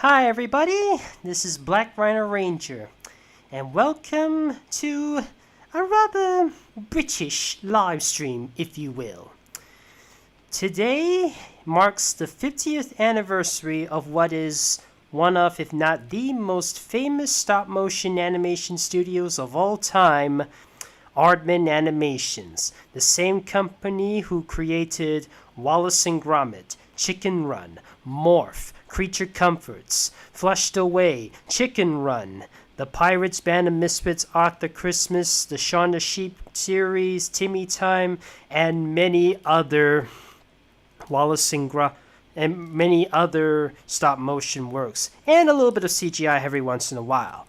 Hi everybody, this is Black Rhino Ranger, and welcome to a rather British live stream, if you will. Today marks the 50th anniversary of what is one of, if not the most famous stop-motion animation studios of all time, Aardman Animations, the same company who created Wallace and Gromit, Chicken Run, Morph, Creature Comforts, Flushed Away, Chicken Run, the Pirates Band of Misfits, Arthur Christmas, the Shaun the Sheep series, Timmy Time, and many other Wallace and many other stop-motion works, and a little bit of CGI every once in a while.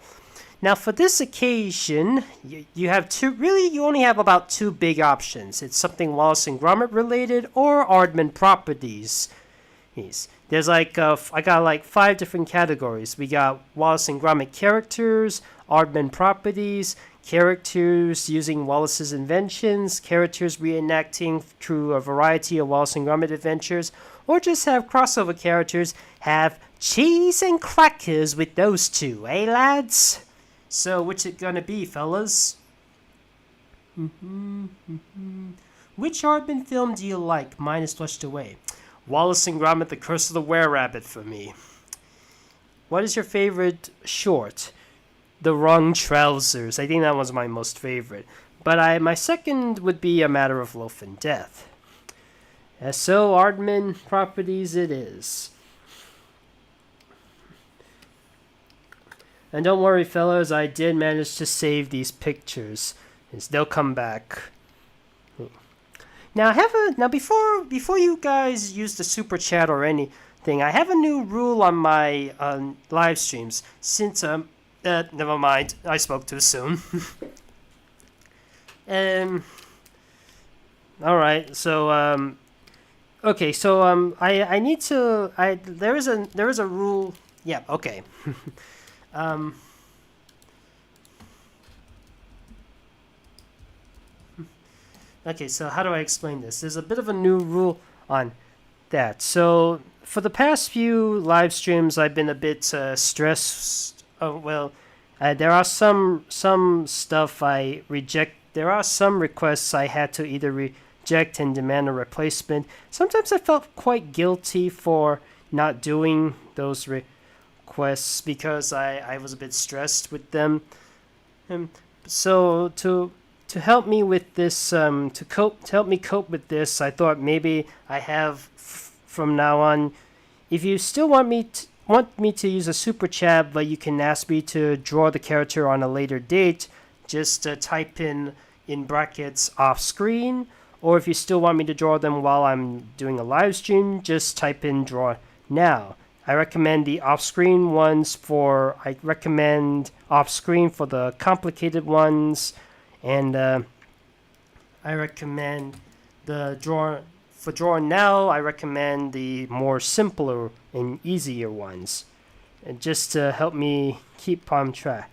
Now, for this occasion, you only have about two big options. It's something Wallace and Gromit related or Aardman properties. There's I got like 5 different categories. We got Wallace and Gromit characters, Aardman properties, characters using Wallace's inventions, characters reenacting through a variety of Wallace and Gromit adventures, or just have crossover characters have cheese and crackers with those two, eh lads? So, which it gonna be, fellas? Which Aardman film do you like? Mine is Flushed Away. Wallace and Gromit: The Curse of the Were-Rabbit for me. What is your favorite short? The Wrong Trousers. I think that was my most favorite. But my second would be A Matter of Loaf and Death. So, Aardman properties it is. And don't worry, fellas, I did manage to save these pictures. They'll come back. Now, before you guys use the super chat or anything, I have a new rule on my live streams. Since never mind, I spoke too soon. All right, so okay, so I need to there is a rule. Yeah, okay. Okay, so how do I explain this? There's a bit of a new rule on that. So for the past few live streams, I've been a bit stressed. There are some stuff I reject. There are some requests I had to either reject and demand a replacement. Sometimes I felt quite guilty for not doing those requests because I was a bit stressed with them. So to help me with this, to help me cope with this, I thought maybe I have from now on. If you still want me to use a super chat, but you can ask me to draw the character on a later date, just type in brackets off screen. Or if you still want me to draw them while I'm doing a live stream, just type in draw now. I recommend the off-screen ones I recommend off-screen for the complicated ones. And I recommend for drawing now, I recommend the more simpler and easier ones. And just to help me keep on track.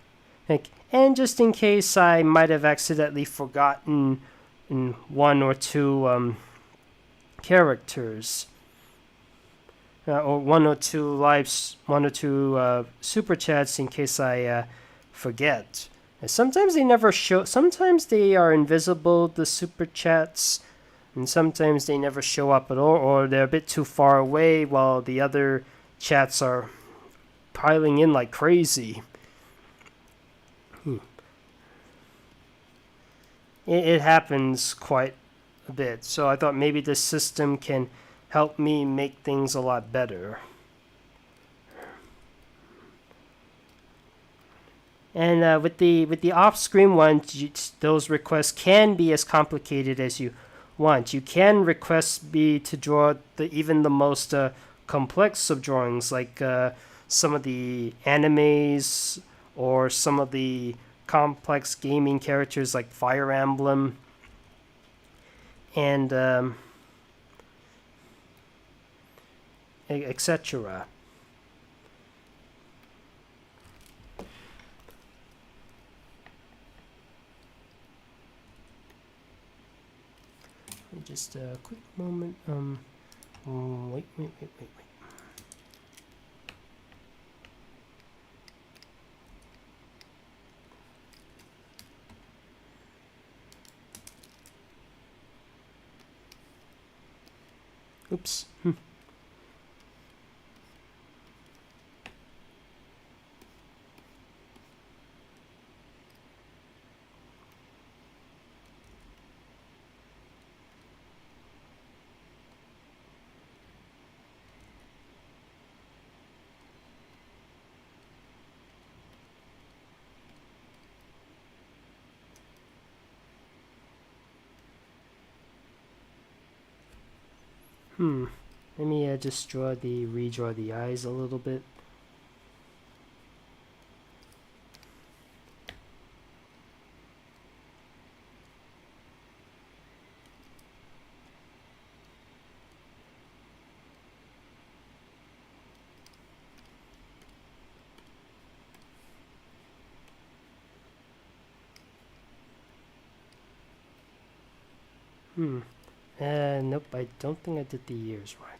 And just in case I might have accidentally forgotten in one or two characters. Or one or two super chats in case I forget. Sometimes they never show. Sometimes they are invisible, the super chats, and sometimes they never show up at all, or they're a bit too far away while the other chats are piling in like crazy. It happens quite a bit, so I thought maybe this system can help me make things a lot better. And with the off-screen ones, those requests can be as complicated as you want. You can request me to draw even the most complex of drawings, like some of the animes or some of the complex gaming characters like Fire Emblem, and etc. Just a quick moment. Wait. Oops. Let me just redraw the eyes a little bit. Nope, I don't think I did the ears right.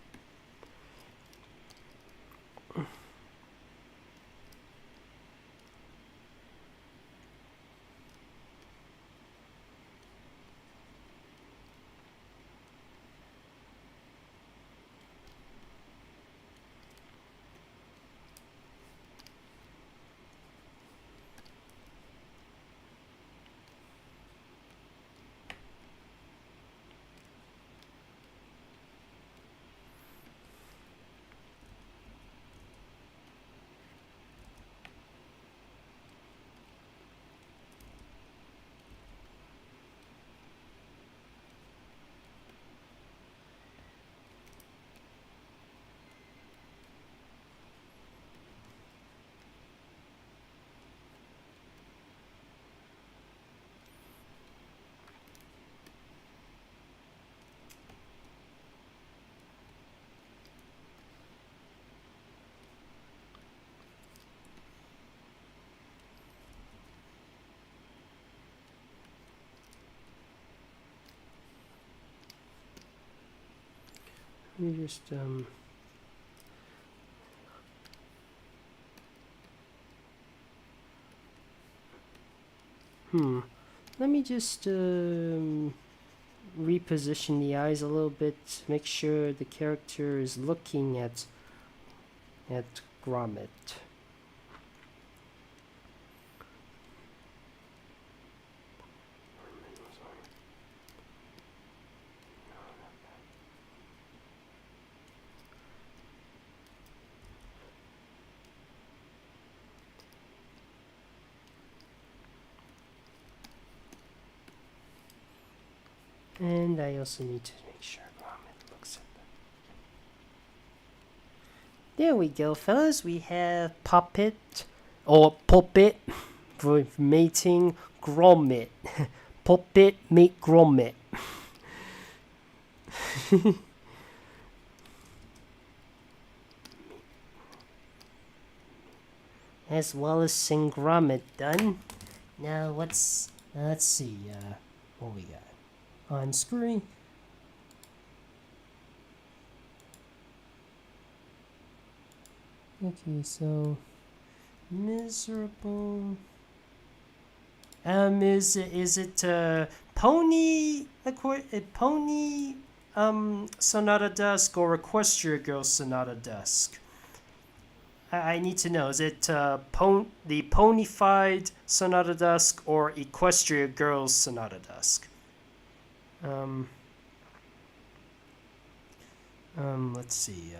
Let me just let me just reposition the eyes a little bit, make sure the character is looking at Gromit. And I also need to make sure Gromit looks at them. There we go, fellas. We have Puppet for mating Gromit. Puppet mate Gromit. That's Wallace and Gromit done. Now let's see what we got on screen. Okay, so miserable. Is it Pony Sonata Dusk or Equestria Girl Sonata Dusk? I need to know. Is it the ponyfied Sonata Dusk or Equestria Girls Sonata Dusk? Let's see.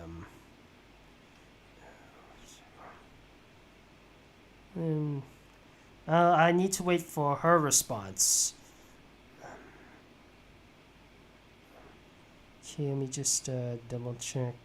I need to wait for her response. Okay, let me just double check.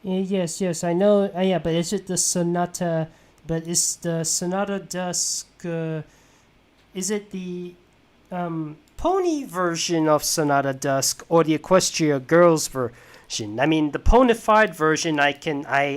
Yes, I know. Yeah, but is it the Sonata? But is the Sonata Dusk? Is it the pony version of Sonata Dusk or the Equestria Girls I mean, the ponified version I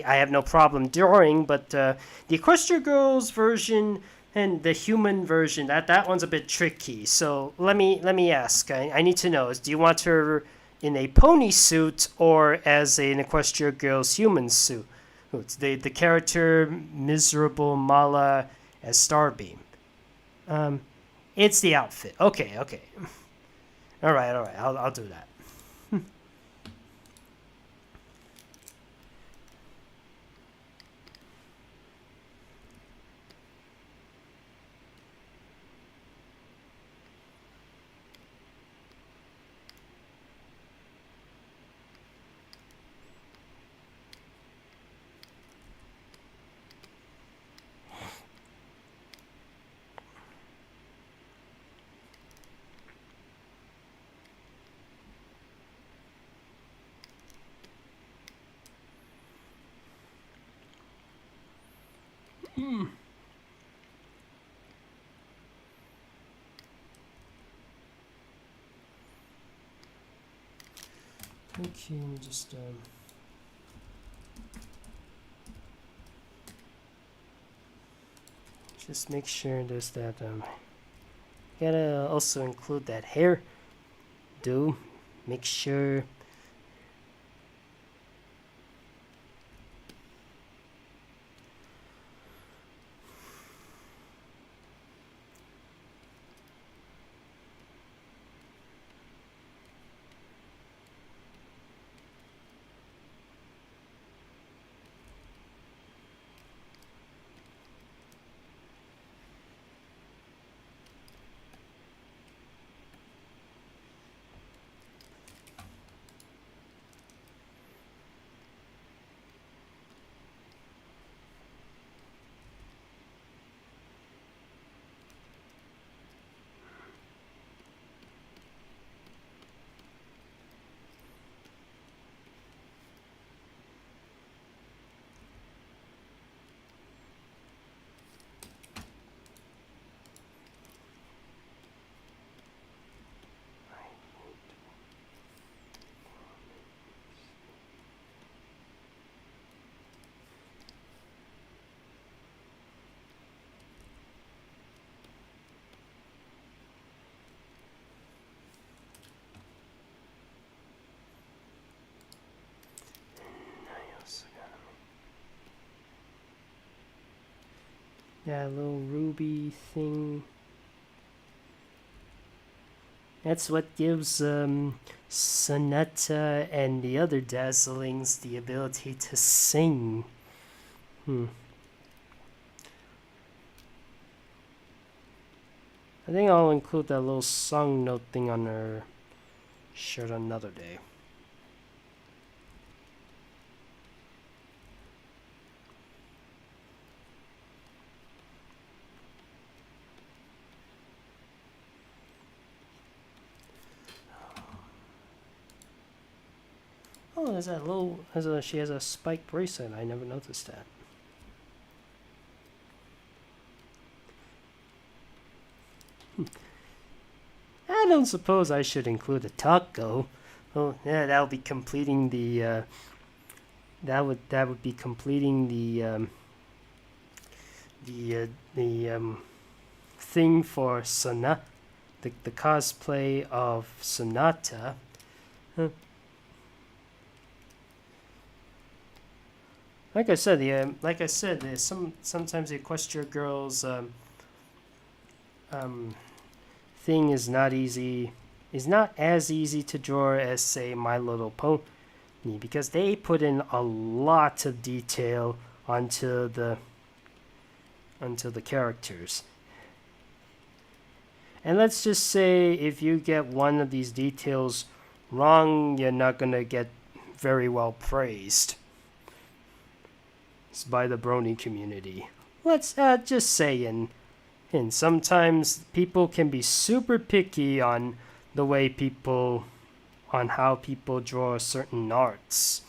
have no problem drawing, but the Equestria Girls version and the human version, that one's a bit tricky. So let me ask. I need to know: do you want her in a pony suit or as an Equestria Girls human suit? It's the character Miserable Mala as Starbeam. It's the outfit. Okay. All right. I'll do that. Okay, just make sure there's that gotta also include that hair. Make sure. Yeah, little ruby thing. That's what gives Sonata and the other Dazzlings the ability to sing. I think I'll include that little song note thing on her shirt another day. Oh, there's that little. She has a spike bracelet. I never noticed that. I don't suppose I should include a taco. Oh, yeah, that would be completing the. That would be completing the thing for Sonata, the cosplay of Sonata. Like I said, sometimes the Equestria Girls thing is not as easy to draw as, say, My Little Pony, because they put in a lot of detail onto the characters. And let's just say if you get one of these details wrong, you're not gonna get very well praised by the brony community. Let's just say, and sometimes people can be super picky on how people draw certain arts.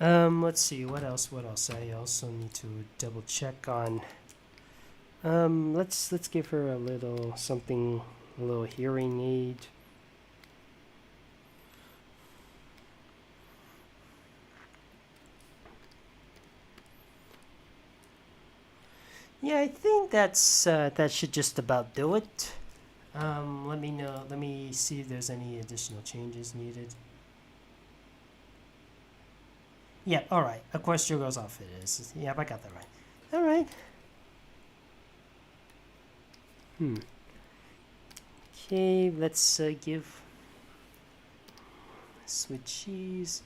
Let's see, what else? I also need to double check on. Let's give her a little something, a little hearing aid. Yeah, I think that should just about do it. Let me know. Let me see if there's any additional changes needed. Yeah, all right. Equestria goes off. It is. Yep, I got that right. All right. Okay, let's give sweet cheese.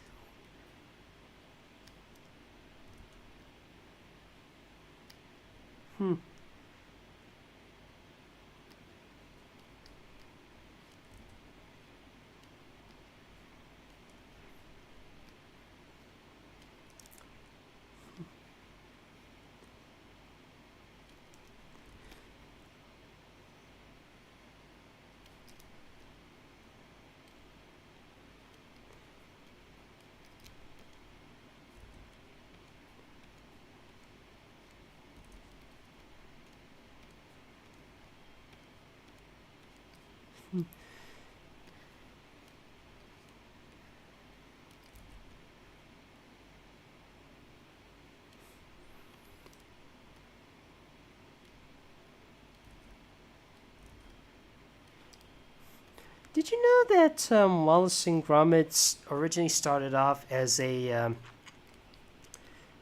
Did you know that Wallace and Gromit originally started off as a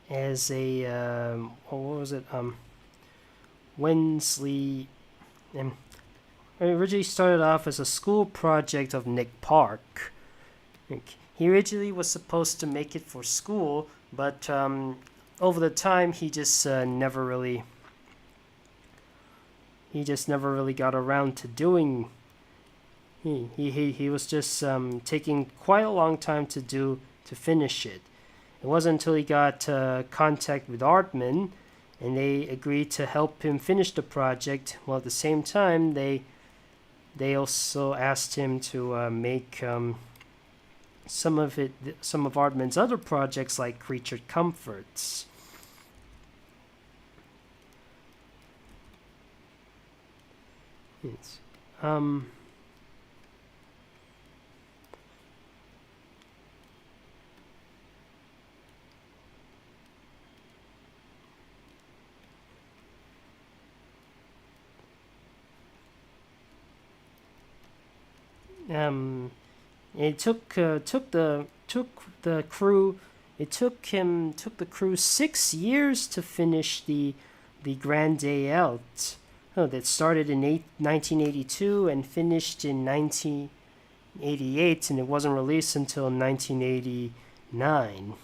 what was it? Wensley. It originally started off as a school project of Nick Park. He originally was supposed to make it for school, but over the time he just never really got around to doing. He was just taking quite a long time to finish it. It wasn't until he got contact with Aardman, and they agreed to help him finish the project. While at the same time, they also asked him to make some of Aardman's other projects, like Creature Comforts. Yes. It took the crew. It took the crew 6 years to finish the Grand Day Out. Oh, that started in 1982 and finished in 1988, and it wasn't released until 1989.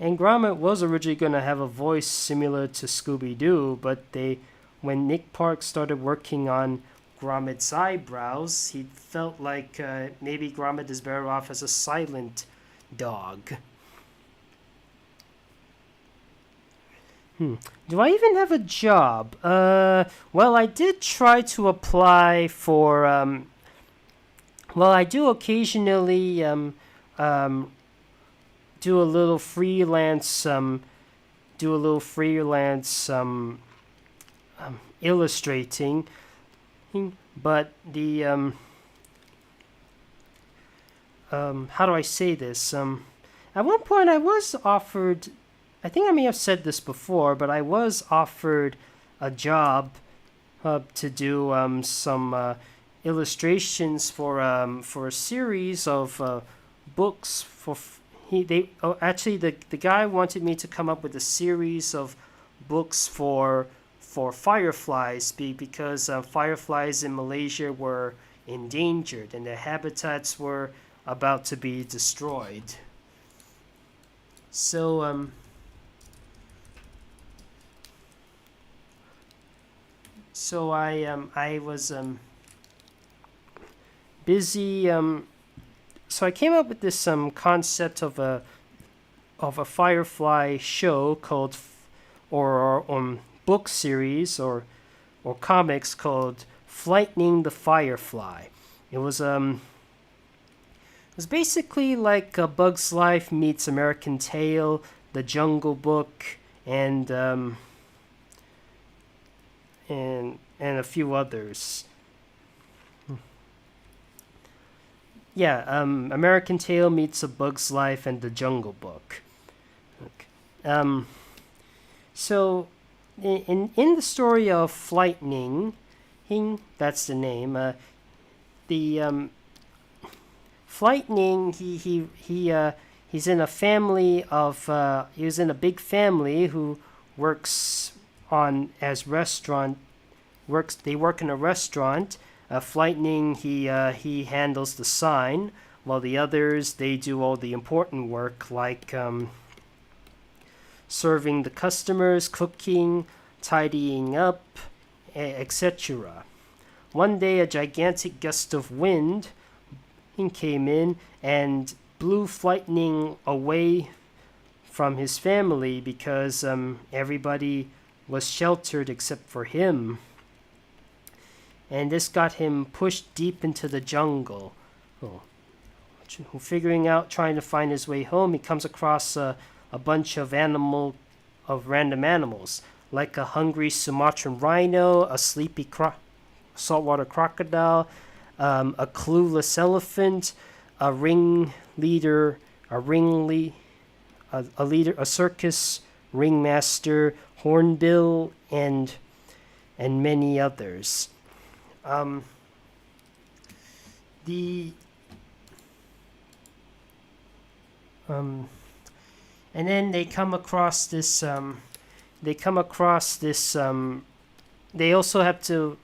And Gromit was originally going to have a voice similar to Scooby-Doo, but when Nick Park started working on Gromit's eyebrows, he felt like maybe Gromit is better off as a silent dog. Do I even have a job? Well, I did try to apply for. Well, I do occasionally do a little freelance illustrating, but the how do I say this? At one point I was offered, I think I may have said this before, but I was offered a job to do some illustrations for a series of books for. Actually the guy wanted me to come up with a series of books for fireflies because fireflies in Malaysia were endangered and their habitats were about to be destroyed. So I was busy. So I came up with this concept of a Firefly show called, or book series or comics called Flightning the Firefly. It was basically like A Bug's Life meets American Tail, The Jungle Book, and a few others. Yeah, American Tail meets A Bug's Life and The Jungle Book. Okay. So, in the story of Flightning, that's the name. The Flightning, he's in a family of he was in a big family who works on as restaurant works. They work in a restaurant. Flightning, he handles the sign, while the others, they do all the important work like serving the customers, cooking, tidying up, etc. One day, a gigantic gust of wind came in and blew Flightning away from his family because everybody was sheltered except for him. And this got him pushed deep into the jungle. Figuring out, trying to find his way home, he comes across a bunch of random animals, like a hungry Sumatran rhino, a sleepy saltwater crocodile, a clueless elephant, a circus ringmaster, hornbill, and many others. And then they come across this. They also have to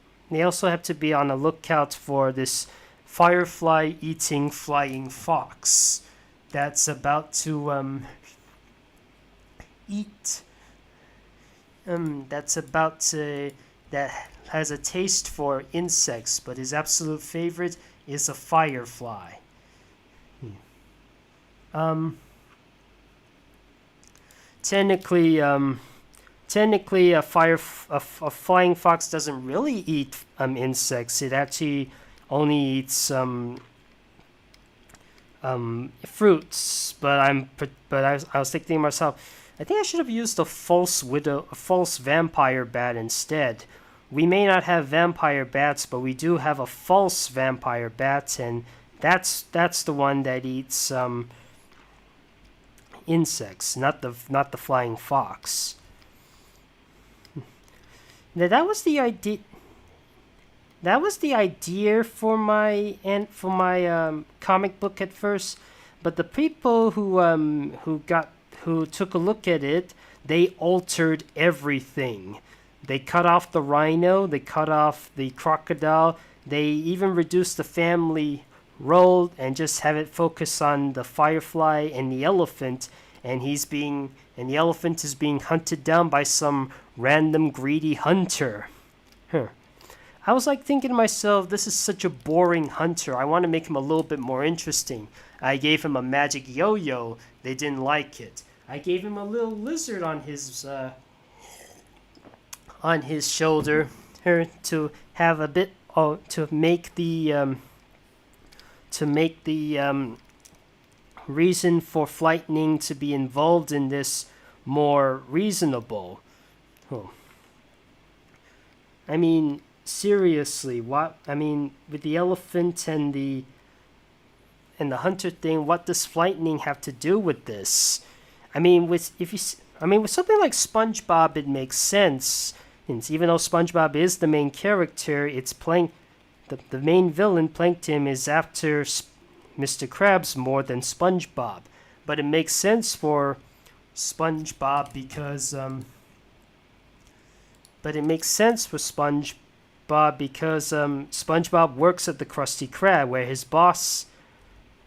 be on the lookout for this firefly eating flying fox that's about to eat. That has a taste for insects, but his absolute favorite is a firefly. Technically, a flying fox doesn't really eat insects. It actually only eats fruits. But I was thinking to myself, I think I should have used a false vampire bat instead. We may not have vampire bats, but we do have a false vampire bat, and that's the one that eats insects, not the flying fox. Now that was the idea. That was the idea for my comic book at first, but the people who took a look at it, they altered everything. They cut off the rhino, they cut off the crocodile, they even reduced the family role and just have it focus on the firefly and the elephant, and the elephant is being hunted down by some random greedy hunter. I was like thinking to myself, this is such a boring hunter. I want to make him a little bit more interesting. I gave him a magic yo-yo. They didn't like it. I gave him a little lizard on his shoulder to have a bit to make the reason for Flightning to be involved in this more reasonable. I mean, seriously, with the elephant and the hunter thing, what does Flightning have to do with this? With something like SpongeBob, it makes sense. And even though SpongeBob is the main character, it's the main villain, Plankton, is after Mr. Krabs more than SpongeBob. But it makes sense for SpongeBob because SpongeBob works at the Krusty Krab, where his boss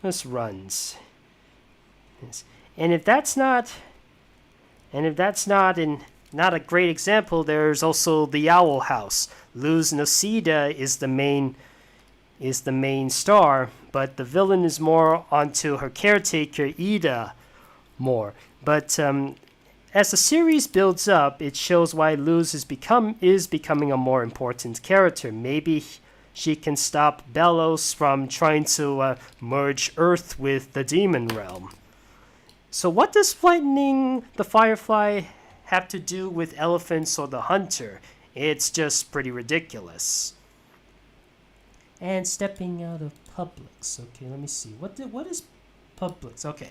just runs. And if that's not not a great example, there's also the Owl House. Luz Noceda is the main star, but the villain is more onto her caretaker Ida more. But as the series builds up, it shows why Luz is becoming a more important character. Maybe she can stop Bellows from trying to merge Earth with the demon realm. So what does frightening the Firefly have to do with elephants or the hunter? It's just pretty ridiculous. And stepping out of Publix. Okay, let me see. What is Publix? Okay.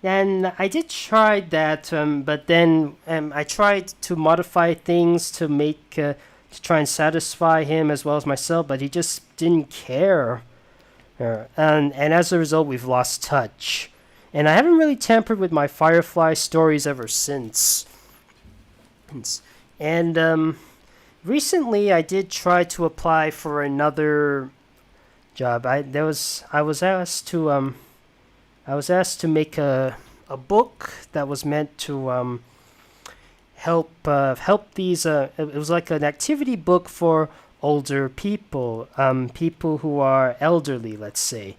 And I did try that, but then I tried to modify things to make to try and satisfy him as well as myself, but he just didn't care. And as a result, we've lost touch. And I haven't really tampered with my Firefly stories ever since. And recently, I did try to apply for another job. I was asked to make a book that was meant to help these. It was like an activity book for older people, people who are elderly, let's say,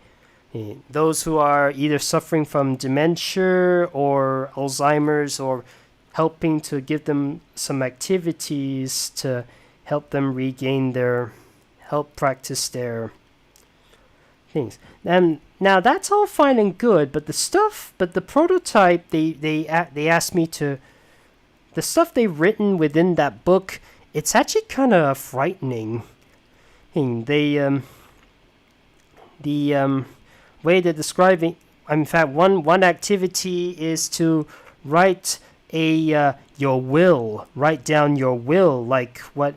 those who are either suffering from dementia or Alzheimer's, or helping to give them some activities to help them help practice their things. And now that's all fine and good, but the prototype they asked me to, the stuff they've written within that book, it's actually kind of frightening. The way they're describing, in fact, one activity is to write write down your will, like what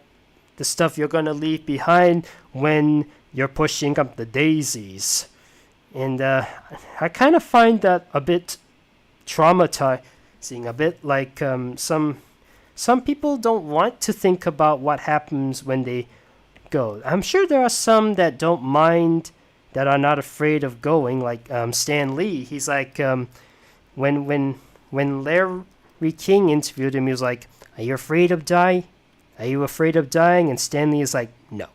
the stuff you're gonna leave behind when you're pushing up the daisies. And I kind of find that a bit traumatizing, a bit like some people don't want to think about what happens when they go. I'm sure there are some that don't mind, that are not afraid of going, like Stan Lee. He's like, when Larry King interviewed him, he was like, "Are you afraid of dying? Are you afraid of dying?" And Stan Lee is like, "No."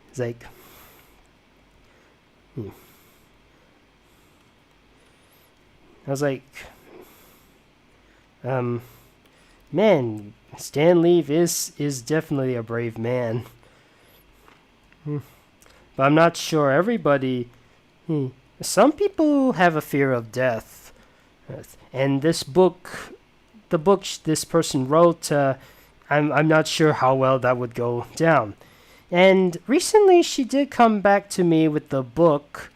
He's like, I was like, man, Stan Lee is definitely a brave man. But I'm not sure everybody. Some people have a fear of death, and the book this person wrote, I'm not sure how well that would go down. And recently, she did come back to me with the book,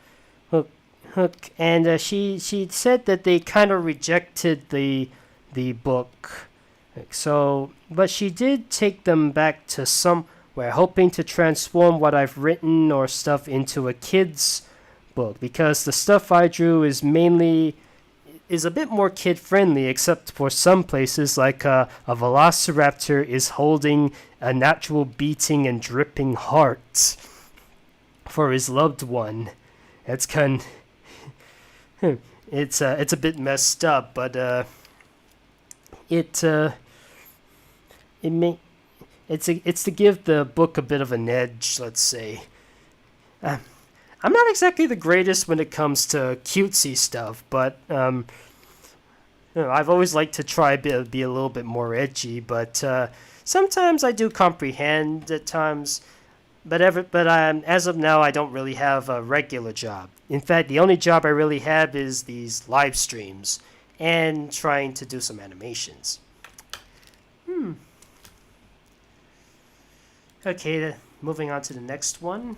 Hook, and she said that they kind of rejected the book. So, but she did take them back to somewhere, hoping to transform what I've written or stuff into a kid's book, because the stuff I drew is a bit more kid friendly, except for some places, like a velociraptor is holding a natural beating and dripping heart for his loved one. It's it's a bit messed up, but it's to give the book a bit of an edge, let's say. I'm not exactly the greatest when it comes to cutesy stuff, but I've always liked to try be a little bit more edgy, but sometimes I do comprehend at times. But as of now, I don't really have a regular job. In fact, the only job I really have is these live streams and trying to do some animations. Okay, moving on to the next one.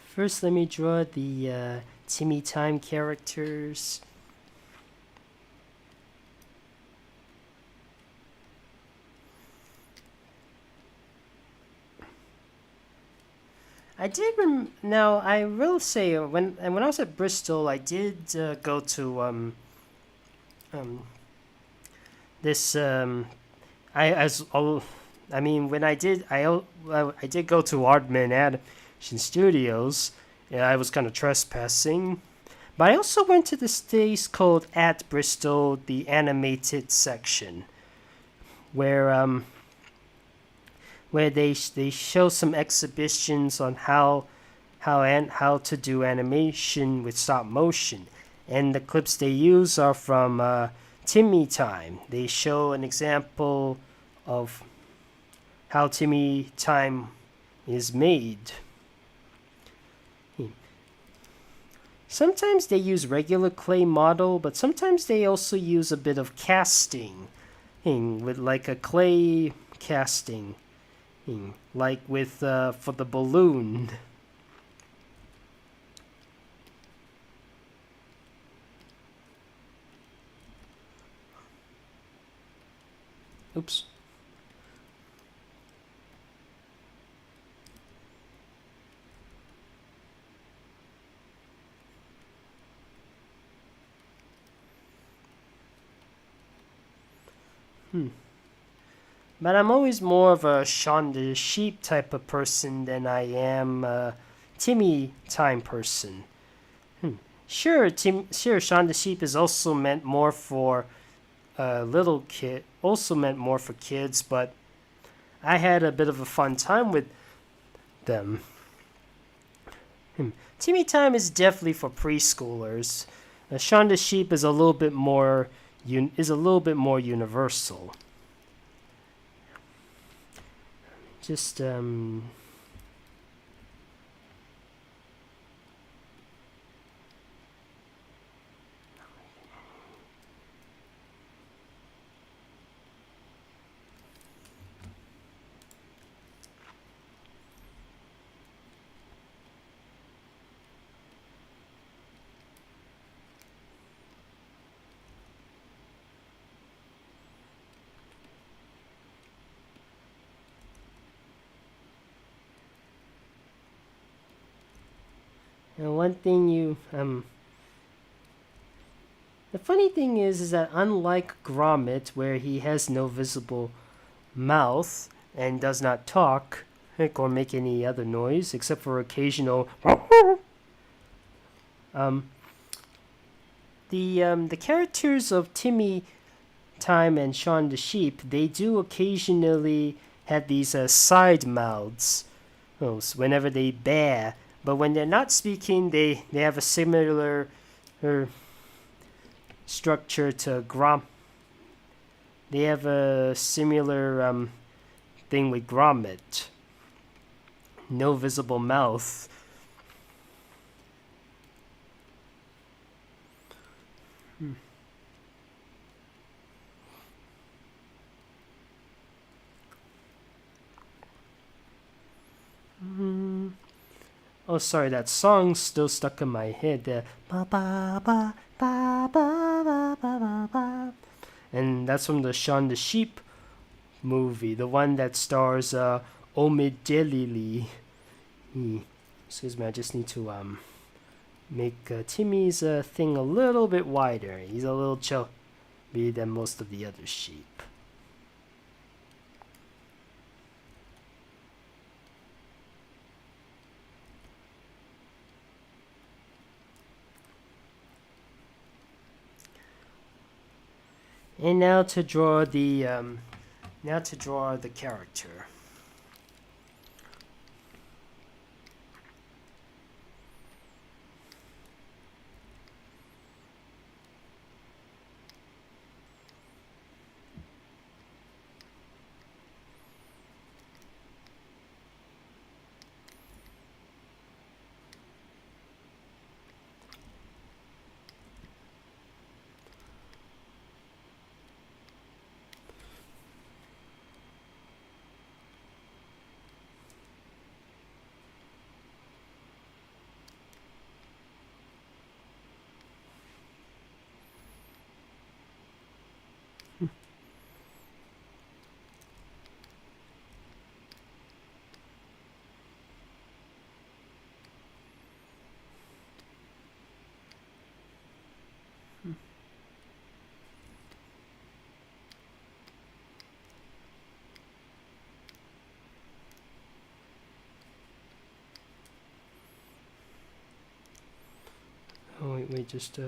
First, let me draw the Timmy Time characters. I did. Now I will say when I was at Bristol, I did go to um, this I mean when I did I did go to Aardman Animation Studios. Yeah, I was kind of trespassing, but I also went to this place called at Bristol, the animated section, where they show some exhibitions on how to do animation with stop motion, and the clips they use are from Timmy Time. They show an example of how Timmy Time is made. Sometimes they use regular clay model, but sometimes they also use a bit of casting, with like a clay casting, like with for the balloon. Oops. But I'm always more of a Shaun the Sheep type of person than I am a Timmy Time person. Sure, Shaun the Sheep is also meant more for little kid, also meant more for kids, but I had a bit of a fun time with them. Timmy Time is definitely for preschoolers. Shaun the Sheep is a little bit more universal. Just and one thing the funny thing is that unlike Gromit, where he has no visible mouth and does not talk or make any other noise except for occasional the characters of Timmy Time and Shaun the Sheep, they do occasionally have these side mouths whenever they bear, but when they're not speaking, they have a similar structure to Grom. They have a similar thing with Gromit. No visible mouth. Oh, sorry, that song's still stuck in my head. Ba ba ba ba ba ba ba ba. And that's from the Shaun the Sheep movie, the one that stars Omedelili. Excuse me, I just need to make Timmy's thing a little bit wider. He's a little chubby than most of the other sheep. And now to draw the character. just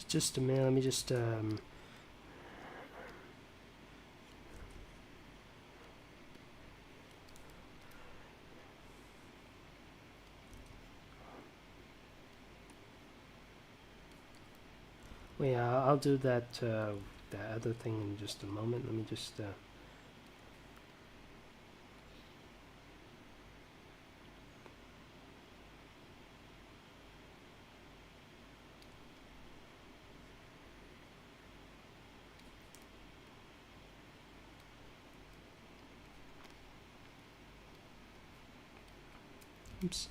just a minute. Let me just wait. I'll do that that other thing in just a moment. Let me just oops.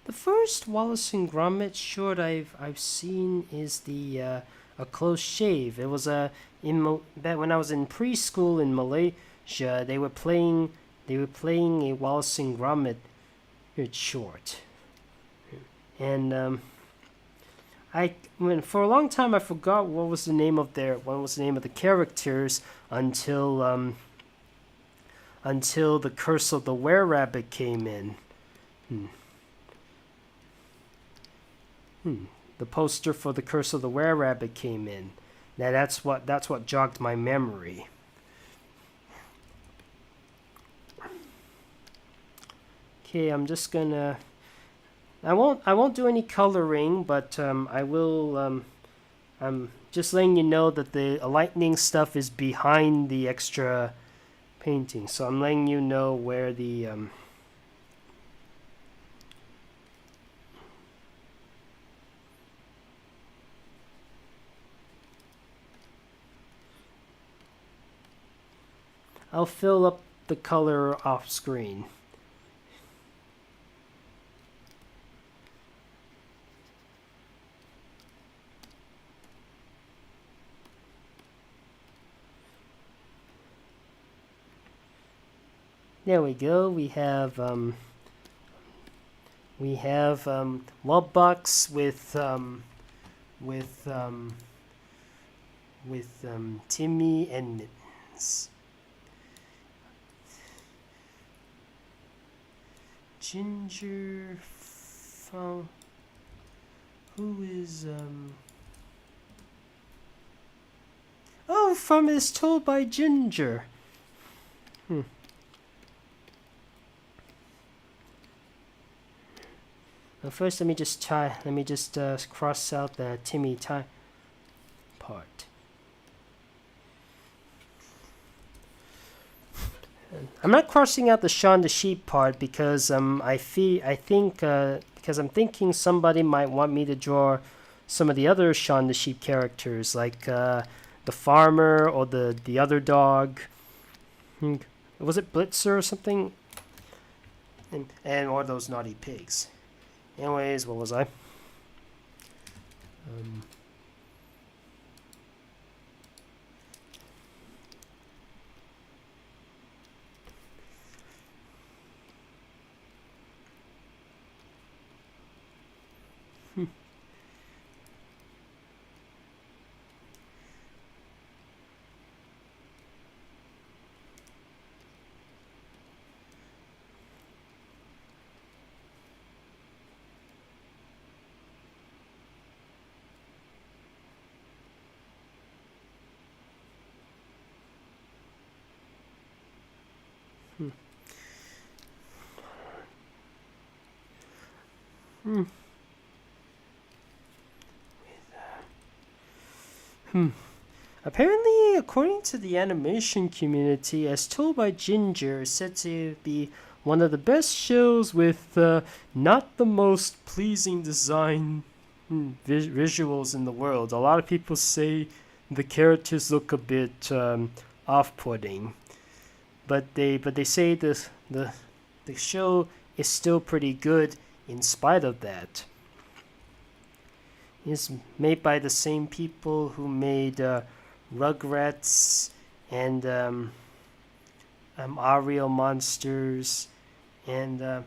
The first Wallace and Gromit short I've seen is the a close shave. It was back when I was in preschool in Malaysia. They were playing a Wallace and Gromit short, and for a long time I forgot what was the name of the characters until the Curse of the Were-Rabbit came in. The poster for the Curse of the Were-Rabbit came in. Now that's what jogged my memory. Okay, I'm just gonna. I won't do any coloring, but I will. I'm just letting you know that the lightning stuff is behind the extra painting, so I'm letting you know where the I'll fill up the color off screen. There we go. We have Lubbox with Timmy and Mittens. Ginger from who is oh, from is told by Ginger. Well, first let me just cross out the Timmy part. I'm not crossing out the Shaun the Sheep part because because I'm thinking somebody might want me to draw some of the other Shaun the Sheep characters, like the farmer or the other dog. Was it Blitzer or something? And or those naughty pigs. Anyways, what was I? Apparently, according to the animation community, as told by Ginger, is said to be one of the best shows with not the most pleasing design visuals in the world. A lot of people say the characters look a bit off-putting, but they say the show is still pretty good in spite of that. It's made by the same people who made Rugrats and Ariel Monsters, and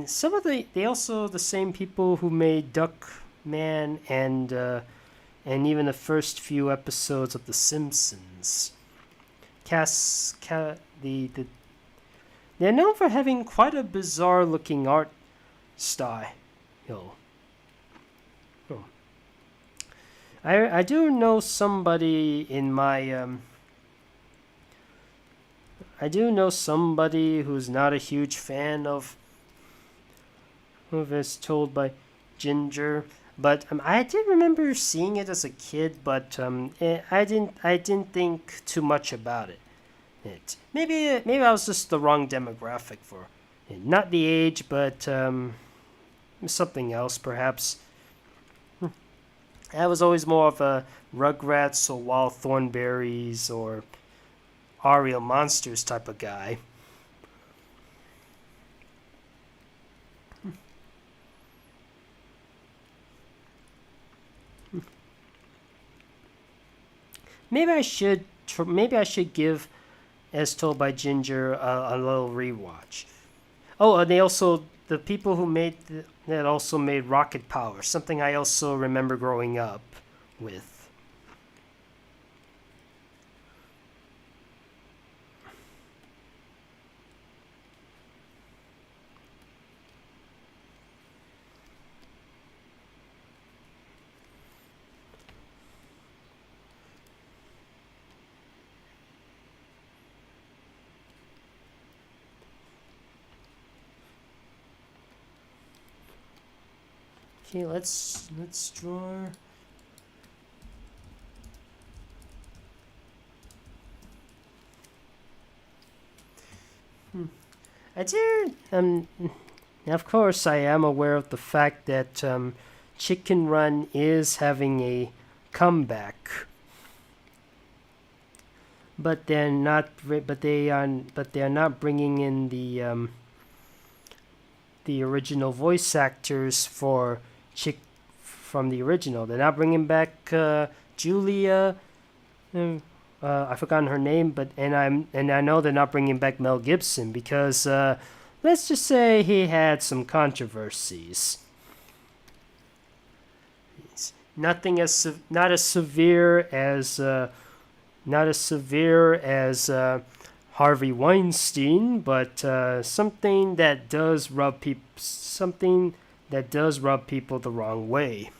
some of they also the same people who made Duckman and even the first few episodes of The Simpsons. They're known for having quite a bizarre looking art style. I do know somebody in my I do know somebody who's not a huge fan of as told by Ginger, but I did remember seeing it as a kid, but I didn't think too much about it. Maybe I was just the wrong demographic for it. Not the age, but something else perhaps. I was always more of a Rugrats or Wild Thornberries or Ariel Monsters type of guy. Maybe I should give, as told by Ginger, a little rewatch. Oh, and the people who made that also made Rocket Power, something I also remember growing up with. Okay, let's draw. I do. Of course, I am aware of the fact that Chicken Run is having a comeback, but they're not. But they are not bringing in the original voice actors for from the original. They're not bringing back Julia. I've forgotten her name, but I know they're not bringing back Mel Gibson because let's just say he had some controversies. Not as severe as Harvey Weinstein, but something that does rub people the wrong way.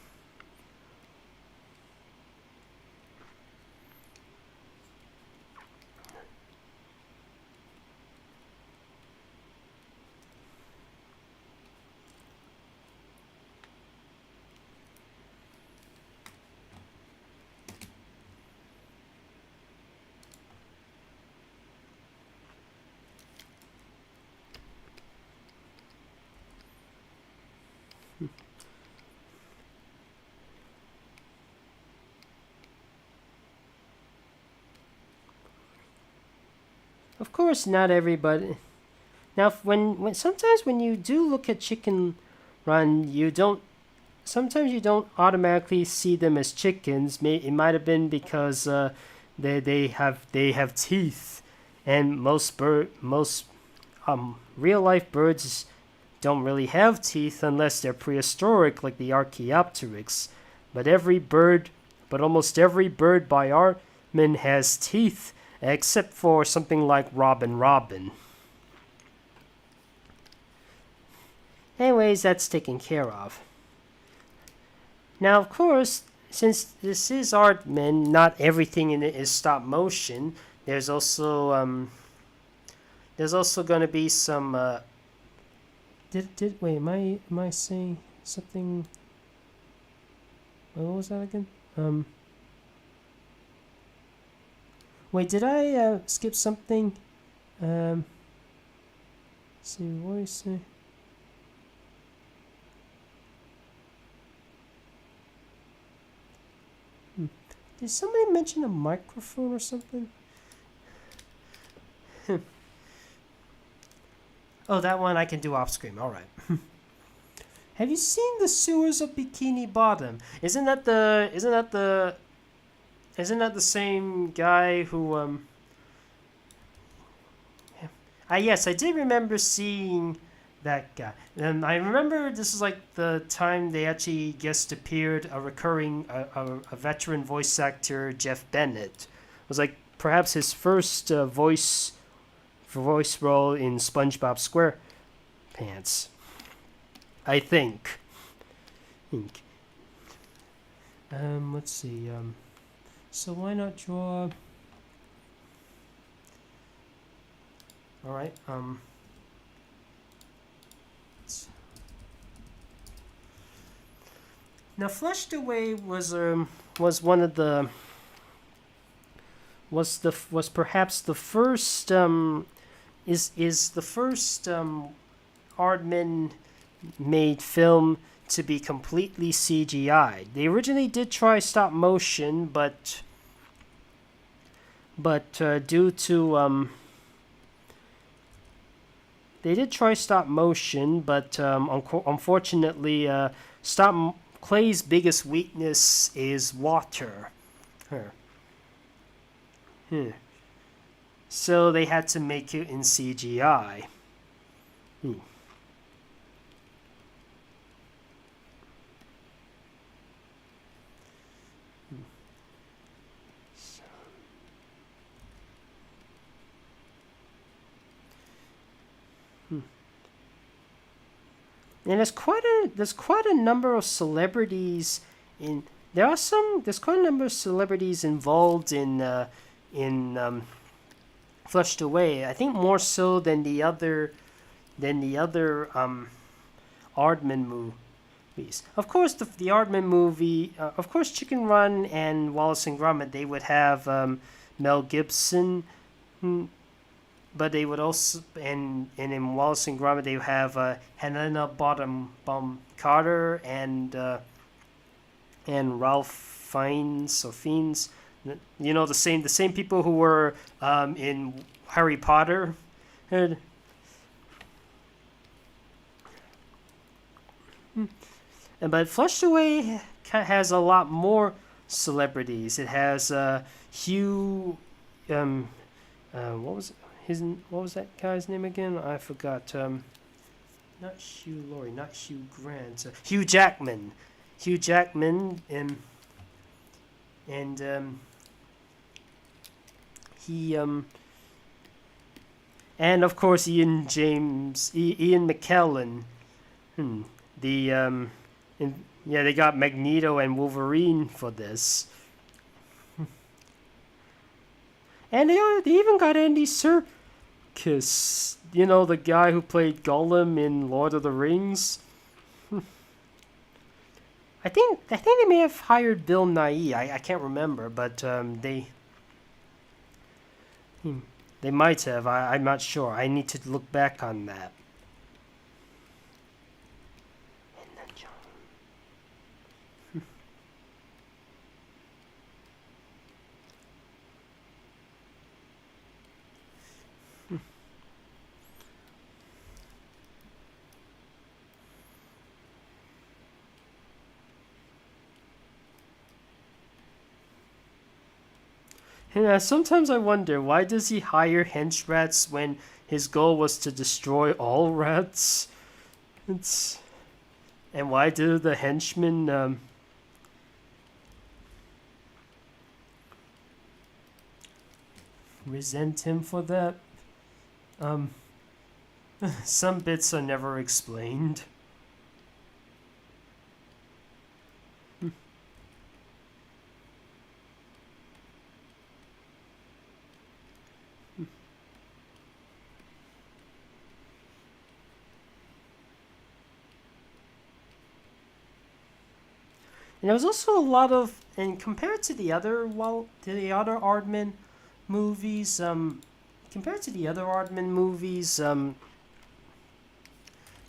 Of course, not everybody. Now, when sometimes when you do look at Chicken Run, you don't. Sometimes you don't automatically see them as chickens. It might have been because they have teeth, and most real life birds don't really have teeth unless they're prehistoric, like the Archaeopteryx. But almost every bird by Aardman has teeth, except for something like Robin. Anyways, that's taken care of. Now, of course, since this is Aardman, not everything in it is stop motion. There's also going to be some. Wait? Am I saying something? What was that again? Wait, did I skip something? Let's see, what do you say? Did somebody mention a microphone or something? Oh, that one I can do off screen. All right. Have you seen the sewers of Bikini Bottom? Isn't that the same guy who yes, I did remember seeing that guy. And I remember this is like the time they actually guest appeared a recurring a veteran voice actor, Jeff Bennett. It was like perhaps his first voice role in SpongeBob SquarePants. I think. Let's see. So why not draw? All right. Now, Flushed Away was one of the was perhaps the first is the first Aardman made film to be completely CGI. They originally did try stop motion, but due to they did try stop motion, but unfortunately, Clay's biggest weakness is water. So they had to make it in CGI. And there's quite a number of celebrities in. There's quite a number of celebrities involved in Flushed Away. I think more so than the other Aardman movies. Of course, the Aardman movie. Of course, Chicken Run and Wallace and Gromit. They would have Mel Gibson. But they would also, and in Wallace and Gromit, they would have Helena Bonham Carter and Ralph Fiennes or Fiennes. You know, the same people who were in Harry Potter. But Flushed Away has a lot more celebrities. It has Hugh. What was that guy's name again? I forgot. Not Hugh Laurie, not Hugh Grant. Hugh Jackman. Hugh Jackman and he and of course Ian McKellen. They got Magneto and Wolverine for this. And they even got Andy Serkis, you know, the guy who played Gollum in Lord of the Rings. I think they may have hired Bill Nighy. I can't remember, but they might have. I'm not sure. I need to look back on that. And then John And sometimes I wonder, why does he hire hench rats when his goal was to destroy all rats? And why do the henchmen resent him for that? Some bits are never explained. And there was also a lot of, and compared to the other Aardman movies,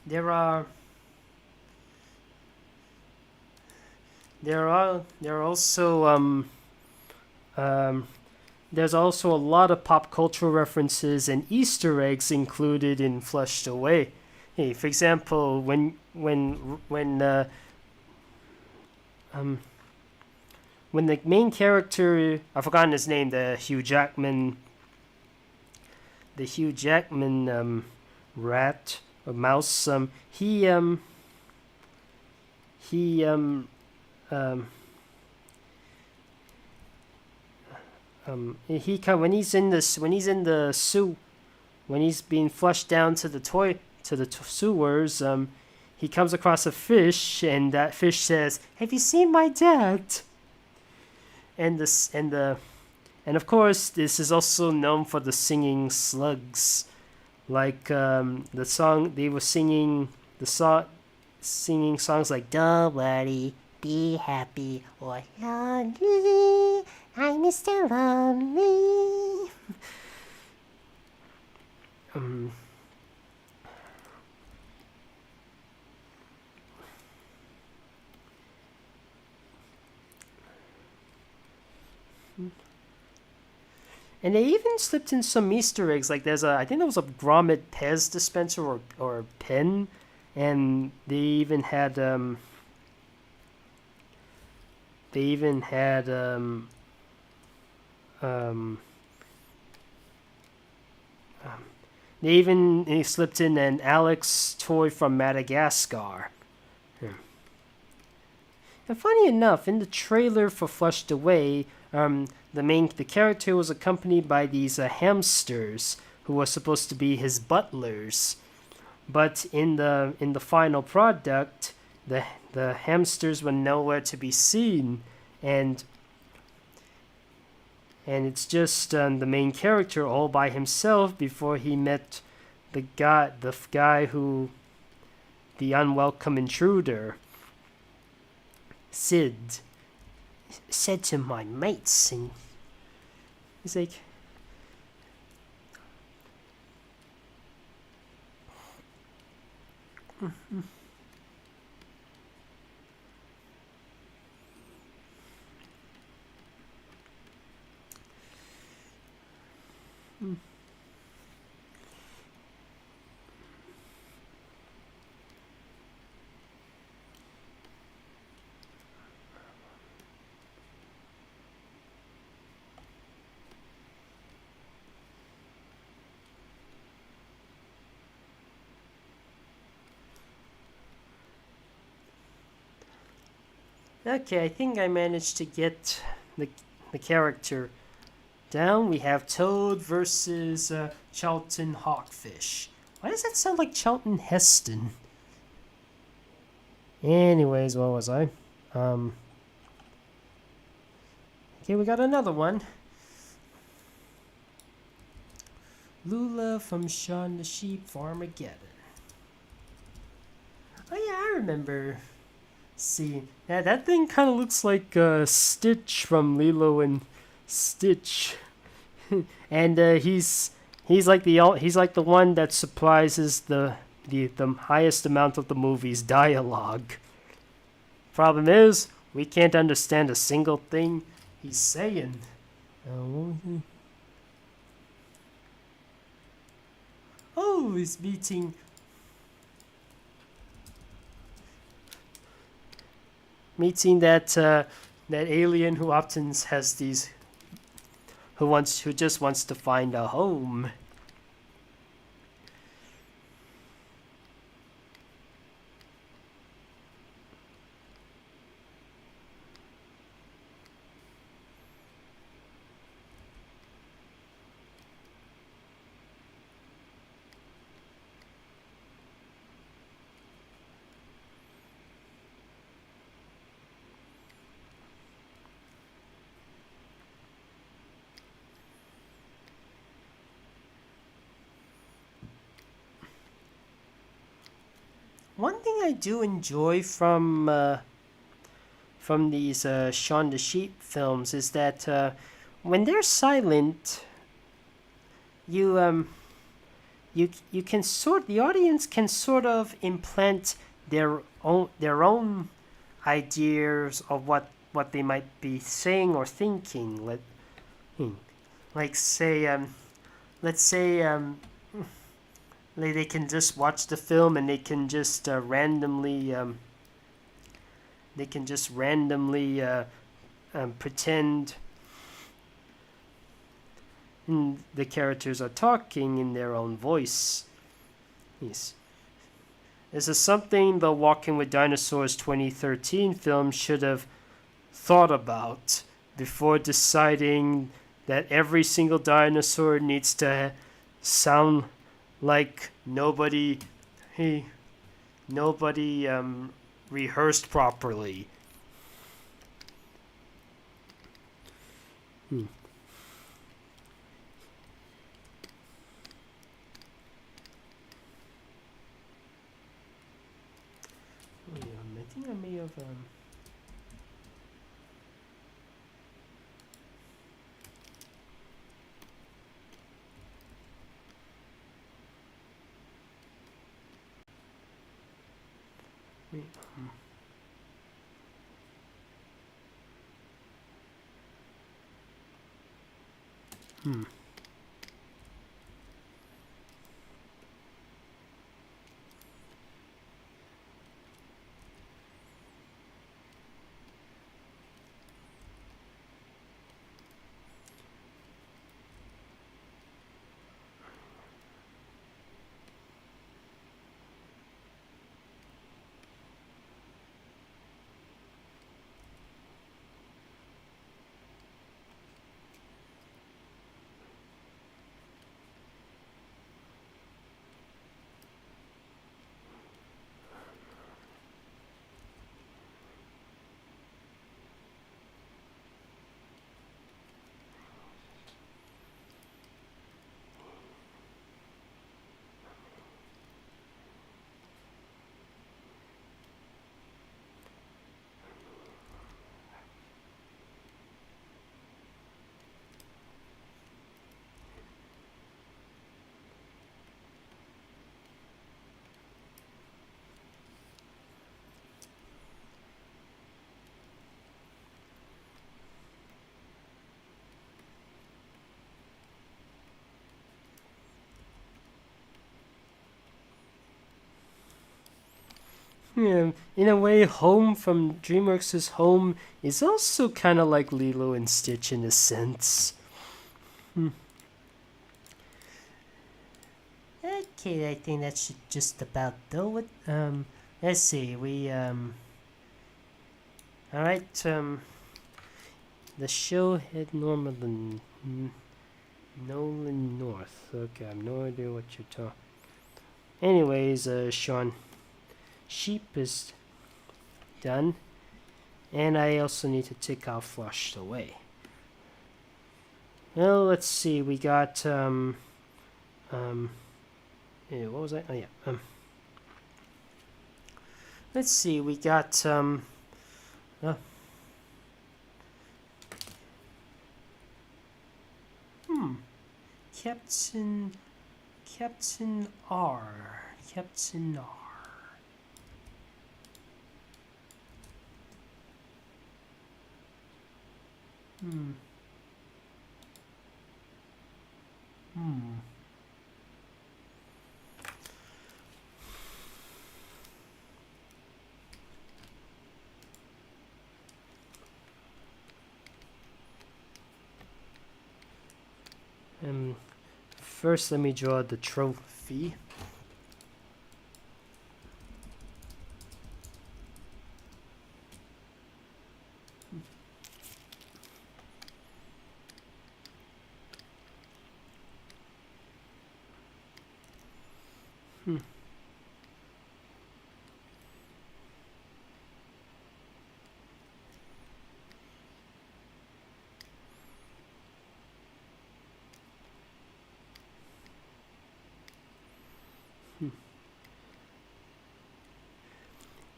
there are also there's also a lot of pop culture references and Easter eggs included in Flushed Away. Hey, for example, when the main character, I've forgotten his name, the Hugh Jackman rat or mouse, he when he's in the sewer, when he's being flushed down to the sewers, he comes across a fish, and that fish says, "Have you seen my dad?" And of course, this is also known for the singing slugs, like the song they were singing songs like "Don't worry, be happy," or "Lonely, I'm Mr. Lonely." And they even slipped in some Easter eggs, like I think there was a Gromit Pez dispenser or pen, and they even had they slipped in an Alex toy from Madagascar. And funny enough, in the trailer for Flushed Away, the character was accompanied by these hamsters who were supposed to be his butlers, but in the final product, the hamsters were nowhere to be seen, and it's just the main character all by himself before he met the guy who, the unwelcome intruder, Sid, said to my mates, and he's like, okay, I think I managed to get the character down. We have Toad versus Charlton Hawkfish. Why does that sound like Charlton Heston? Anyways, what was I? Okay, we got another one. Lula from Shaun the Sheep for Armageddon. Oh yeah, I remember seeing that thing kind of looks like Stitch from Lilo and Stitch. And he's like the one that supplies the highest amount of the movie's dialogue. Problem is, we can't understand a single thing he's saying. Oh, he's meeting that alien who often has these who just wants to find a home. One thing I do enjoy from these Shaun the Sheep films is that when they're silent, you you can the audience can sort of implant their own ideas of what they might be saying or thinking. Like say let's say they can just watch the film and they can just randomly pretend the characters are talking in their own voice. Yes. This is something the Walking with Dinosaurs 2013 film should have thought about before deciding that every single dinosaur needs to sound like nobody rehearsed properly. I think I may have yeah, in a way, Home from DreamWorks' Home is also kind of like Lilo and Stitch in a sense. Okay, I think that should just about do it. Let's see, all right, the show had Nolan North. Okay, I have no idea what you're talking. Anyways, Shaun Sheep is done, and I also need to take out Flushed Away. Well, let's see. We got yeah, what was I? Oh yeah. Let's see. We got Captain R. Captain R. First, let me draw the trophy.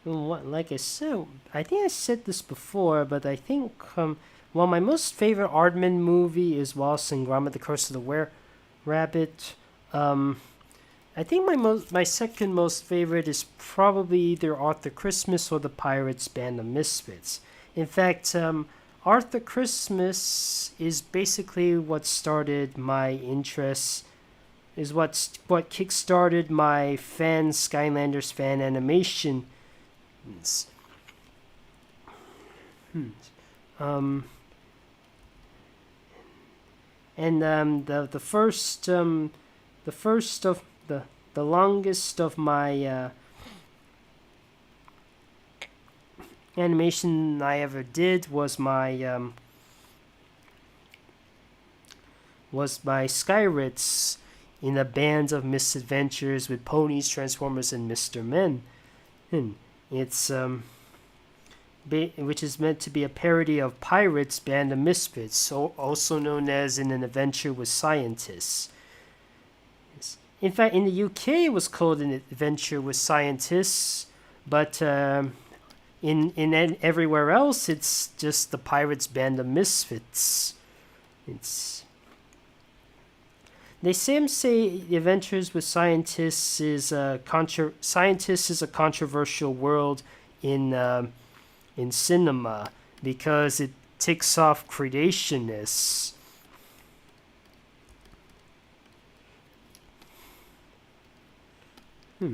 Like I said, I think I said this before, but I think well, my most favorite Aardman movie is Wallace and Gromit: The Curse of the Were-Rabbit. I think my second most favorite is probably either Arthur Christmas or The Pirates Band of Misfits. In fact, Arthur Christmas is basically what started my interest. Is what kickstarted my Skylanders fan animation. The longest of my animation I ever did was my Skyrits in a band of misadventures with ponies, Transformers, and Mr. Men. It's which is meant to be a parody of Pirates Band of Misfits, also known as In an Adventure with Scientists. In fact, in the UK it was called An Adventure with Scientists, but in everywhere else it's just the Pirates Band of Misfits. They say The Adventures with Scientists is a controversial world in cinema because it ticks off creationists. Yeah,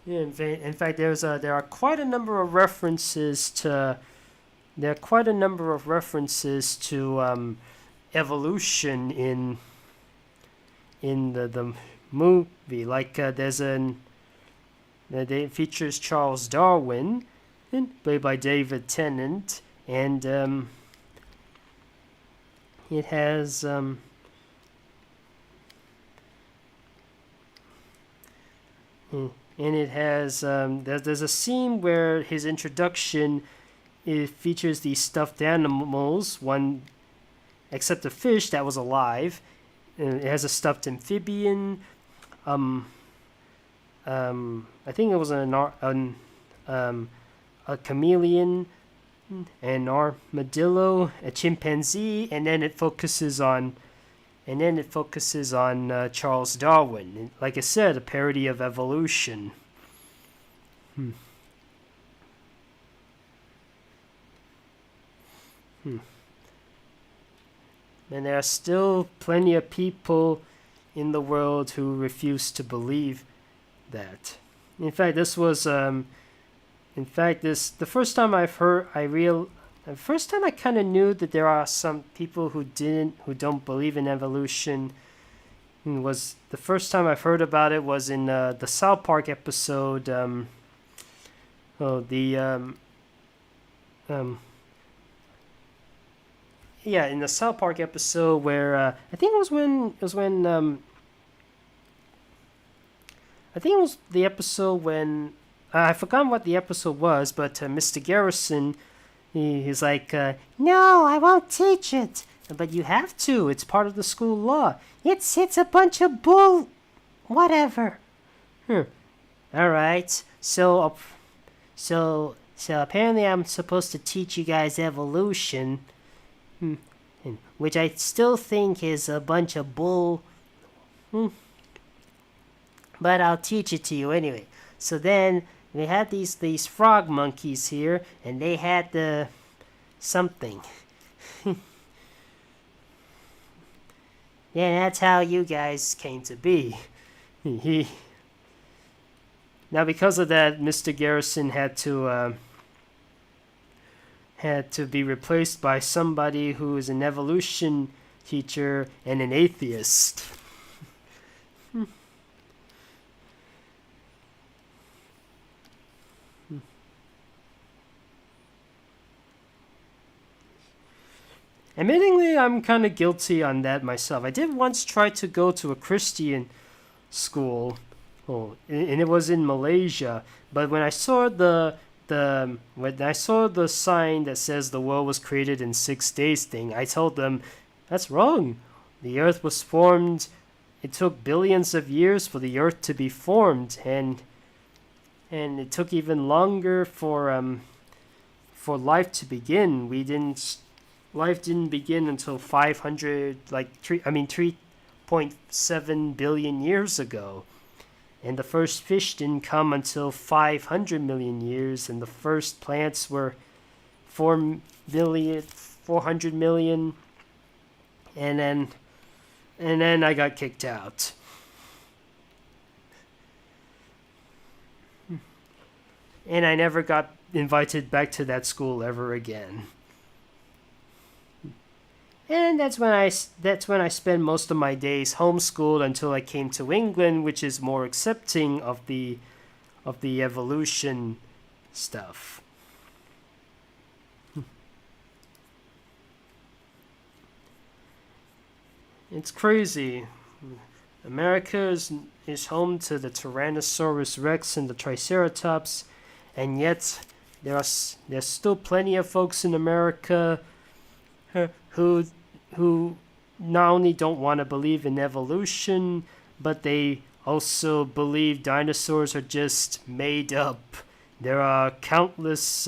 in fact, there are quite a number of references to evolution in the movie. Like that features Charles Darwin, played by David Tennant, and it has there's a scene where his introduction features these stuffed animals, one except a fish that was alive. It has a stuffed amphibian. I think it was a chameleon, an armadillo, a chimpanzee, and then it focuses on Charles Darwin. Like I said, a parody of evolution. And there are still plenty of people in the world who refuse to believe that. In fact, the first time I kind of knew that there are some people who don't believe in evolution. Was the first time I've heard about it was in the South Park episode. In the South Park episode where I think it was the episode when I forgot what the episode was, but Mr. Garrison, he's like, no, I won't teach it. But you have to. It's part of the school law. It's a bunch of bull, whatever. All right. So apparently I'm supposed to teach you guys evolution, which I still think is a bunch of bull. But I'll teach it to you anyway. So then we had these frog monkeys here, and they had the something. Yeah, that's how you guys came to be. Now, because of that, Mr. Garrison had to be replaced by somebody who is an evolution teacher, and an atheist. Admittingly, I'm kind of guilty on that myself. I did once try to go to a Christian school, and it was in Malaysia. But when I saw the sign that says the world was created in 6 days thing, I told them that's wrong. The Earth was formed. It took billions of years for the Earth to be formed, and it took even longer for life to begin. Life didn't begin until 3.7 billion years ago. And the first fish didn't come until 500 million years, and the first plants were 400 million, and then I got kicked out. And I never got invited back to that school ever again. And that's when I spent most of my days homeschooled until I came to England, which is more accepting of the evolution stuff. It's crazy. America is home to the Tyrannosaurus Rex and the Triceratops, and yet there's still plenty of folks in America who not only don't want to believe in evolution, but they also believe dinosaurs are just made up. There are countless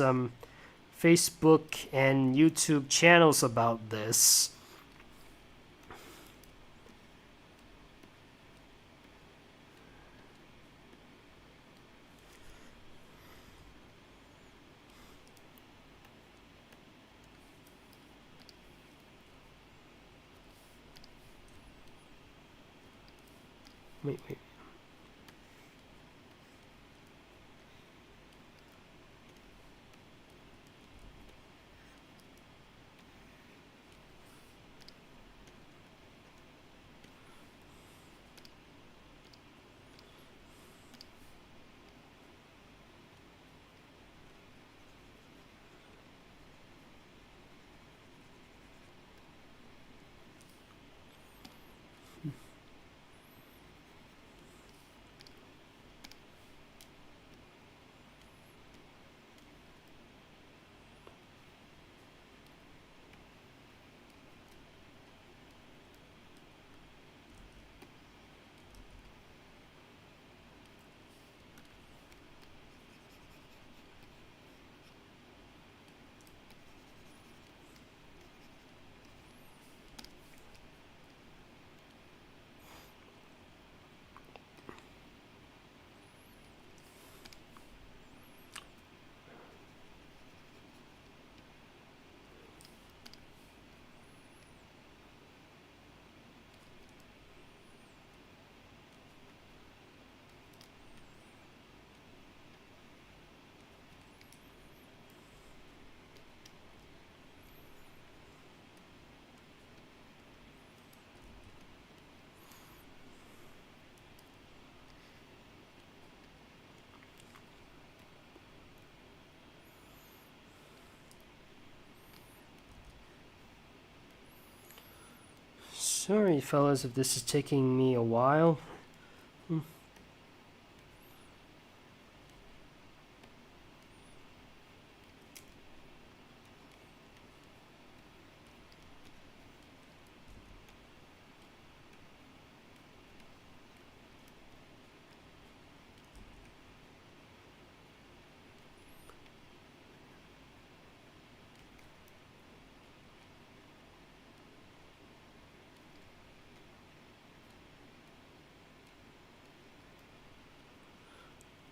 Facebook and YouTube channels about this. Wait. Sorry, fellas, if this is taking me a while.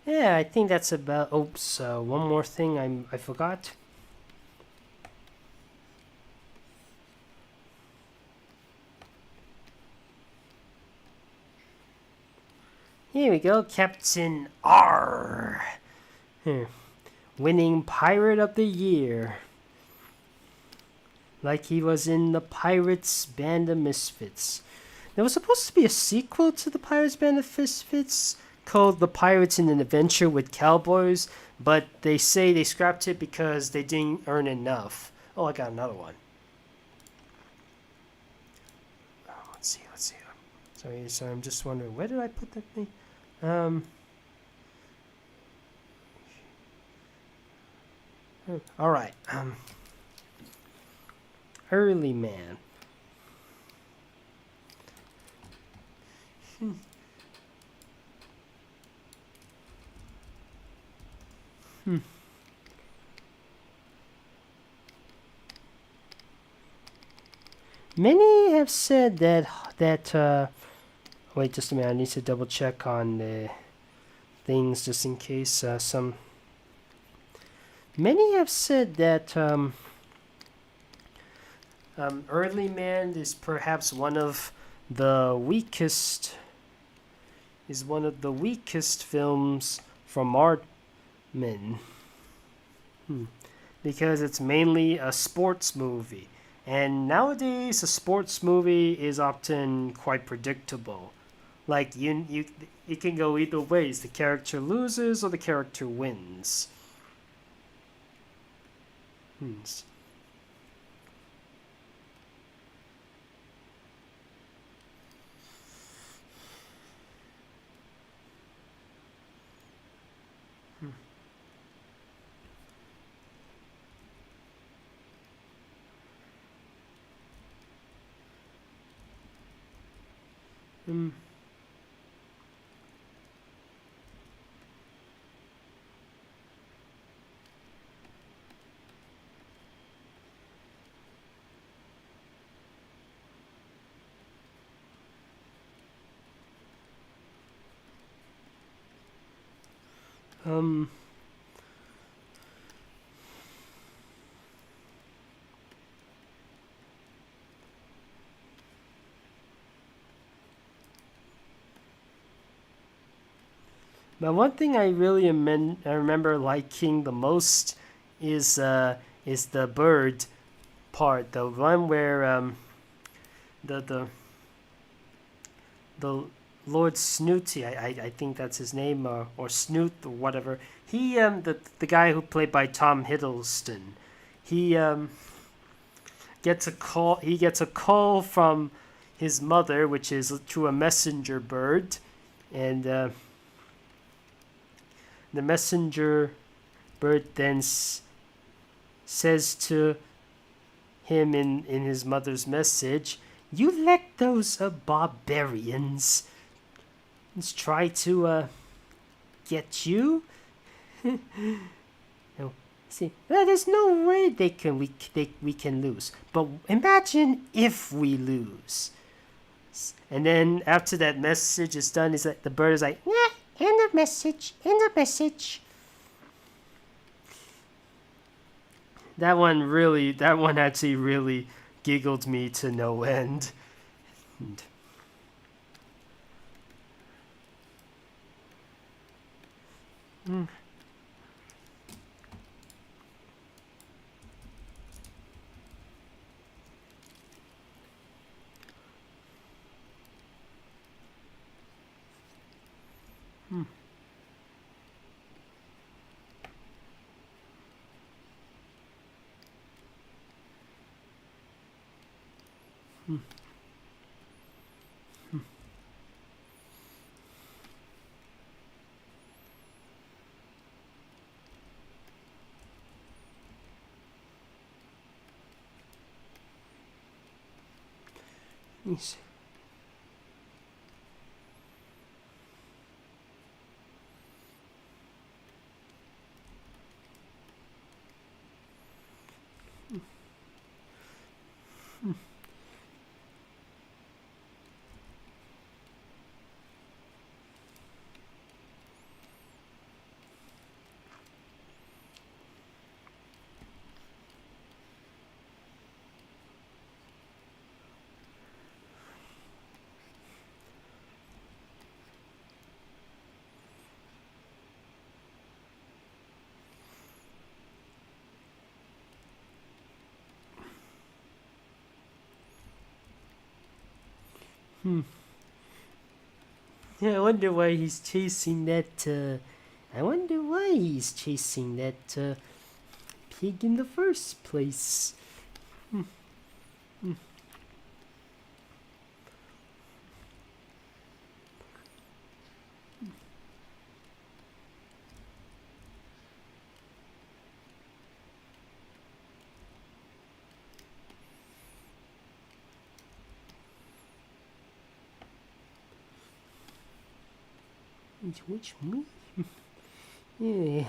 Yeah, I think that's about... Oops, one more thing I forgot. Here we go, Captain R. Winning Pirate of the Year. like he was in the Pirates Band of Misfits. There was supposed to be a sequel to the Pirates Band of Misfits called The Pirates in an Adventure with Cowboys, but they say they scrapped it because they didn't earn enough. Oh, I got another one. Oh, let's see. Sorry, I'm just wondering, where did I put that thing? All right. Early Man. Many have said that wait just a minute, I need to double check on the things just in case some. Many have said that Early Man is perhaps one of the weakest films from Aardman. Because it's mainly a sports movie. And nowadays, a sports movie is often quite predictable. Like it can go either ways. The character loses or the character wins. But one thing I really I remember liking the most is the bird part, the one where the Lord Snooty, I think that's his name, or Snoot or whatever. He the guy who played by Tom Hiddleston, he gets a call. He gets a call from his mother, which is through a messenger bird, and the messenger bird then says to him in his mother's message, "You let those barbarians try to get you." No, see, there's no way we can lose. But imagine if we lose. And then after that message is done, is like the bird is like, "Yeah, end of message, end of message." That one actually really giggled me to no end. Let me see. Yeah, I wonder why he's chasing that, I wonder why he's chasing that, pig in the first place. Which me? Yeah,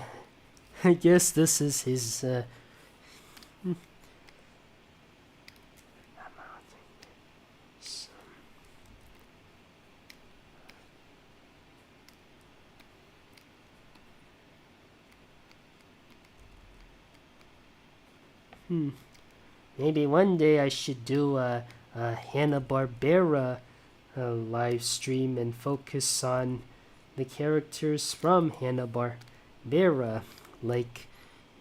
I guess this is his, maybe one day I should do a Hanna-Barbera live stream and focus on the characters from Hanna-Barbera, like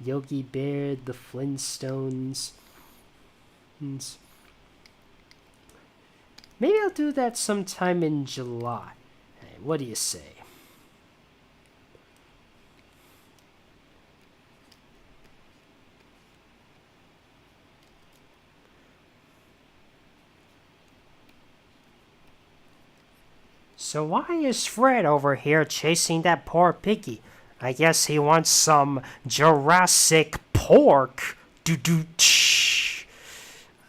Yogi Bear, the Flintstones. Maybe I'll do that sometime in July. Hey, what do you say? So why is Fred over here chasing that poor piggy? I guess he wants some Jurassic pork.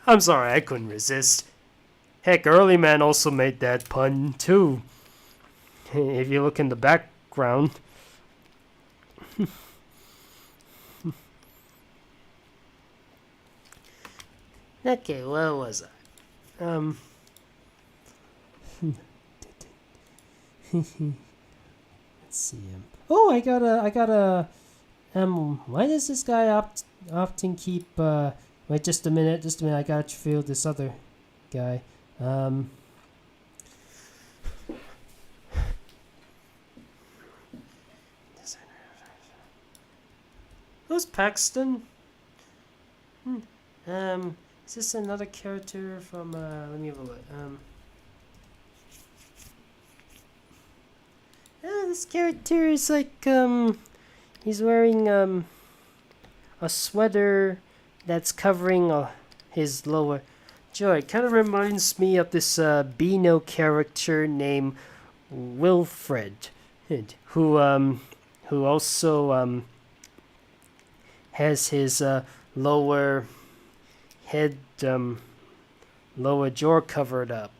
I'm sorry, I couldn't resist. Heck, Early Man also made that pun too. If you look in the background. Okay, where was I? Let's see. Oh, I got a. Why does this guy often keep? Wait, just a minute. I got to feel this other guy. Who's Paxton? Is this another character from? Let me have a look. This character is like he's wearing a sweater that's covering his lower jaw. It kind of reminds me of this Beano character named Wilfred, who also has his lower head, lower jaw covered up.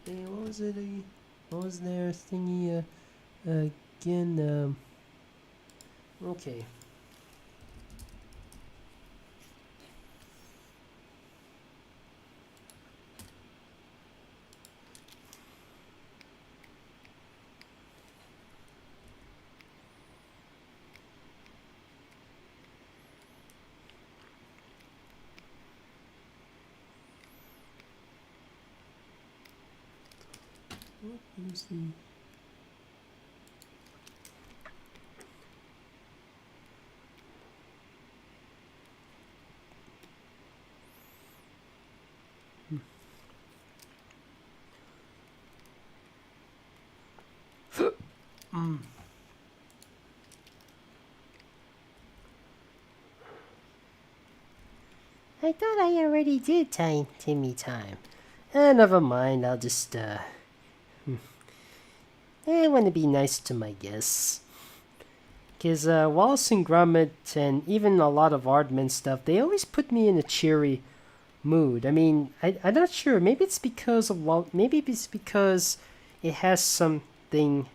Hey, what was it? What was their thingy again? Okay. What is the... I thought I already did Timmy time. Never mind, I'll just I want to be nice to my guests. Because Wallace and Gromit and even a lot of Aardman stuff, they always put me in a cheery mood. I mean, I'm not sure. Maybe it's because of maybe it's because it has something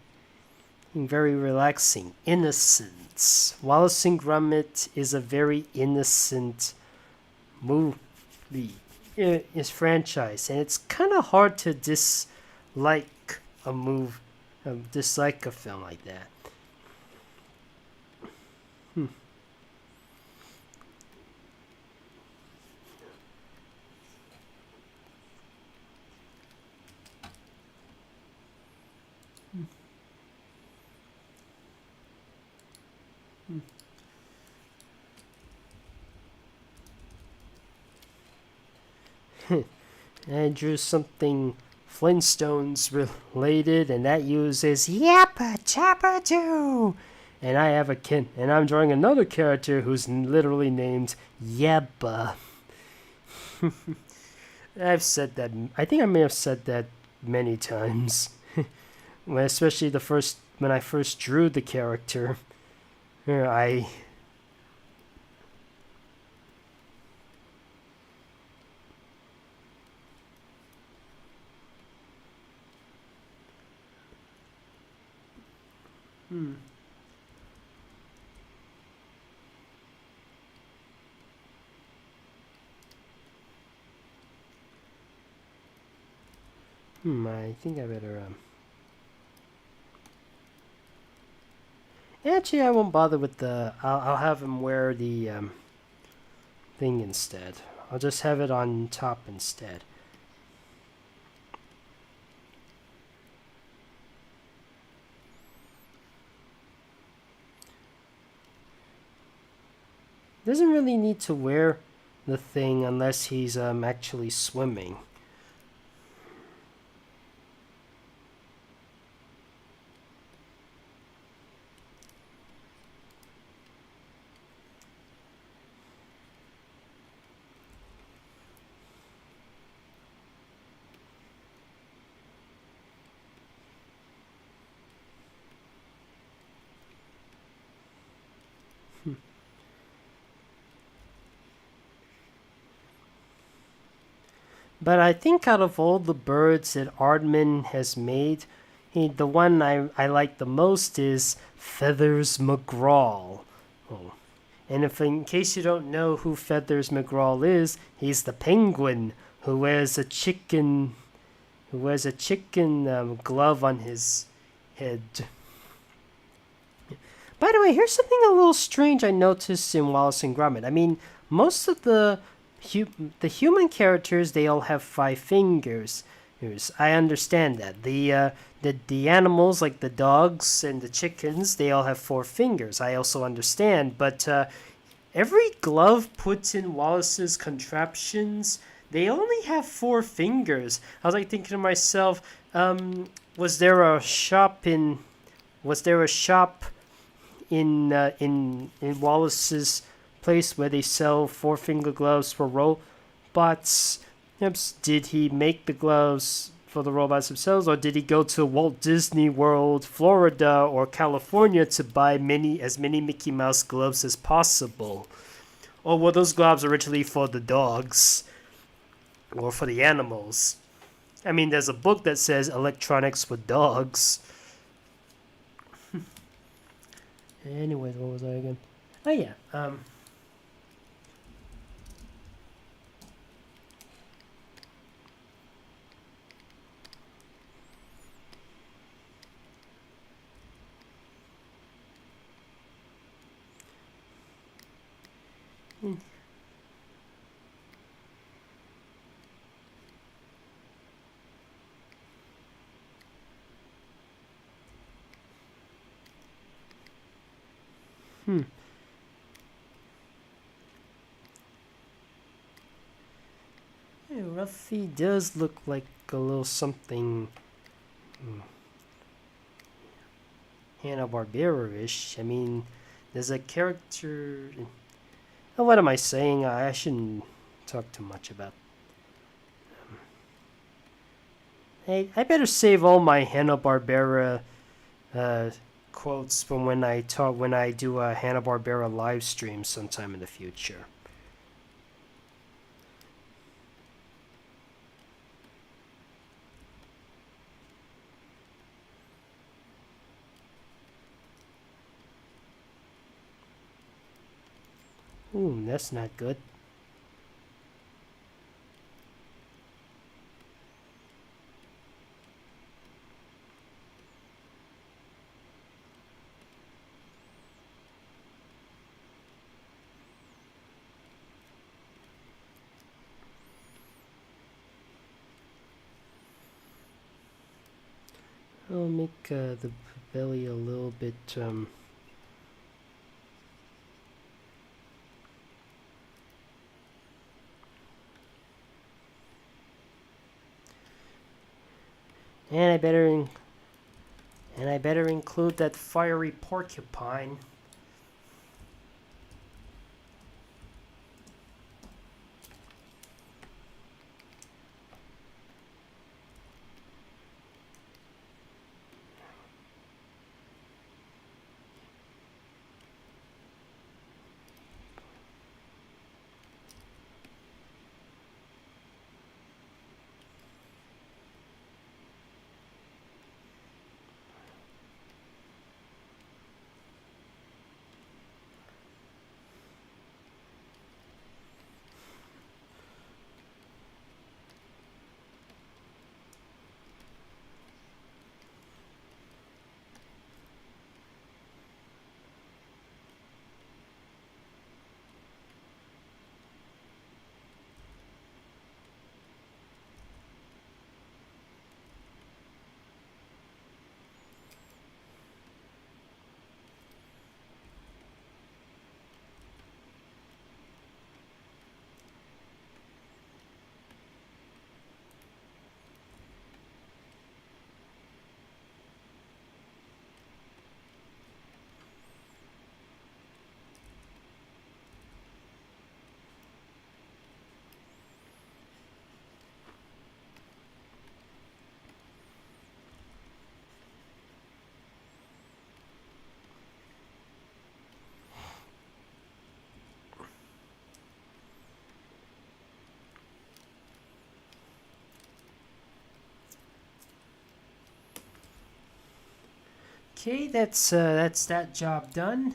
very relaxing. Innocence. Wallace and Gromit is a very innocent movie. Is franchise, and it's kind of hard to dislike dislike a film like that. Hmm. I drew something Flintstones related, and that uses Yappa Chappa Doo. And I have a kid, and I'm drawing another character who's literally named Yebba. I've said that. I think I may have said that many times, especially when I first drew the character. I I think I better Actually, I won't bother with the. I'll have him wear the thing instead. I'll just have it on top instead. Doesn't really need to wear the thing unless he's actually swimming. But I think out of all the birds that Aardman has made, the one I like the most is Feathers McGraw. Oh. And if in case you don't know who Feathers McGraw is, he's the penguin who wears a chicken glove on his head. By the way, here's something a little strange I noticed in Wallace and Gromit. I mean, most of the human characters, they all have 5 fingers. I understand that. The animals, like the dogs and the chickens, they all have 4 fingers. I also understand. But every glove put in Wallace's contraptions, they only have 4 fingers. I was like thinking to myself, was there a shop in Wallace's place where they sell 4-finger gloves for robots? Did he make the gloves for the robots themselves, or did he go to Walt Disney World, Florida, or California to buy as many Mickey Mouse gloves as possible? Or were those gloves originally for the dogs or for the animals? I mean, there's a book that says electronics for dogs. Anyways, what was I again? Oh yeah, Ruffy does look like a little something Hanna-Barbera-ish. I mean, there's a character. What am I saying? I shouldn't talk too much about. Hey, I better save all my Hanna-Barbera quotes from when I do a Hanna-Barbera live stream sometime in the future. Ooh, that's not good. I'll make the belly a little bit and I better include that fiery porcupine. Okay, that's that job done.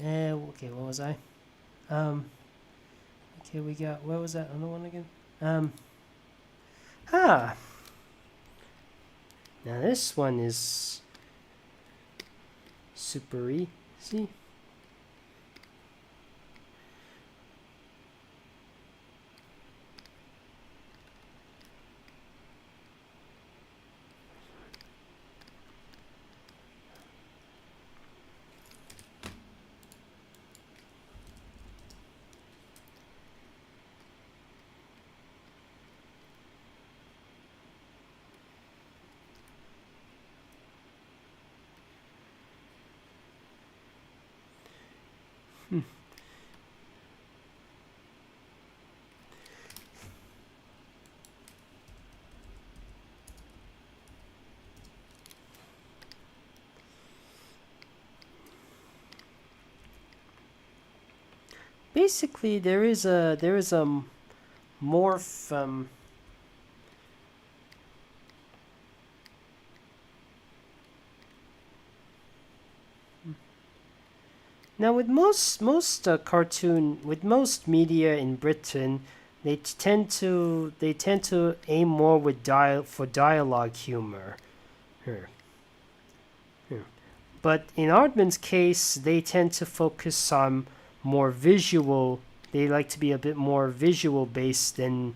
Okay, what was I? Okay, we got, what was that other one again? Now this one is super easy. Basically, there is a morph. Now, with most media in Britain, they tend to aim more with dialogue humor. Here. But in Aardman's case, they tend to focus on more visual. They like to be a bit more visual based than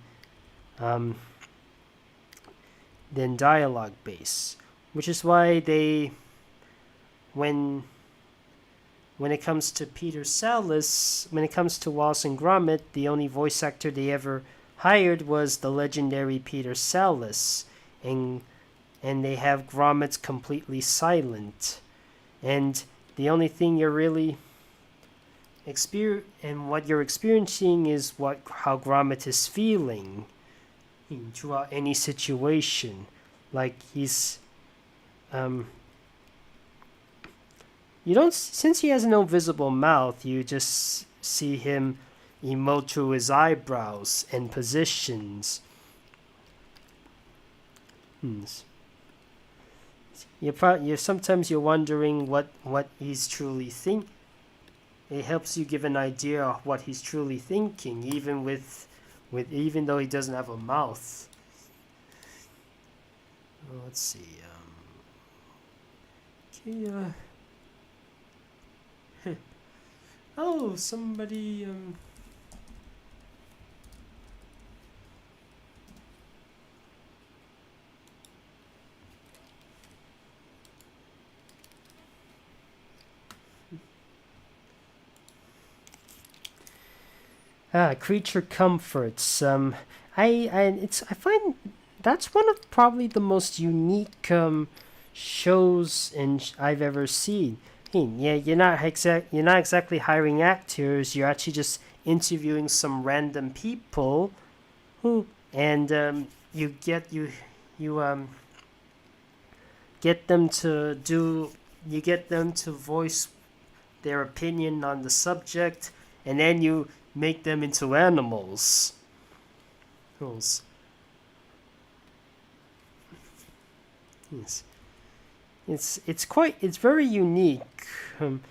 dialogue based, which is why when it comes to Peter Sallis, when it comes to Wallace and Gromit, the only voice actor they ever hired was the legendary Peter Sallis, and they have Gromit completely silent, and the only thing you're really what you're experiencing is how Gromit is feeling throughout any situation. Like he's you don't, since he has no visible mouth, you just see him emote through his eyebrows and positions. Sometimes you're wondering what he's truly think. It helps you give an idea of what he's truly thinking, even though he doesn't have a mouth. Let's see. Okay. Oh, somebody. Creature comforts. I find that's one of probably the most unique shows I've ever seen. Yeah, you're not exactly hiring actors. You're actually just interviewing some random people, and you get them to voice their opinion on the subject, and then you make them into animals. Yes. It's very unique, and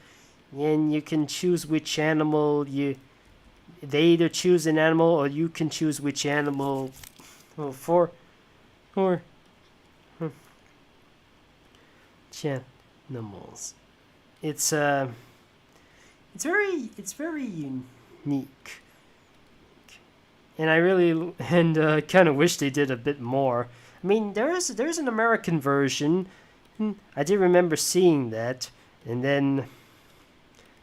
you can choose which animal they either choose an animal or you can choose which animal for animals. It's very unique, and I really kind of wish they did a bit more. I mean, there's an American version. I did remember seeing that, and then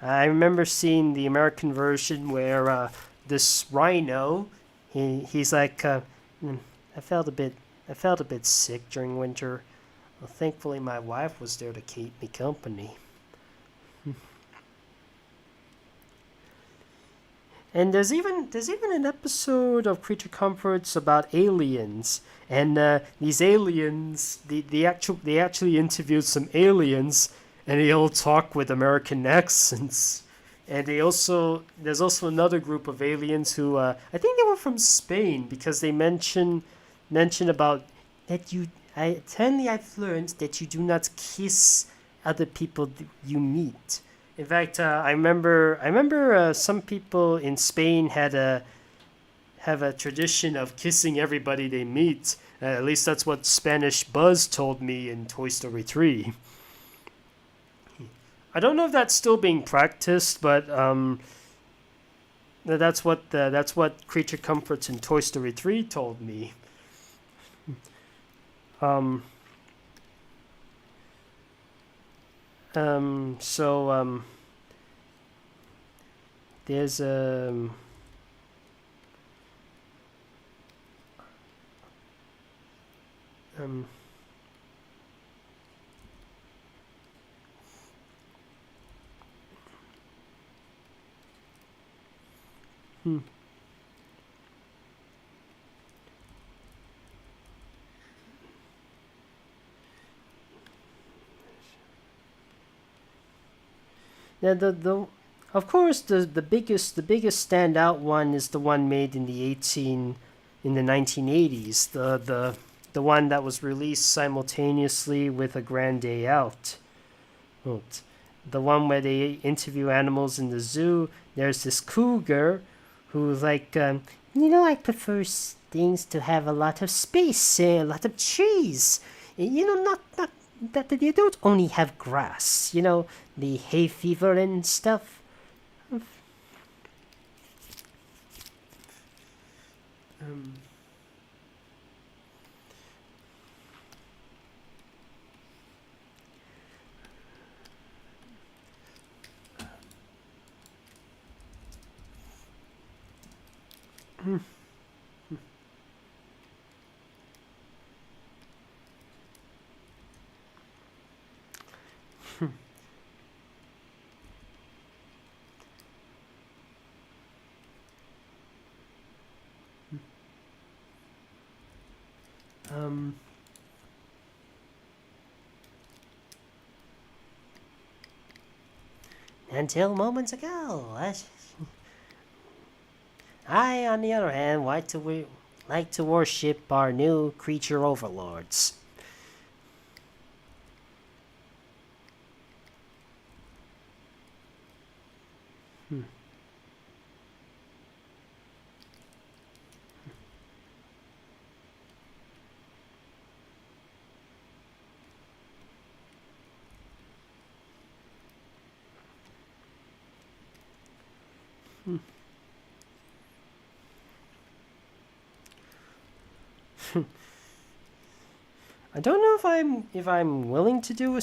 I remember seeing the American version where this Rhino, he's like, I felt a bit sick during winter. Well, thankfully, my wife was there to keep me company. And there's even an episode of Creature Comforts about aliens, and these aliens, they actually interviewed some aliens, and they all talk with American accents. And there's also another group of aliens who I think they were from Spain, because they mention about that I've learned that you do not kiss other people you meet. In fact, I remember some people in Spain have a tradition of kissing everybody they meet. At least that's what Spanish Buzz told me in Toy Story 3. I don't know if that's still being practiced, but that's what Creature Comforts in Toy Story 3 told me. There's yeah, of course the biggest standout one is the one made in the 1980s, the one that was released simultaneously with A Grand Day Out. The one where they interview animals in the zoo. There's this cougar who's like, I prefer things to have a lot of space, a lot of trees. Not that you don't only have grass. The hay fever and stuff. until moments ago. I, on the other hand, like to worship our new creature overlords. I don't know if I'm willing to do a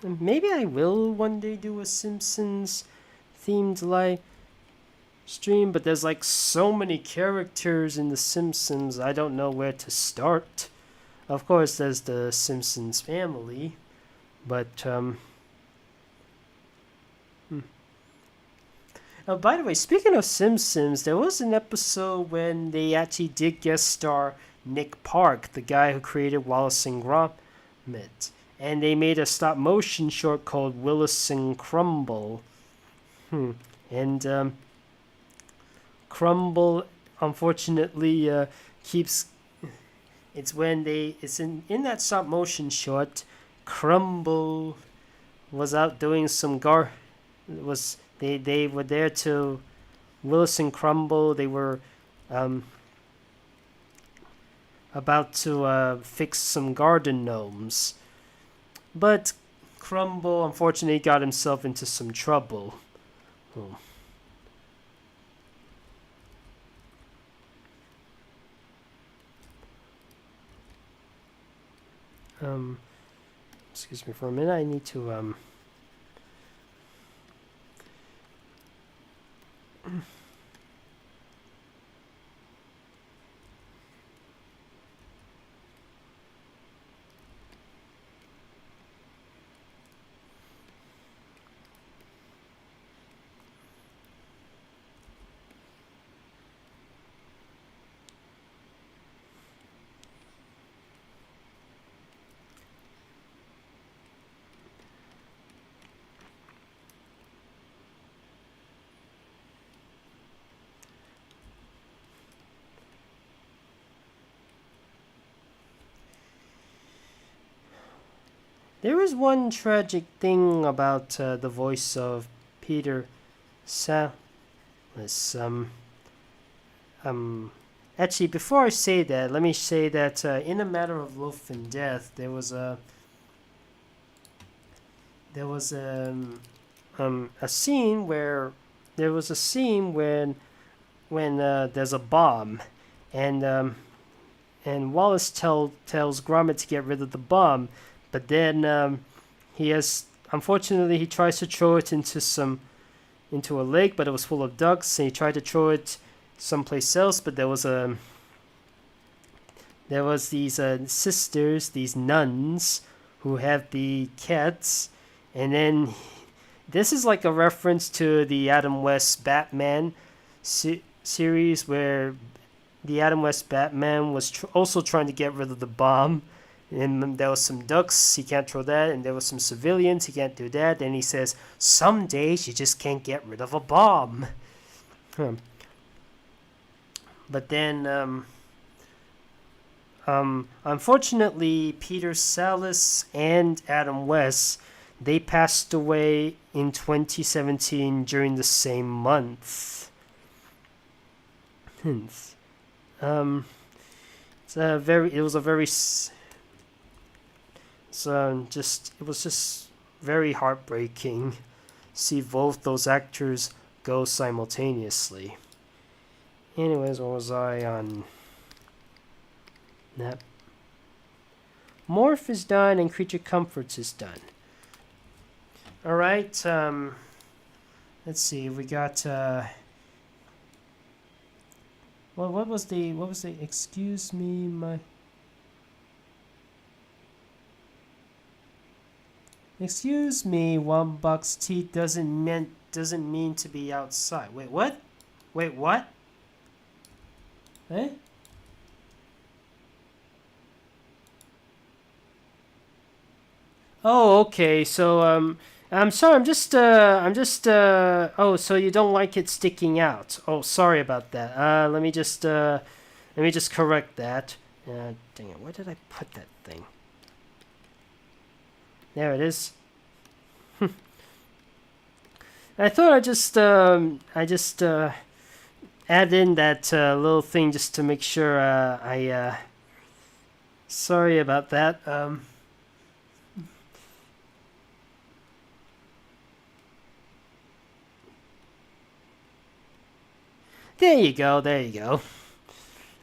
Maybe I will one day do a Simpsons themed live stream, but there's like so many characters in the Simpsons. I don't know where to start. Of course, there's the Simpsons family, but Oh, by the way, speaking of Simpsons, there was an episode when they actually did guest star Nick Park, the guy who created Wallace and Gromit, and they made a stop motion short called Willis and Crumble. And Crumble, unfortunately, keeps. It's when it's in that stop motion short. Crumble was out doing some They were there to Willis and Crumble. They were about to fix some garden gnomes, but Crumble unfortunately got himself into some trouble. Excuse me for a minute. I need to There is one tragic thing about the voice of Peter Sallis. Actually, before I say that, let me say that in A Matter of Life and Death, there was a scene when there's a bomb, and Wallace tells Gromit to get rid of the bomb. But then he tries to throw it into a lake, but it was full of ducks. And he tried to throw it someplace else, but there was these sisters, these nuns, who have the cats, and then this is like a reference to the Adam West Batman series, where the Adam West Batman was also trying to get rid of the bomb. And there was some ducks, he can't throw that, and there was some civilians, he can't do that. And he says, some days you just can't get rid of a bomb. But then, unfortunately, Peter Sallis and Adam West, they passed away in 2017 during the same month. It was just very heartbreaking. See both those actors go simultaneously. Anyways, what was I on? That Morph is done and Creature Comforts is done. All right. Let's see. We got. What was the? Excuse me, my. Excuse me, one buck's teeth doesn't mean to be outside. Wait, what? Wait, what? Eh? Oh, okay. So I'm sorry. Oh, so you don't like it sticking out? Oh, sorry about that. Let me just correct that. Dang it! Where did I put that thing? There it is. I thought I just add in that little thing just to make sure sorry about that. There you go. There you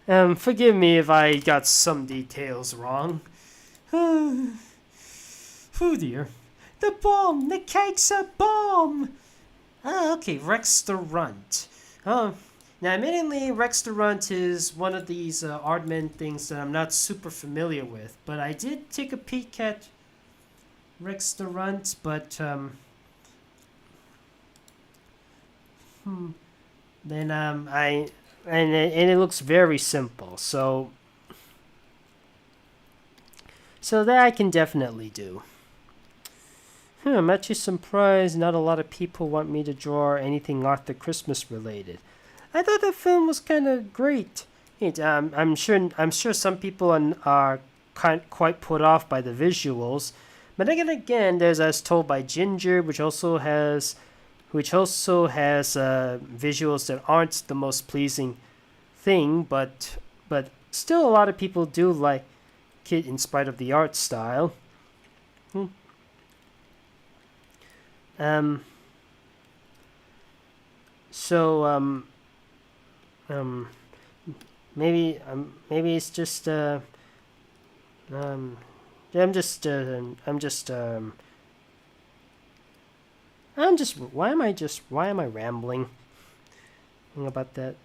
go. Forgive me if I got some details wrong. Oh dear. The bomb! The cake's a bomb! Ah, okay, restaurant. Oh, now admittedly, restaurant is one of these Aardman things that I'm not super familiar with, but I did take a peek at restaurant, but then and it looks very simple, so that I can definitely do. I'm actually surprised not a lot of people want me to draw anything Arthur Christmas related. I thought the film was kind of great. I'm sure some people are quite put off by the visuals, but again, there's as told by Ginger, which also has visuals that aren't the most pleasing thing, but still a lot of people do like it in spite of the art style. So maybe it's just I'm just why am I rambling about that?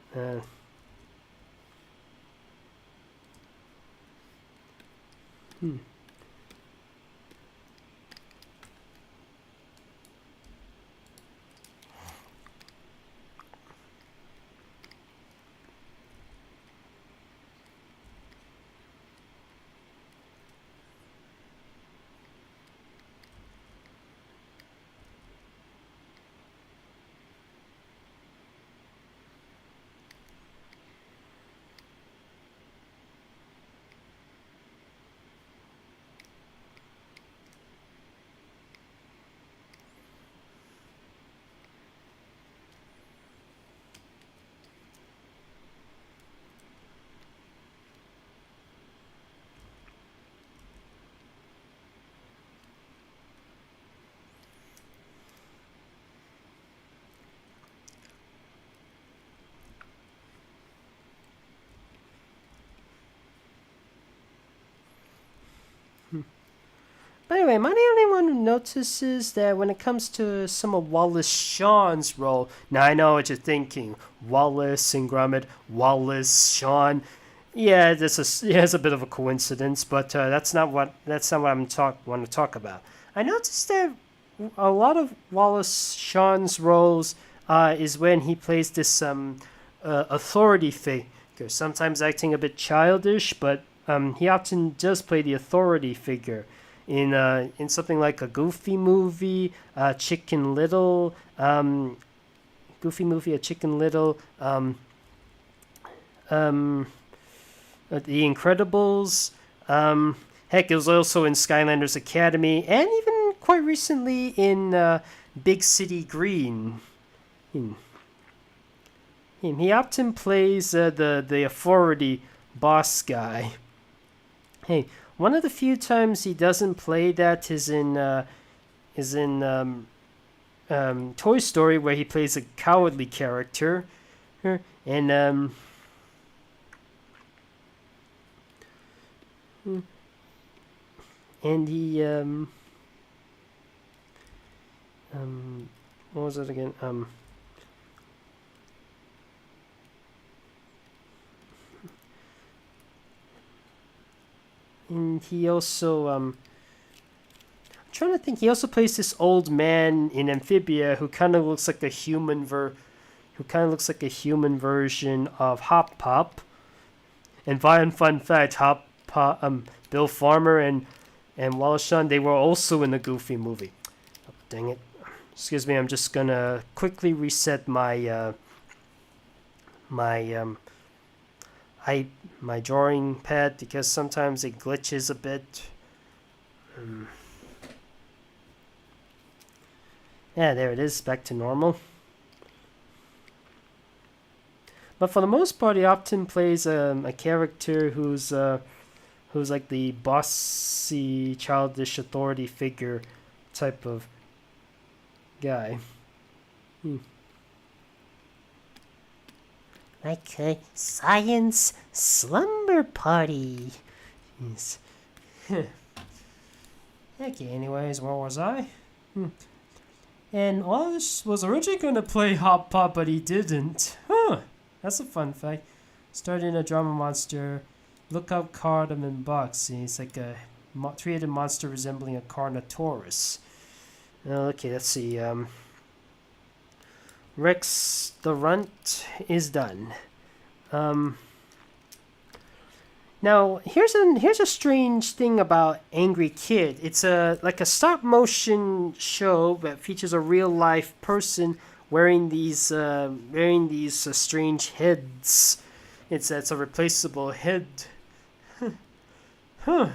By the way, am I the only one who notices that when it comes to some of Wallace Shawn's role, now I know what you're thinking, Wallace and Gromit, Wallace, Shawn. Yeah, it's a bit of a coincidence, but that's not what want to talk about. I noticed that a lot of Wallace Shawn's roles is when he plays this authority figure, sometimes acting a bit childish, but he often does play the authority figure in something like a Goofy movie, Chicken Little, Goofy movie, a Chicken Little, The Incredibles. Heck, it was also in Skylanders Academy, and even quite recently in Big City Green. He often plays the authority boss guy. Hey, one of the few times he doesn't play that is in Toy Story, where he plays a cowardly character, and he what was it again? And he also I'm trying to think. He also plays this old man in Amphibia who kind of looks like a human version of Hop Pop. And fun fact, Hop Pop, Bill Farmer and Wallace Shawn, they were also in the Goofy movie. dang it. Excuse me, I'm just gonna quickly reset my my drawing pad because sometimes it glitches a bit. Yeah, there it is, back to normal. But for the most part, he often plays a character who's like the bossy, childish authority figure type of guy. Like a science slumber party. Yes. Okay, anyways, where was I? And Wallace was originally going to play Hop Pop, but he didn't. Huh, that's a fun fact. Starting a drama monster. Look up Cardamom Box. He's like a three-headed monster resembling a Carnotaurus. Okay, let's see. Rex the Runt is done. Now here's a strange thing about Angry Kid. It's like a stop motion show that features a real life person wearing these strange heads. It's a replaceable head. Huh.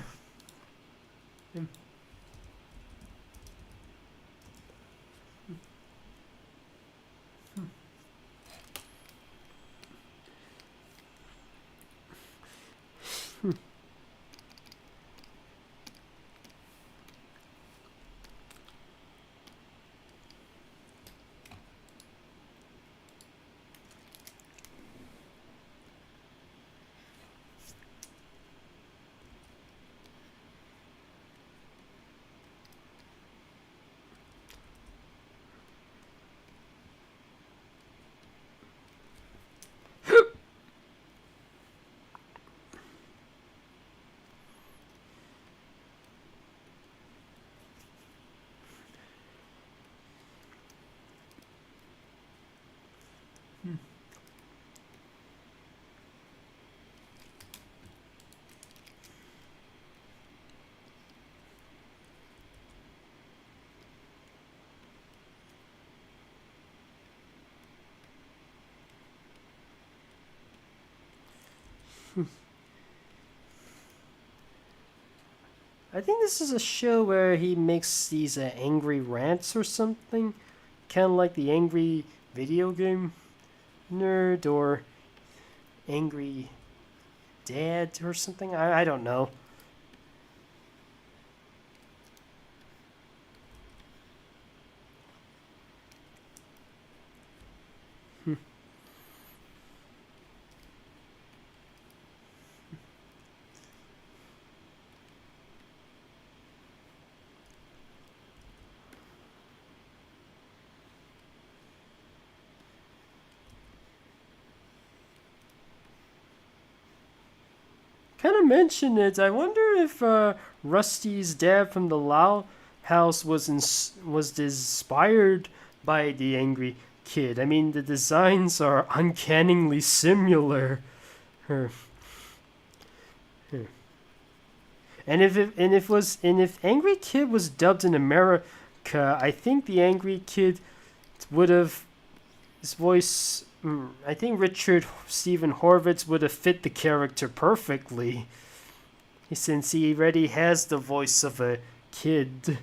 I think this is a show where he makes these angry rants or something. Kind of like the angry video game nerd or angry dad or something. I don't know. Kind of mentioned it. I wonder if Rusty's dad from the Lao House was inspired by the Angry Kid. I mean, the designs are uncannily similar. And if Angry Kid was dubbed in America, I think the Angry Kid would have his voice. I think Richard Stephen Horvitz would have fit the character perfectly, since he already has the voice of a kid.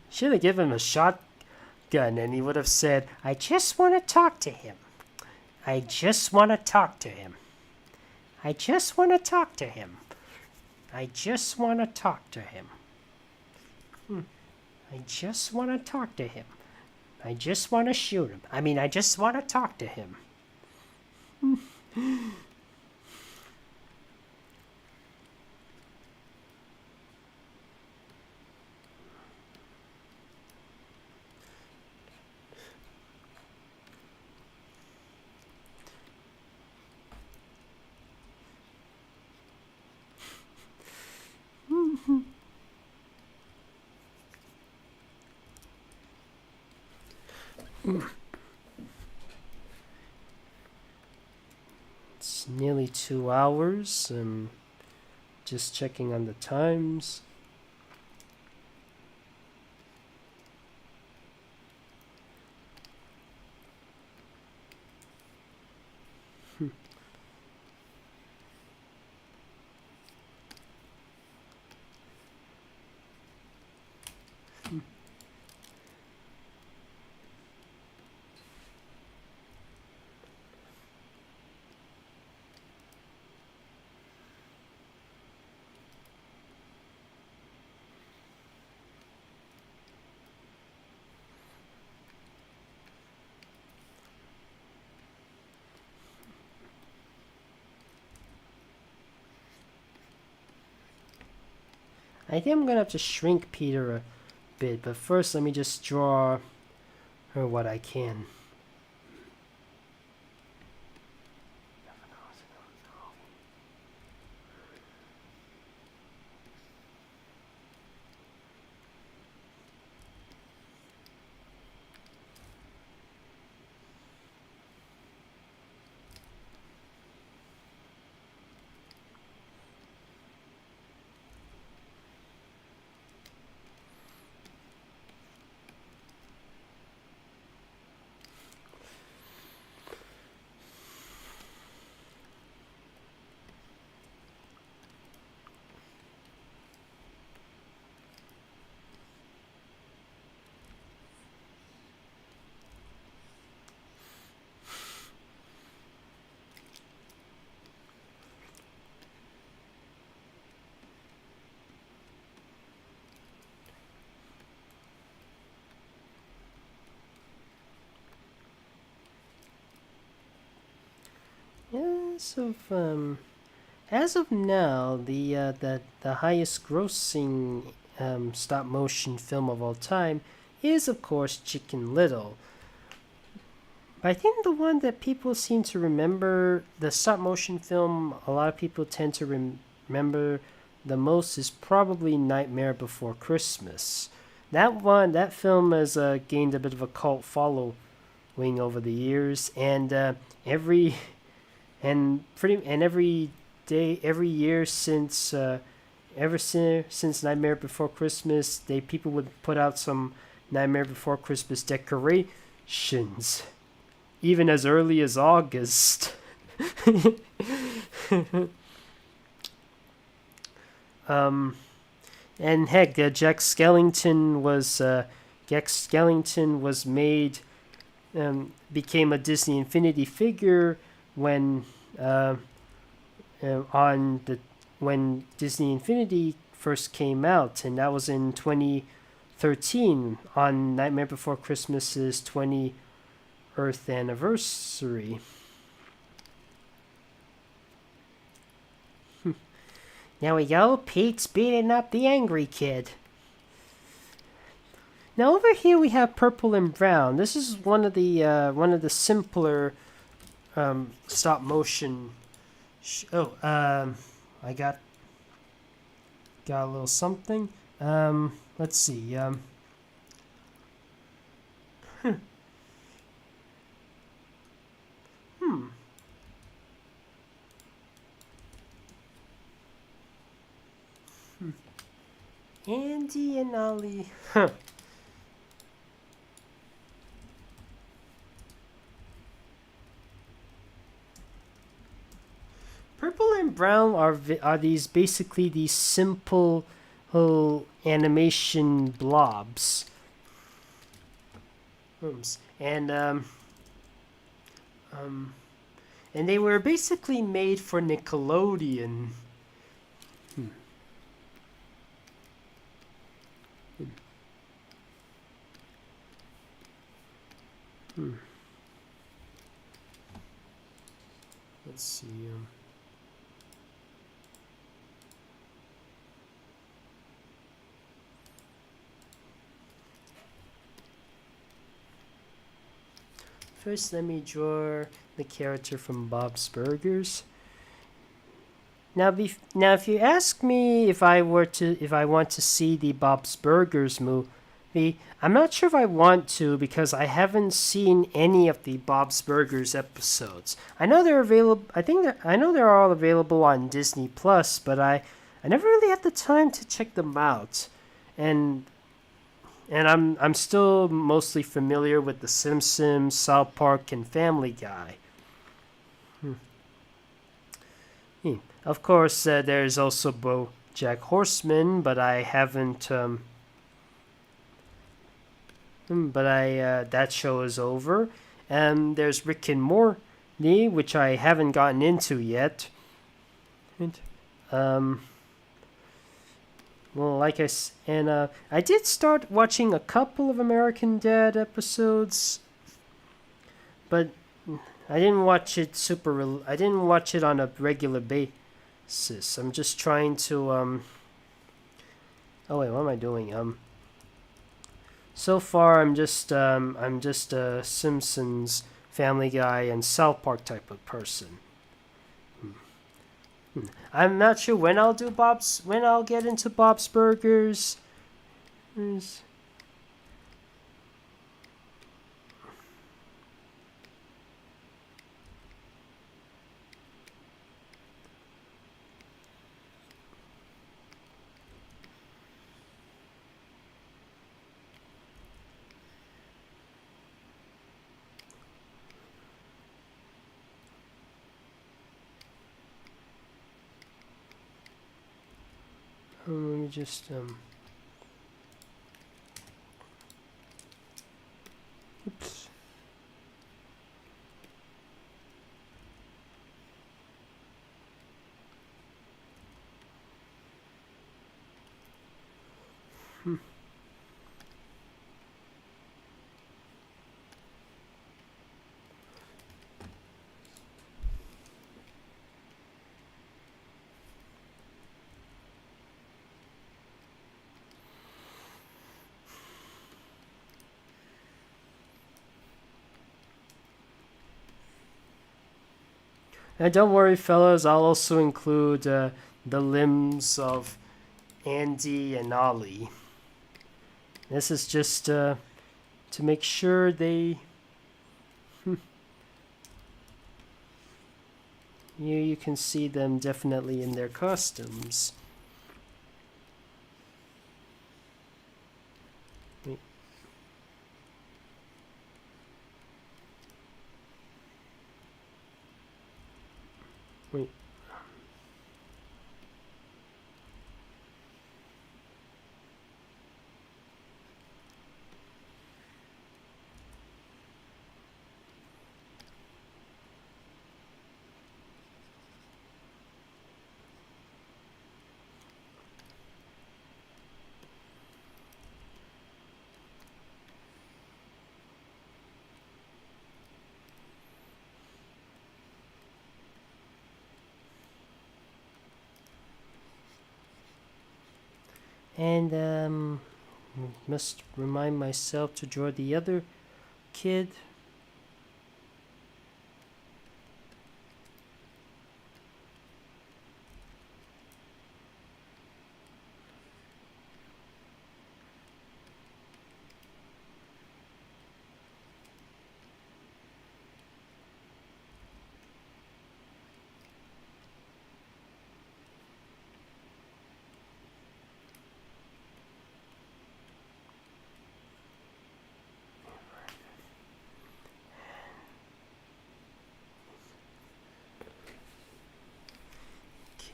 Should have given him a shotgun and he would have said, I just want to talk to him. I just want to talk to him. I just want to talk to him. I just want to talk to him. I just want to talk to him. I just want to shoot him. I mean, I just want to talk to him. It's nearly 2 hours. Just checking on the times. I think I'm gonna have to shrink Peter a bit, but first let me just draw her what I can. As of now, the highest grossing stop motion film of all time is of course Chicken Little. But I think the one that people seem to remember, the stop motion film a lot of people tend to remember the most is probably Nightmare Before Christmas. That film has gained a bit of a cult following over the years, and every year since Nightmare Before Christmas, people would put out some Nightmare Before Christmas decorations, even as early as August. And heck, Jack Skellington was made, became a Disney Infinity figure when Disney Infinity first came out, and that was in 2013 on Nightmare Before Christmas's 20th anniversary. There we go. Pete's beating up the angry kid. Now over here we have Purple and Brown. This is one of the simpler stop motion. I got a little something. Let's see. Andy and Ollie. Purple and Brown are these basically these simple animation blobs. And they were basically made for Nickelodeon. Let's see. First, let me draw the character from Bob's Burgers. Now, if you ask me if I want to see the Bob's Burgers movie, I'm not sure if I want to because I haven't seen any of the Bob's Burgers episodes. I know they're available. I know they're all available on Disney Plus, but I never really had the time to check them out, and I'm still mostly familiar with The Simpsons, South Park, and Family Guy. Of course, there's also BoJack Horseman, but I haven't. That show is over. And there's Rick and Morty, which I haven't gotten into yet. Well, I did start watching a couple of American Dad episodes, but I didn't watch it I didn't watch it on a regular basis. I'm just trying to Oh wait, what am I doing? So far I'm just a Simpsons, Family Guy, and South Park type of person. I'm not sure when I'll get into Bob's Burgers. Let me just oops. And don't worry, fellas, I'll also include the limbs of Andy and Ollie. This is just to make sure they... you can see them definitely in their costumes. Wait. And must remind myself to draw the other kid.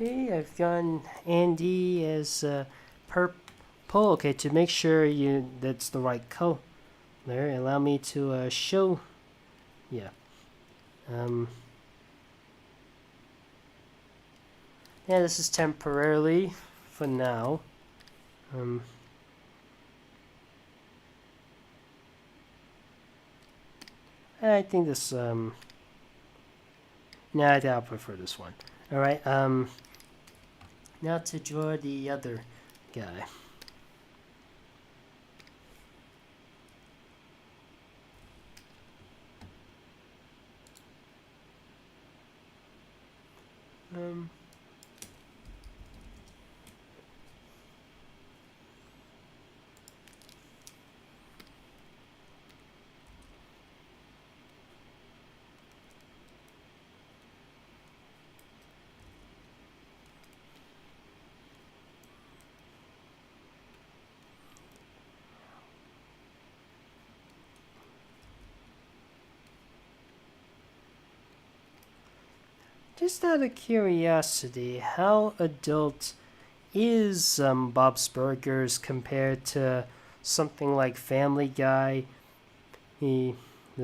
Okay, I've done Andy as purple. Okay, to make sure that's the right color, allow me to show. Yeah. Yeah, this is temporarily for now. I think this, nah, I think I'll prefer this one. Alright, now to draw the other guy. Just out of curiosity, how adult is Bob's Burgers compared to something like Family Guy, The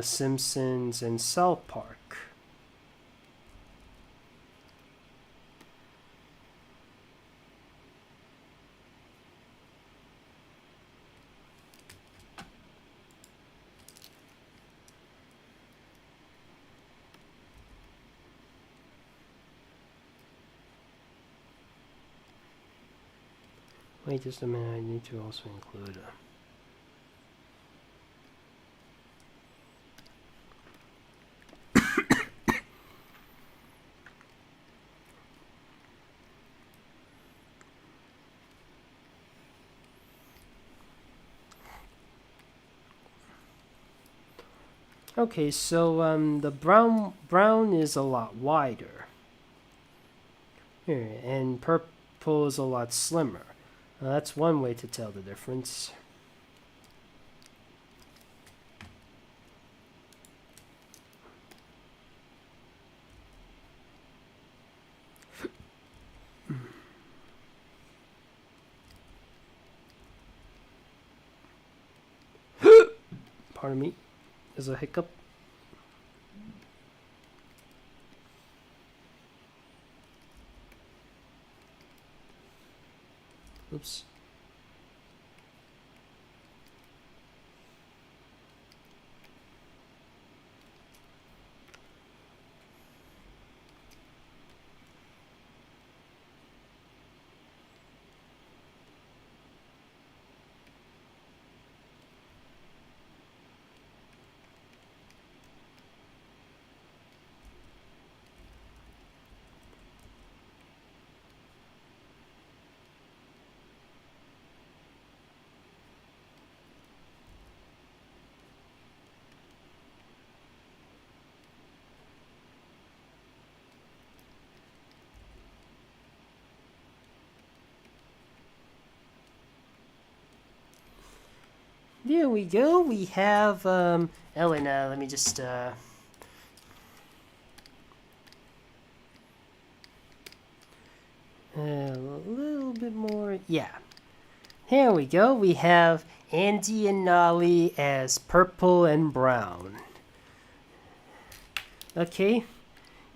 Simpsons, and South Park? Wait just a minute, I need to also include Okay, so the brown is a lot wider. Here, and purple is a lot slimmer. That's one way to tell the difference. Pardon me. There's a hiccup. Oops. There we go. We have Ellen. Let me just a little bit more. Yeah. Here we go. We have Andy and Nolly as purple and brown. Okay.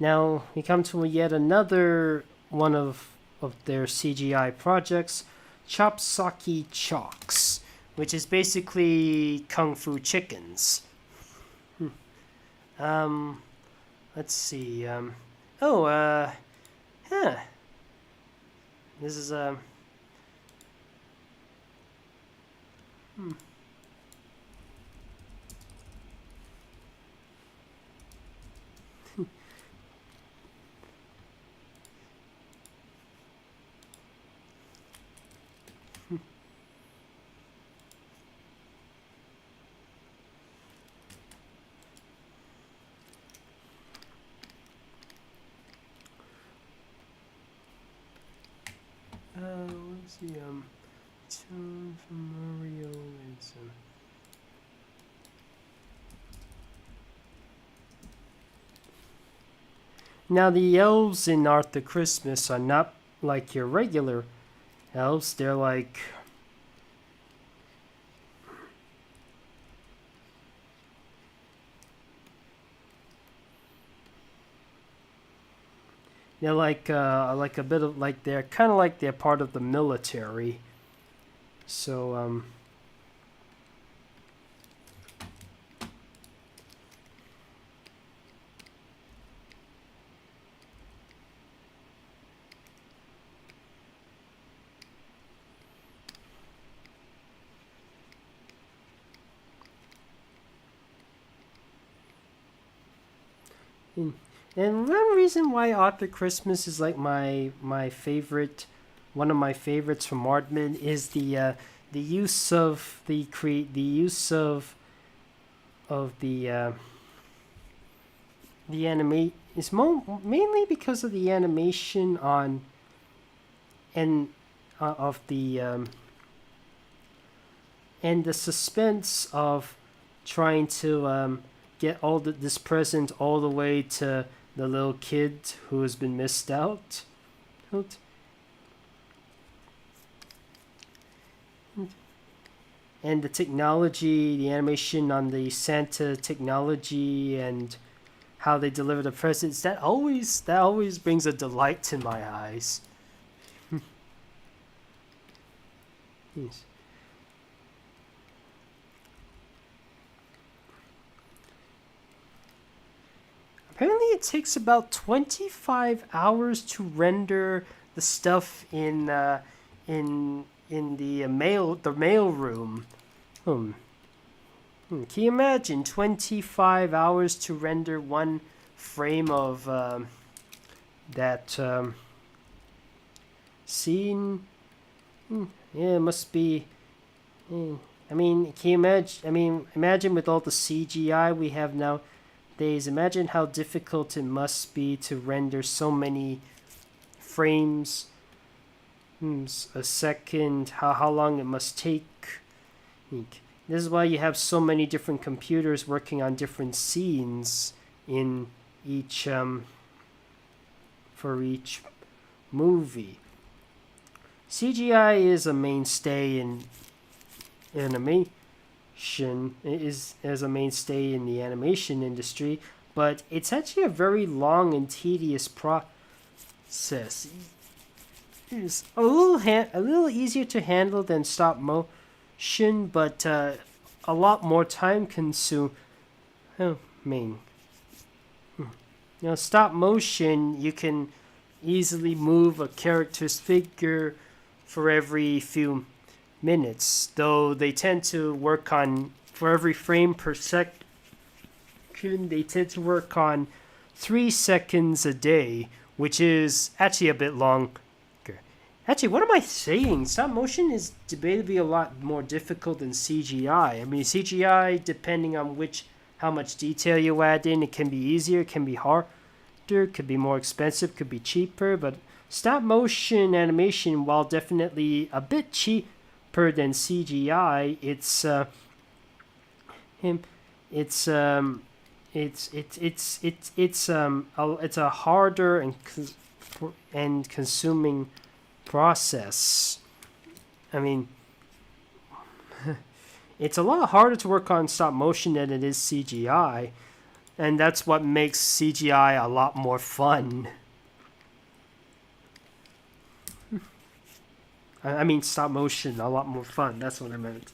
Now we come to yet another one of their CGI projects, Chopsaki Chalks, which is basically Kung Fu chickens. Let's see. This is let's see, tune from Mario and some. Now the elves in Arthur Christmas are not like your regular elves. They're like a bit of like they're kind of like they're part of the military. So And one reason why Author Christmas is like my favorite, one of my favorites from Aardman is the use of the use of the animate is mainly because of the animation on and of the and the suspense of trying to get this present all the way to the little kid who has been missed out. And the technology, the animation on the Santa technology and how they deliver the presents, that always brings a delight to my eyes. Yes. Apparently it takes about 25 hours to render the stuff in the mail room. Can you imagine 25 hours to render one frame of that scene? Yeah, it must be. I mean, can you imagine? Imagine with all the CGI we have nowadays. Imagine how difficult it must be to render so many frames a second. How long it must take. This is why you have so many different computers working on different scenes in each for each movie. CGI is a mainstay in animation. It is as a mainstay in the animation industry, but it's actually a very long and tedious process. It's a little easier to handle than stop motion, but a lot more time consuming. Stop motion, you can easily move a character's figure for every few minutes, though they tend to work on, for every frame per second, they tend to work on 3 seconds a day, which is actually a bit longer. Actually, what am I saying? Stop motion is debatably a lot more difficult than CGI. I mean, CGI, depending on how much detail you add in, it can be easier, it can be harder, could be more expensive, could be cheaper, but stop motion animation, while definitely a bit cheaper than CGI, it's a harder and consuming process. I mean, it's a lot harder to work on stop motion than it is CGI, and that's what makes CGI a lot more fun. I mean, stop motion a lot more fun. That's what I meant.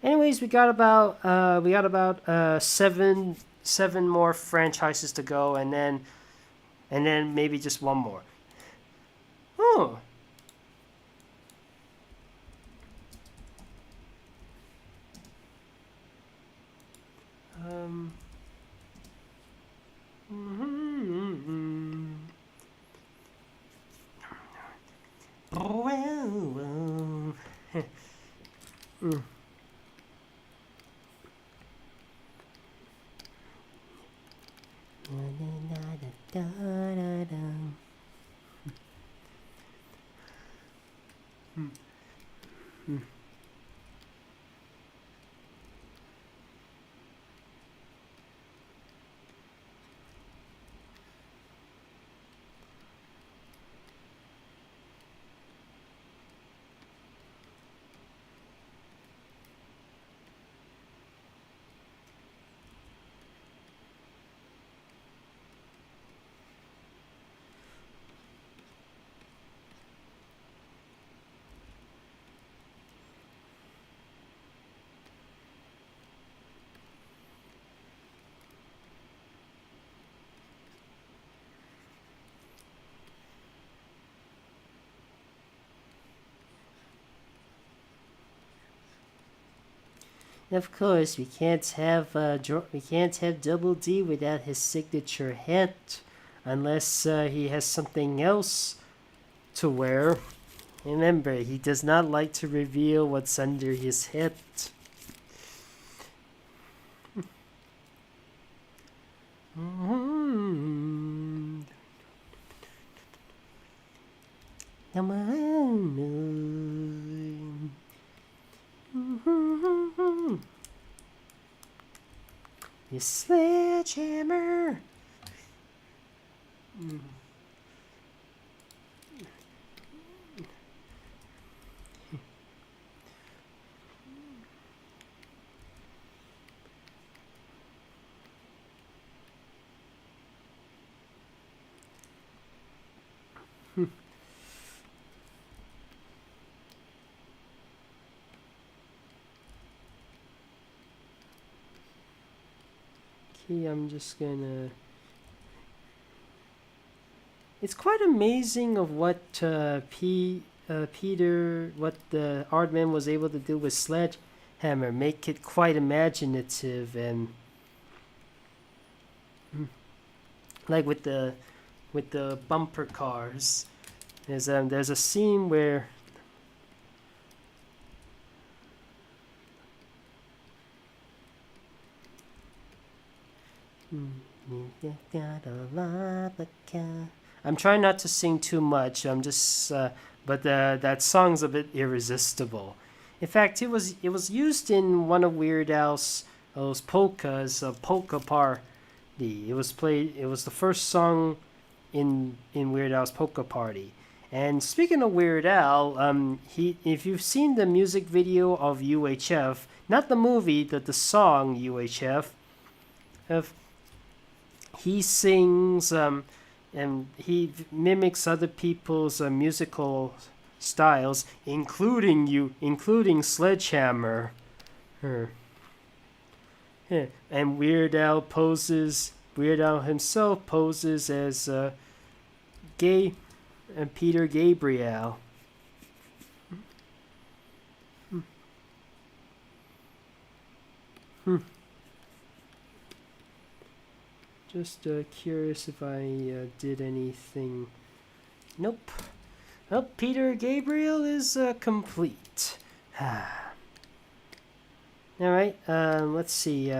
Anyways, we got about seven more franchises to go, and then maybe just one more. Oh. Of course, we can't have Double D without his signature hat, unless he has something else to wear. Remember, he does not like to reveal what's under his hat. Come on. Your sledgehammer. Okay, I'm just gonna... It's quite amazing of what what the Aardman was able to do with Sledgehammer. Make it quite imaginative and... like with the bumper cars. There's a scene where... I'm trying not to sing too much. I'm just, but that song's a bit irresistible. In fact, it was used in one of Weird Al's those polkas, Polka Party. It was played. It was the first song in Weird Al's Polka Party. And speaking of Weird Al, if you've seen the music video of UHF, not the movie, the song UHF, he sings and he mimics other people's musical styles, including Sledgehammer. Yeah. And Weird Al himself poses as Peter Gabriel. Just curious if I did anything. Nope. Well, Peter Gabriel is complete. Alright, let's see.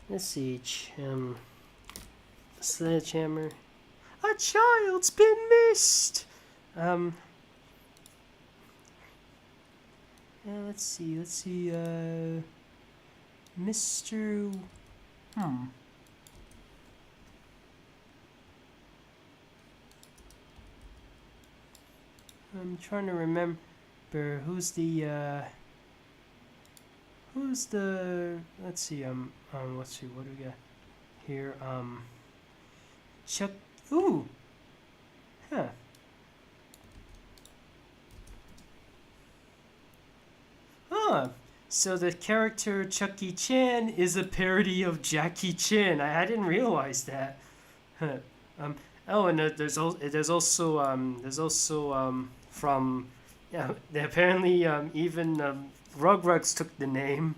Let's see. Sledgehammer. A child's been missed! Let's see, Mr. I'm trying to remember who's the, let's see, what do we got here, Chuck, ooh, huh. So the character Chucky Chan is a parody of Jackie Chan. I didn't realize that. Oh, and there's also from apparently even Rugrats took the name.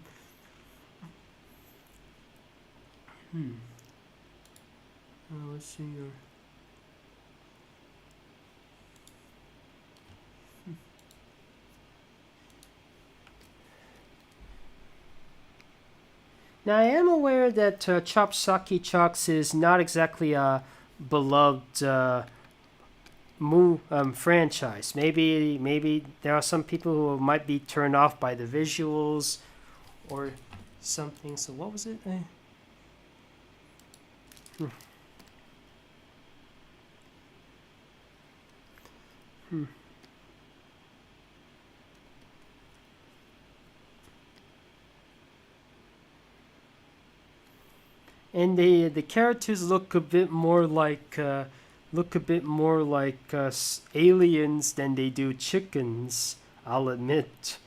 Let's see here. Now, I am aware that Chop Socky Chocks is not exactly a beloved franchise. Maybe there are some people who might be turned off by the visuals or something. So what was it? And the characters look a bit more like aliens than they do chickens, I'll admit.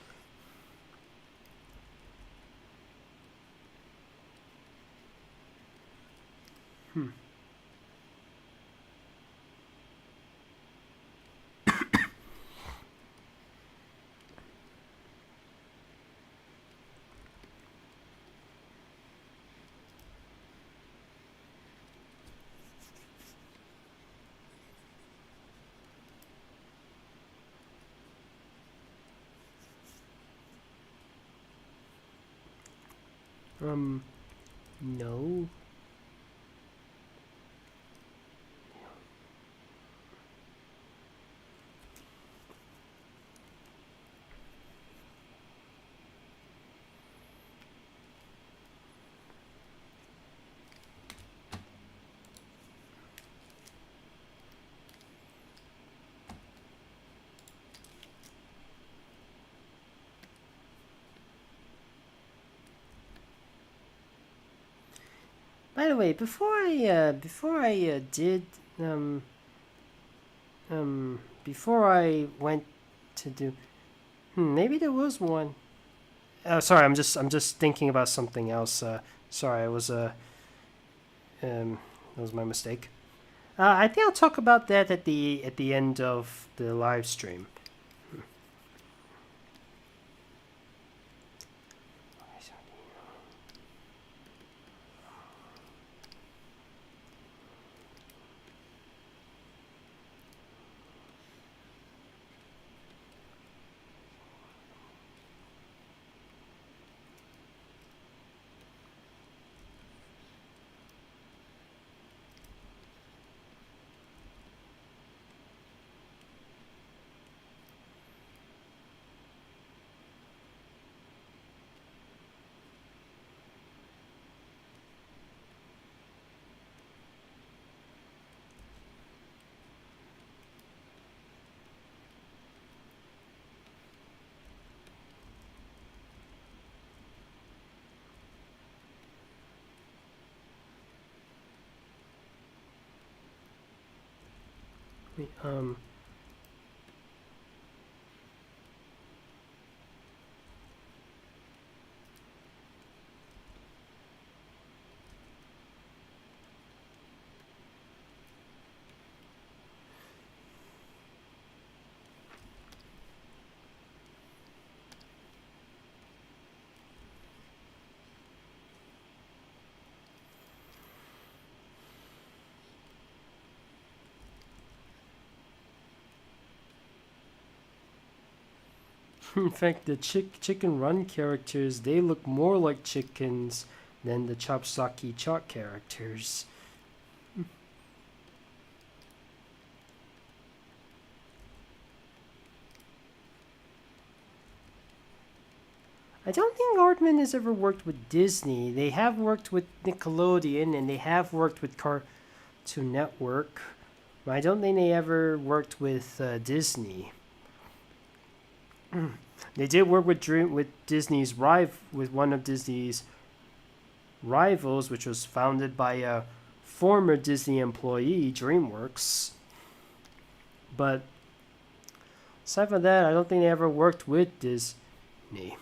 No. By the way, before I went to do, maybe there was one. Sorry, I'm just thinking about something else. Sorry, that was my mistake. I think I'll talk about that at the end of the live stream. Um, in fact, the Chicken Run characters, they look more like chickens than the Chopsaki Chop characters. I don't think Aardman has ever worked with Disney. They have worked with Nickelodeon and they have worked with Cartoon Network. But I don't think they ever worked with Disney. They did work with with one of Disney's rivals, which was founded by a former Disney employee, DreamWorks. But aside from that, I don't think they ever worked with Disney.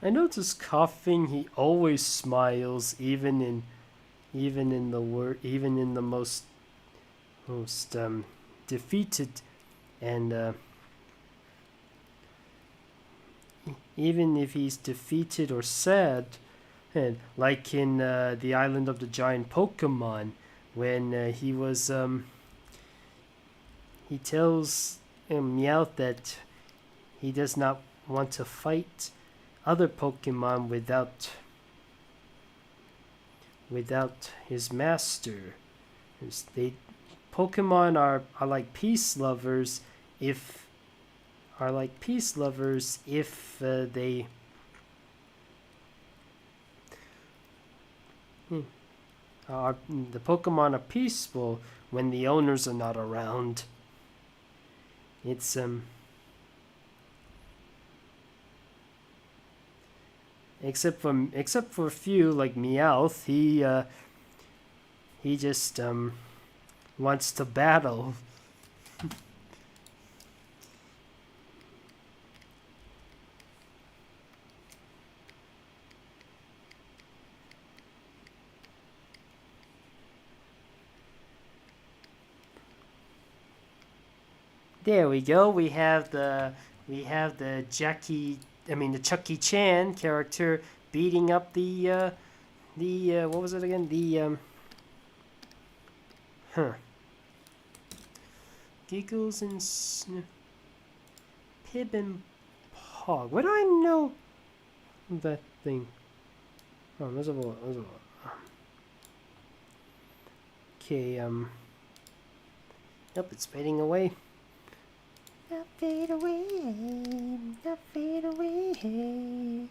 I notice coughing. He always smiles, even in the most defeated and even if he's defeated or sad, and like in the Island of the Giant Pokemon, when he tells Meowth that he does not want to fight other Pokemon without his master. Pokemon are like peace lovers if are like peace lovers if they are the Pokemon are peaceful when the owners are not around. It's except for a few like Meowth, he just wants to battle. There we go. We have the the Chucky Chan character beating up the what was it again? Giggles and Pib and Pog. What do I know that thing? Oh, there's a lot. Okay, Yep, it's fading away. Not fade away, not fade away.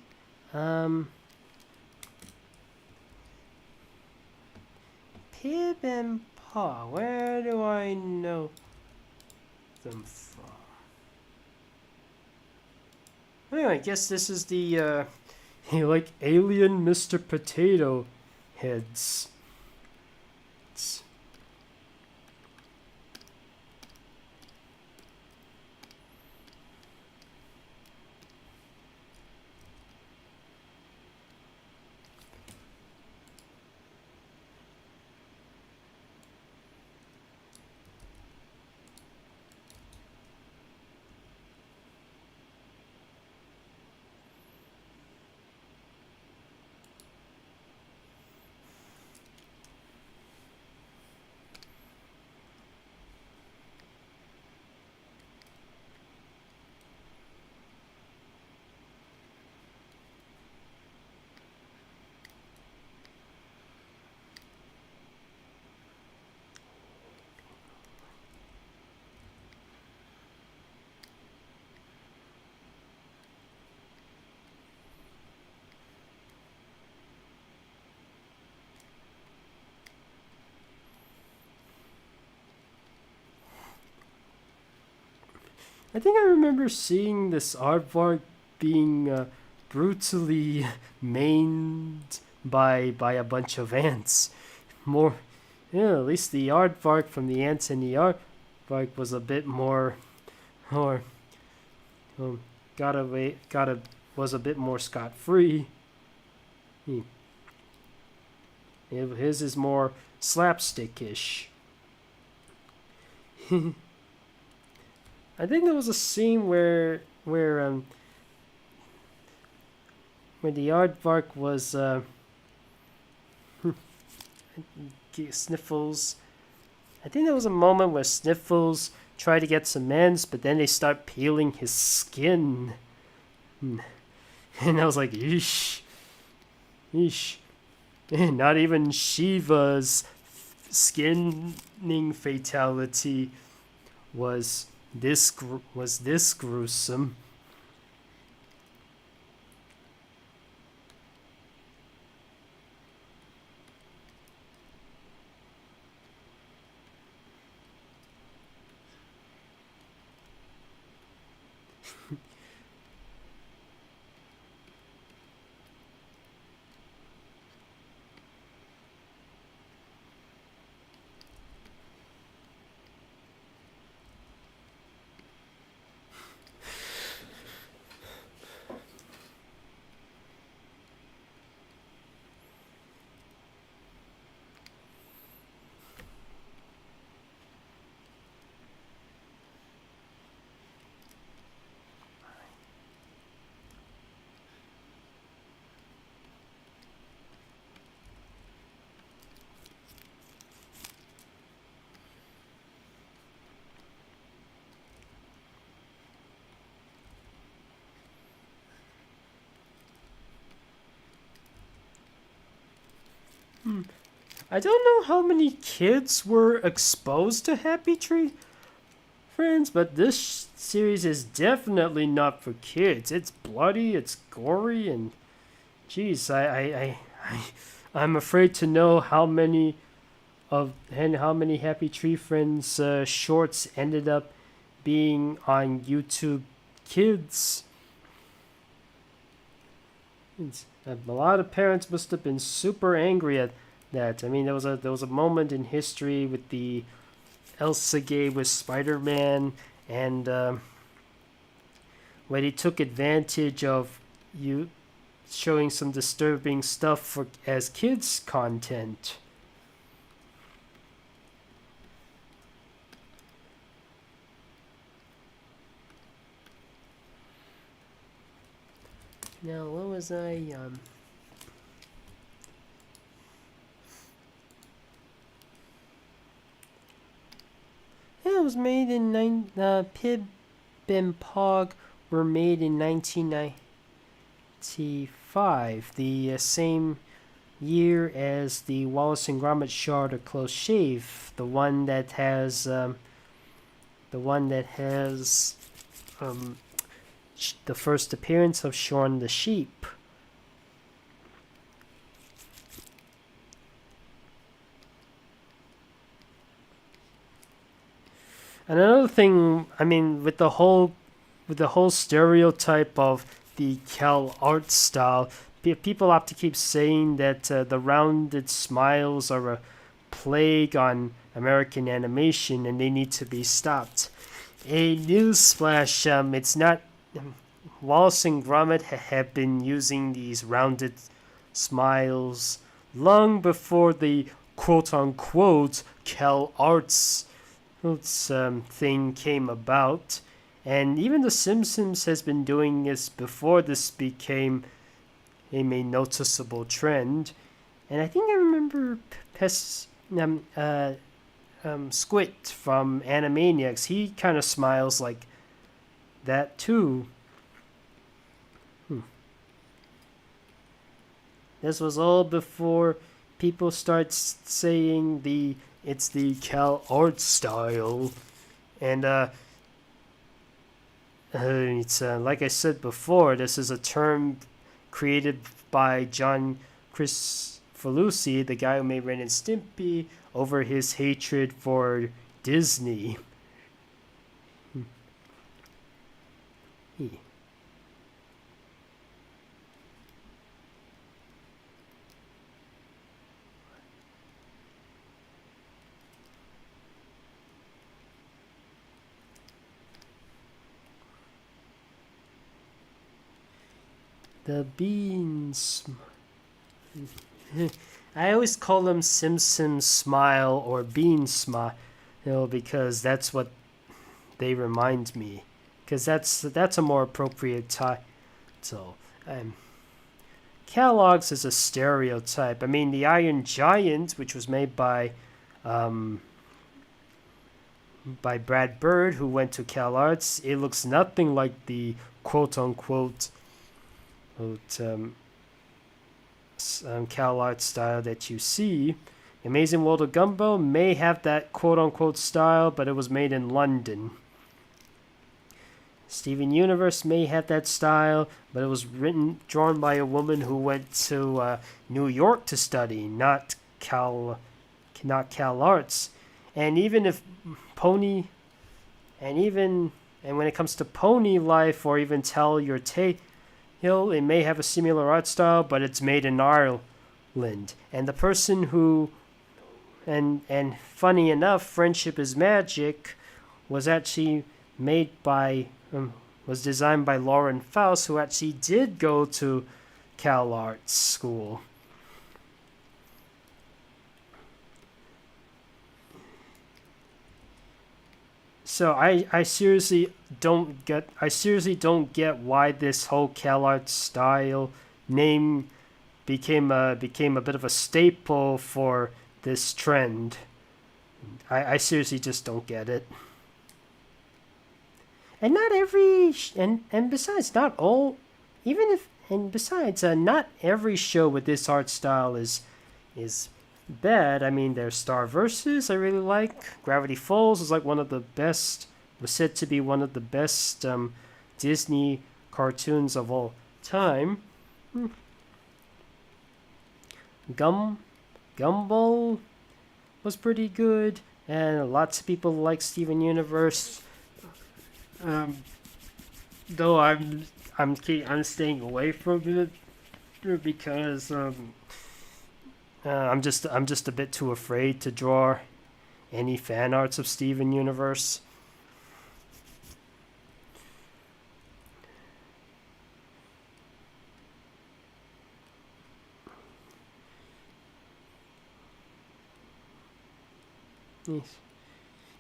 Pib and Paw, where do I know them from? Anyway, I guess this is the, like alien Mr. Potato Heads. I think I remember seeing this aardvark being brutally maimed by a bunch of ants. At least the aardvark from the ants and the aardvark was a bit more, or was a bit more scot-free. His is more slapstickish. I think there was a scene where the aardvark was Sniffles. I think there was a moment where Sniffles tried to get some ends, but then they start peeling his skin, and I was like, "Eesh, eesh." Not even Shiva's skinning fatality was this gruesome. I don't know how many kids were exposed to Happy Tree friends, but this series is definitely not for kids. It's bloody, it's gory, and geez, I'm afraid to know how many Happy Tree Friends shorts ended up being on YouTube Kids. A lot of parents must have been super angry at that. I mean, there was a moment in history with the Elsa game with Spider-Man, and when he took advantage of you showing some disturbing stuff as kids content. Now, what was I, Yeah, it was made in Pib and Pog were made in 1995, the same year as the Wallace and Gromit Shard or Close Shave, the one that has the first appearance of Shaun the Sheep. And another thing, I mean, with the whole stereotype of the CalArts style, people have to keep saying that the rounded smiles are a plague on American animation and they need to be stopped. A newsflash, it's not. Wallace and Gromit have been using these rounded smiles long before the quote-unquote CalArts thing came about, and even The Simpsons has been doing this before this became a noticeable trend. And I think I remember Squid from Animaniacs. He kind of smiles like that too. This was all before people start saying it's the CalArts style, and it's like I said before, this is a term created by John Kricfalusi, the guy who made Ren and Stimpy, over his hatred for Disney. The beans. I always call them Simpsons Smile or Bean Smile, because that's what they remind me. Because that's a more appropriate title. Kellogg's is a stereotype. I mean, the Iron Giant, which was made by Brad Bird, who went to CalArts, it looks nothing like the quote-unquote CalArts style that you see. Amazing World of Gumball may have that quote-unquote style, but it was made in London. Steven Universe may have that style, but it was drawn by a woman who went to New York to study, not CalArts. And even if Pony, and when it comes to Pony Life or even Tell Your Tale, it may have a similar art style, but it's made in Ireland. And the person who, and funny enough, Friendship is Magic was actually was designed by Lauren Faust, who actually did go to CalArts school. So I seriously don't get why this whole CalArts style name became a bit of a staple for this trend. I seriously just don't get it. And not every and besides, not all, even if, and besides, not every show with this art style is bad. I mean, there's Star Versus I really like. Gravity Falls is like one of the best was said to be one of the best Disney cartoons of all time. Gumball was pretty good, and lots of people like Steven Universe. Though I'm staying away from it because I'm just a bit too afraid to draw any fan arts of Steven Universe.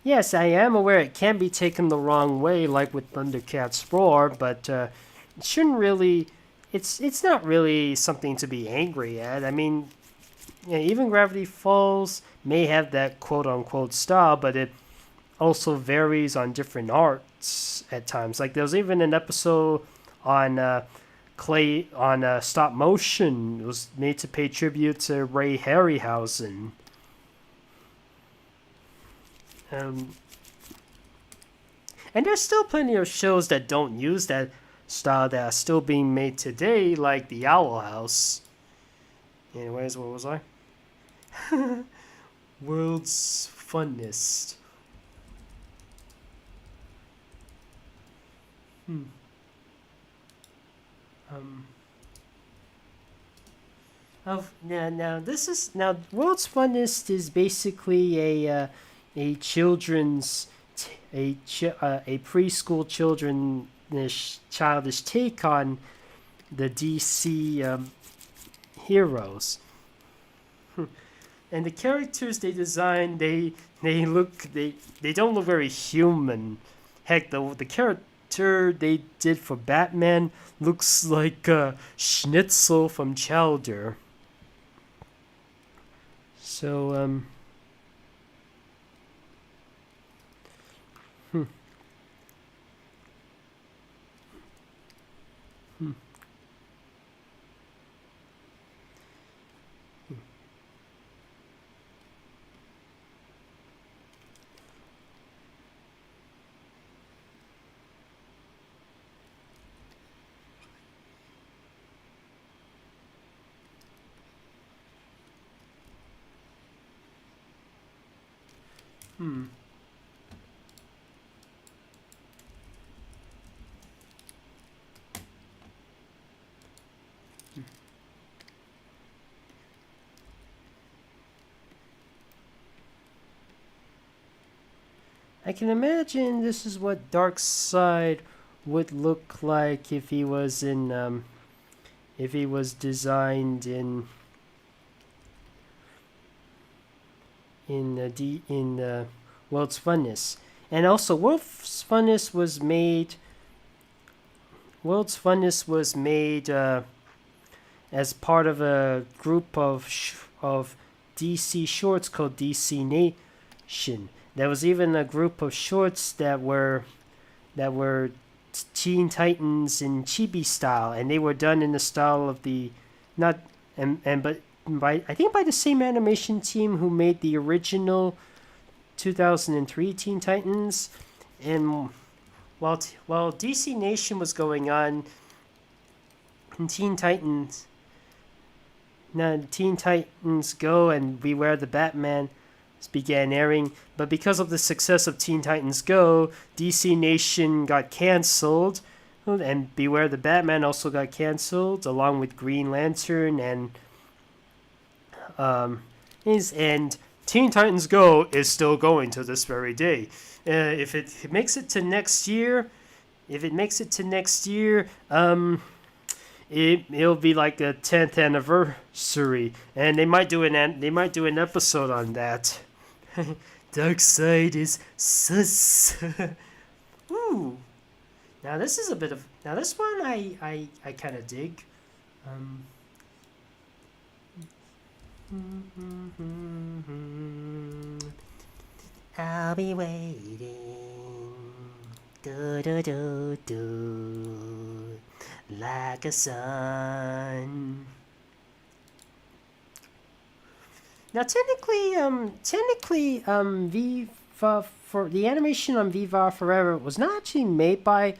Yes, I am aware it can be taken the wrong way, like with Thundercats Roar, but it shouldn't really. It's not really something to be angry at. I mean, yeah, even Gravity Falls may have that quote-unquote style, but it also varies on different arts at times. Like there was even an episode on stop motion. It was made to pay tribute to Ray Harryhausen. And there's still plenty of shows that don't use that style that are still being made today, like The Owl House. Anyways, what was I? World's Funniest. Now World's Funniest is basically a children's a preschool childish take on the DC heroes. And the characters they designed, they don't look very human. Heck, the character they did for Batman looks like Schnitzel from Chowder. So I can imagine this is what Darkseid would look like if he was designed in World's Funnest. And also World's Funnest was made as part of a group of DC shorts called DC Nation. There was even a group of shorts that were Teen Titans in chibi style, and they were done in the style of the I think by the same animation team who made the original 2003 Teen Titans. And while DC Nation was going on, Teen Titans Go and Beware the Batman began airing, but because of the success of Teen Titans Go, DC Nation got cancelled, and Beware the Batman also got cancelled, along with Green Lantern and Teen Titans Go is still going to this very day. If it makes it to next year, it'll be like a 10th anniversary, and they might do an episode on that. Darkseid is sus. Ooh. Now this one I kind of dig. I'll be waiting. Like a sun. Now technically, for the animation on Viva Forever was not actually made by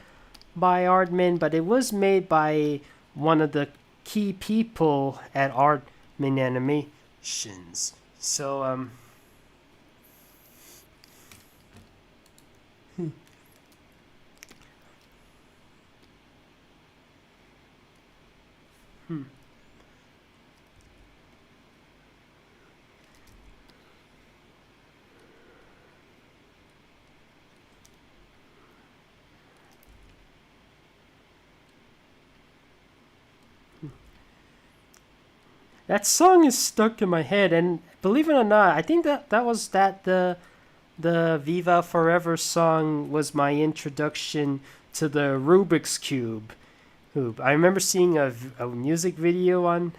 Aardman, but it was made by one of the key people at Aardman Animations. So that song is stuck in my head, and believe it or not, I think the Viva Forever song was my introduction to the Rubik's Cube. I remember seeing a music video on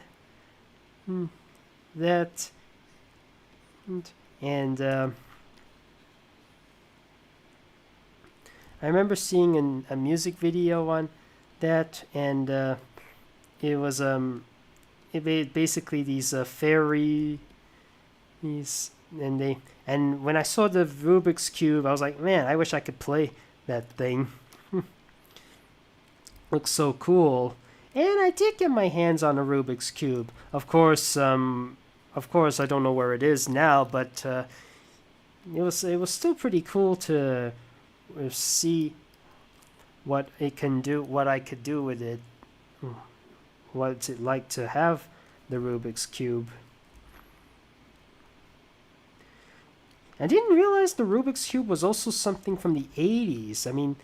that, and I remember seeing a music video on that, and it was basically these fairies, and when I saw the Rubik's Cube, I was like, man, I wish I could play that thing. Looks so cool. And I did get my hands on a Rubik's Cube. Of course, I don't know where it is now, but it was still pretty cool to see what it can do, what I could do with it. What's it like to have the Rubik's Cube? I didn't realize the Rubik's Cube was also something from the 80s. I mean,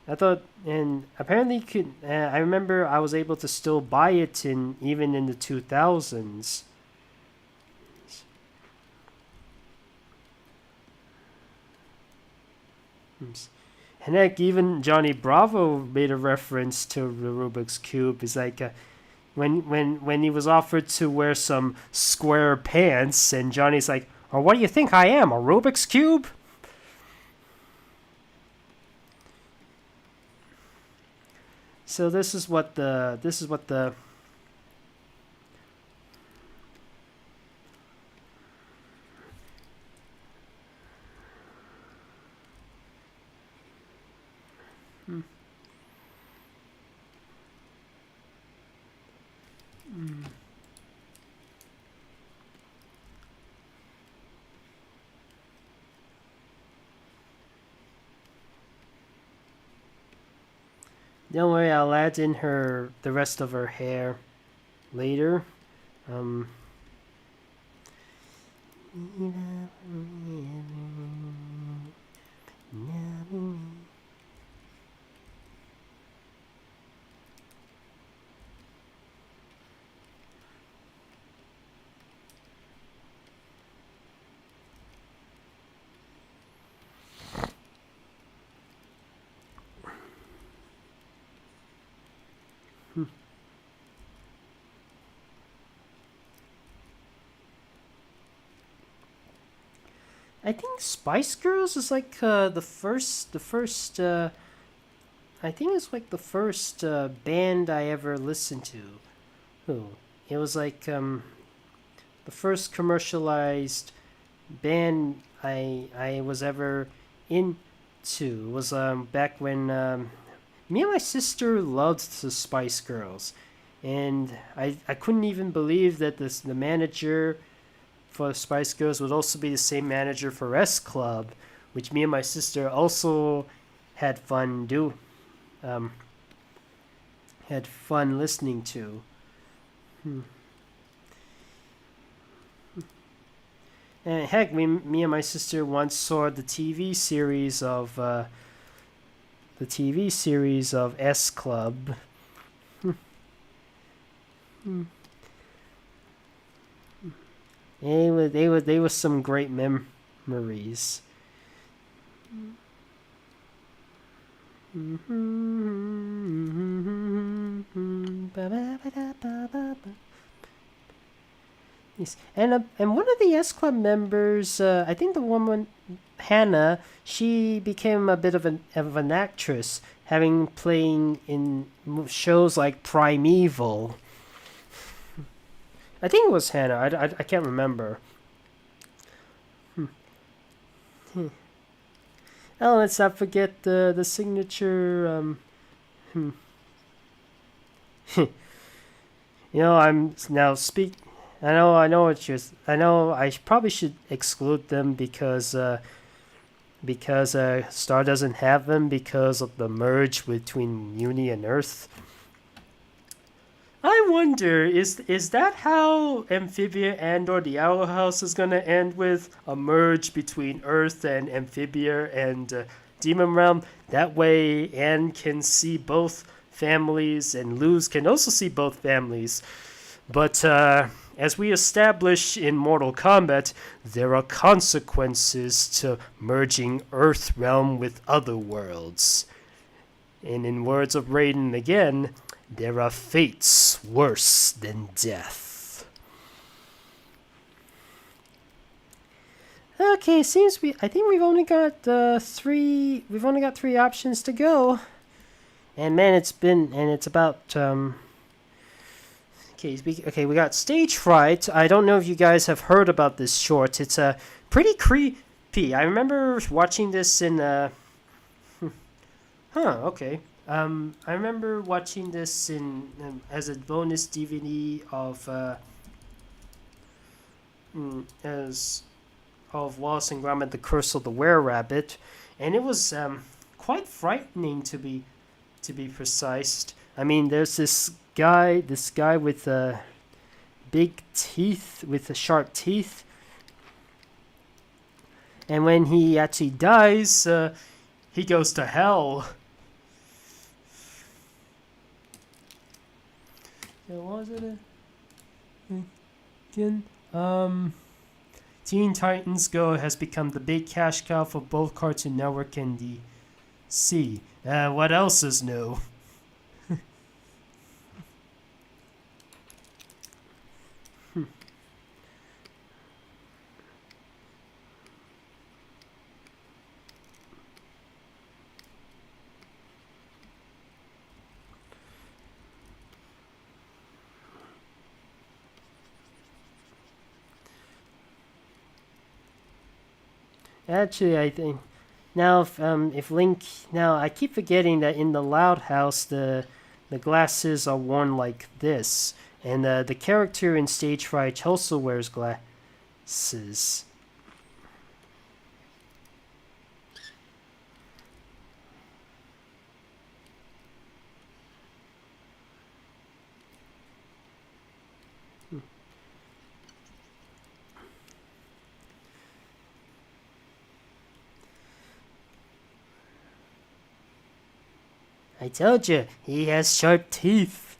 I thought, and apparently I remember I was able to still buy it even in the 2000s. And heck, even Johnny Bravo made a reference to the Rubik's Cube. It's like when he was offered to wear some square pants, and Johnny's like, "Oh, what do you think I am, a Rubik's Cube?" So this is what the Don't worry, I'll add in the rest of her hair later. I think Spice Girls is like the first I think it's like the first band I ever listened to. It was like the first commercialized band I was ever into. It was back when me and my sister loved the Spice Girls, and I couldn't even believe that the manager for Spice Girls would also be the same manager for S Club, which me and my sister also had fun listening to. And heck, me and my sister once saw the TV series of S Club. They were some great memories. Yes. And one of the S Club members, I think the woman Hannah, she became a bit of an actress, having playing in shows like Primeval. I think it was Hannah. I can't remember. Oh, let's not forget the signature. Hmm. I'm now speak. I know what you're. I know I probably should exclude them because Star doesn't have them because of the merge between Uni and Earth. I wonder, is that how Amphibia and/or the Owl House is gonna end, with a merge between Earth and Amphibia and Demon Realm? That way, Anne can see both families, and Luz can also see both families. But as we establish in Mortal Kombat, there are consequences to merging Earth Realm with other worlds. And in words of Raiden again, there are fates worse than death. Okay, seems I think we've only got three. We've only got three options to go. And man, it's about Okay, we got Stage Fright. I don't know if you guys have heard about this short. It's pretty creepy. I remember watching this in okay. I remember watching this in as a bonus DVD as of Wallace and Gromit: The Curse of the Were-Rabbit, and it was quite frightening to be precise. I mean, there's this guy with big teeth, with the sharp teeth, and when he actually dies, he goes to hell. What was it again? Teen Titans Go has become the big cash cow for both Cartoon Network and DC. What else is new? Actually, I think now if Link, now I keep forgetting that in the Loud House the glasses are worn like this, and the character in Stage Fright also wears glasses. I told you, he has sharp teeth.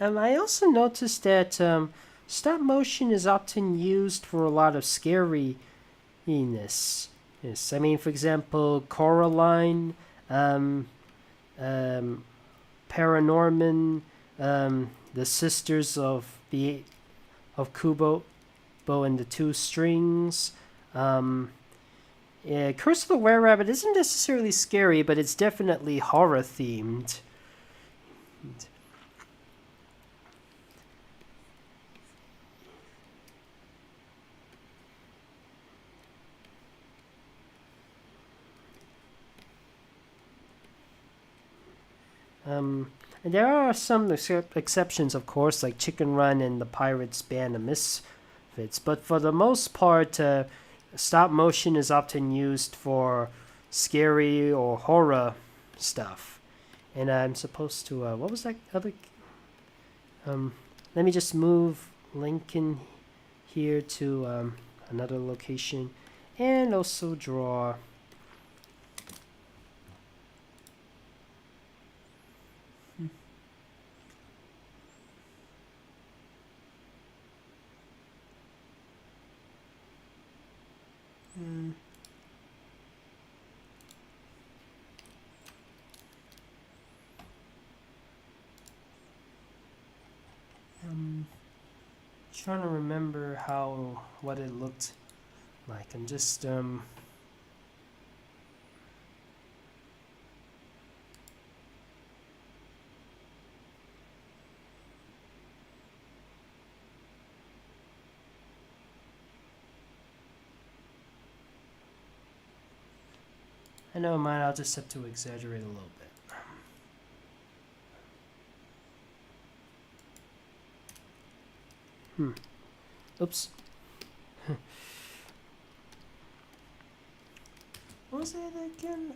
I also noticed that stop motion is often used for a lot of scariness. Yes, I mean, for example, Coraline, Paranorman, the sisters of Kubo and the Two Strings. Yeah, Curse of the Were-Rabbit isn't necessarily scary, but it's definitely horror themed. And there are some exceptions, of course, like Chicken Run and the Pirates Band of Misfits, but for the most part, stop motion is often used for scary or horror stuff. And I'm supposed to, what was that other? Let me just move Lincoln here to another location, and also draw. Trying to remember what it looked like. I'm just I know mine, I'll just have to exaggerate a little bit. Oops. What was that again?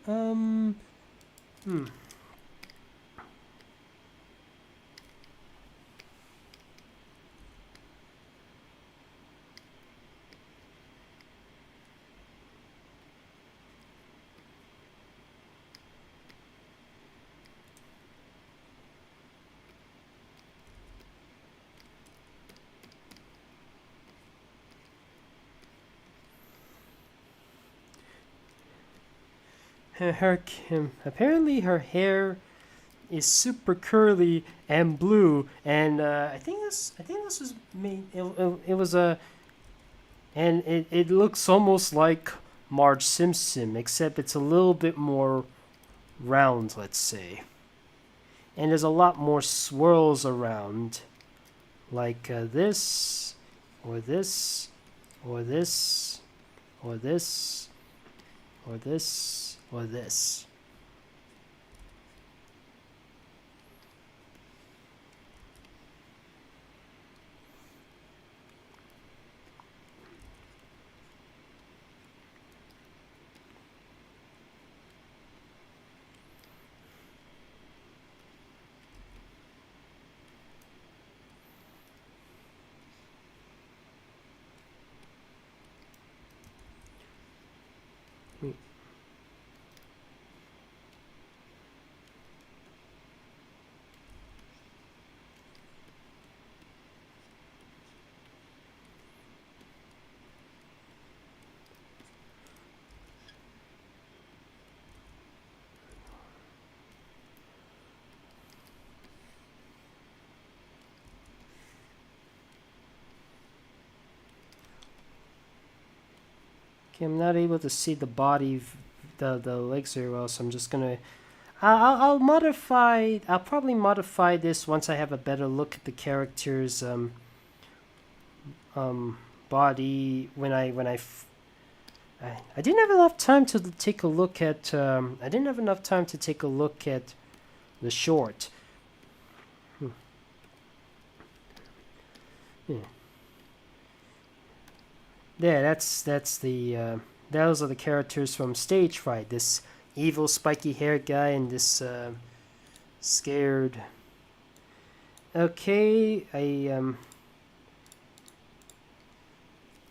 Apparently her hair is super curly and blue, and I think this was made. It was and it looks almost like Marge Simpson, except it's a little bit more round, let's say, and there's a lot more swirls around, like this, or this, or this, or this, or this. Or this. Okay, I'm not able to see the body, the legs very well, so I'm just gonna. I'll modify. I'll probably modify this once I have a better look at the character's body. I didn't have enough time to take a look at. I didn't have enough time to take a look at the short. Yeah. Yeah, that's the those are the characters from Stage Fright. This evil spiky haired guy and this scared. Okay,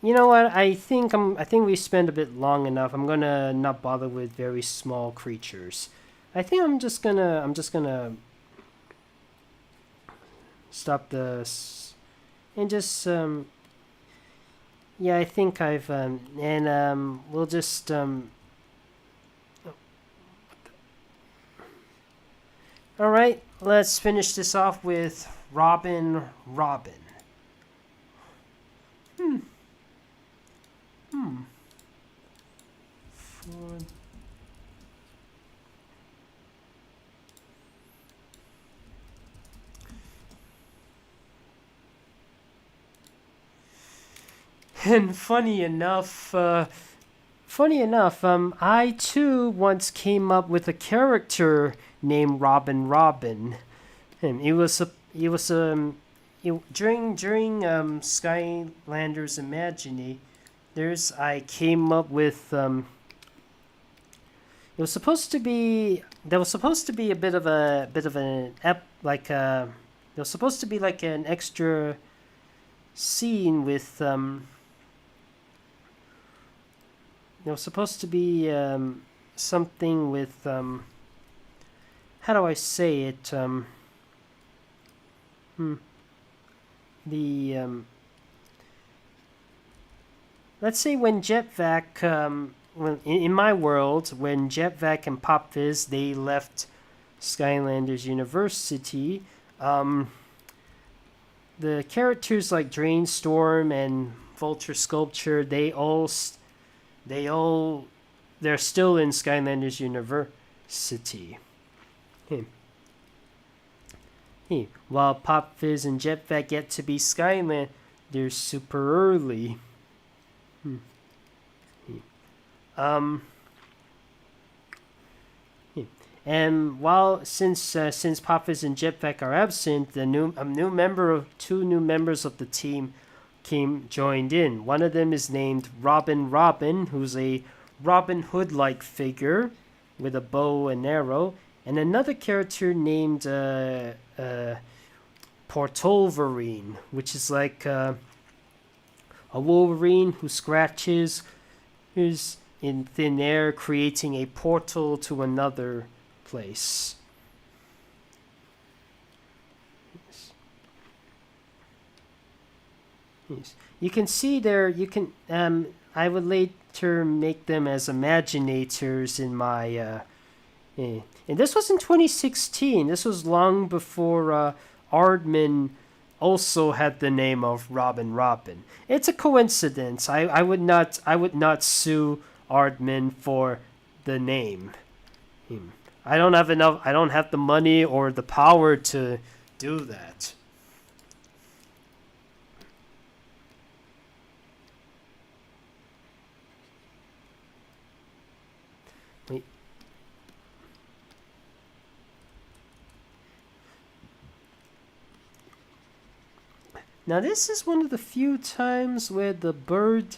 you know what? I think we spent a bit long enough. I'm gonna not bother with very small creatures. I think I'm just gonna stop this and just yeah, I think I've we'll just all right, let's finish this off with Robin. For and funny enough, I too once came up with a character named Robin. And during Skylanders Imagining, I came up with it was supposed to be there was supposed to be a bit of an there was supposed to be like an extra scene with there was supposed to be something with how do I say it? Let's say when Jetvac, in my world, when Jetvac and Pop Fizz they left Skylanders University, the characters like Drainstorm and Vulture Sculpture, they're still in Skylanders University. While Pop Fizz and Jetvac get to be Skylanders super early. And since Pop Fizz and Jetvac are absent, two new members of the team joined in. One of them is named Robin, who's a Robin Hood-like figure with a bow and arrow, and another character named Portolverine, which is like a Wolverine who scratches in thin air, creating a portal to another place. Yes. You can see there. I would later make them as Imaginators in my. And this was in 2016. This was long before Aardman also had the name of Robin. It's a coincidence. I would not sue Aardman for the name. I don't have the money or the power to do that. Wait. Now this is one of the few times where the bird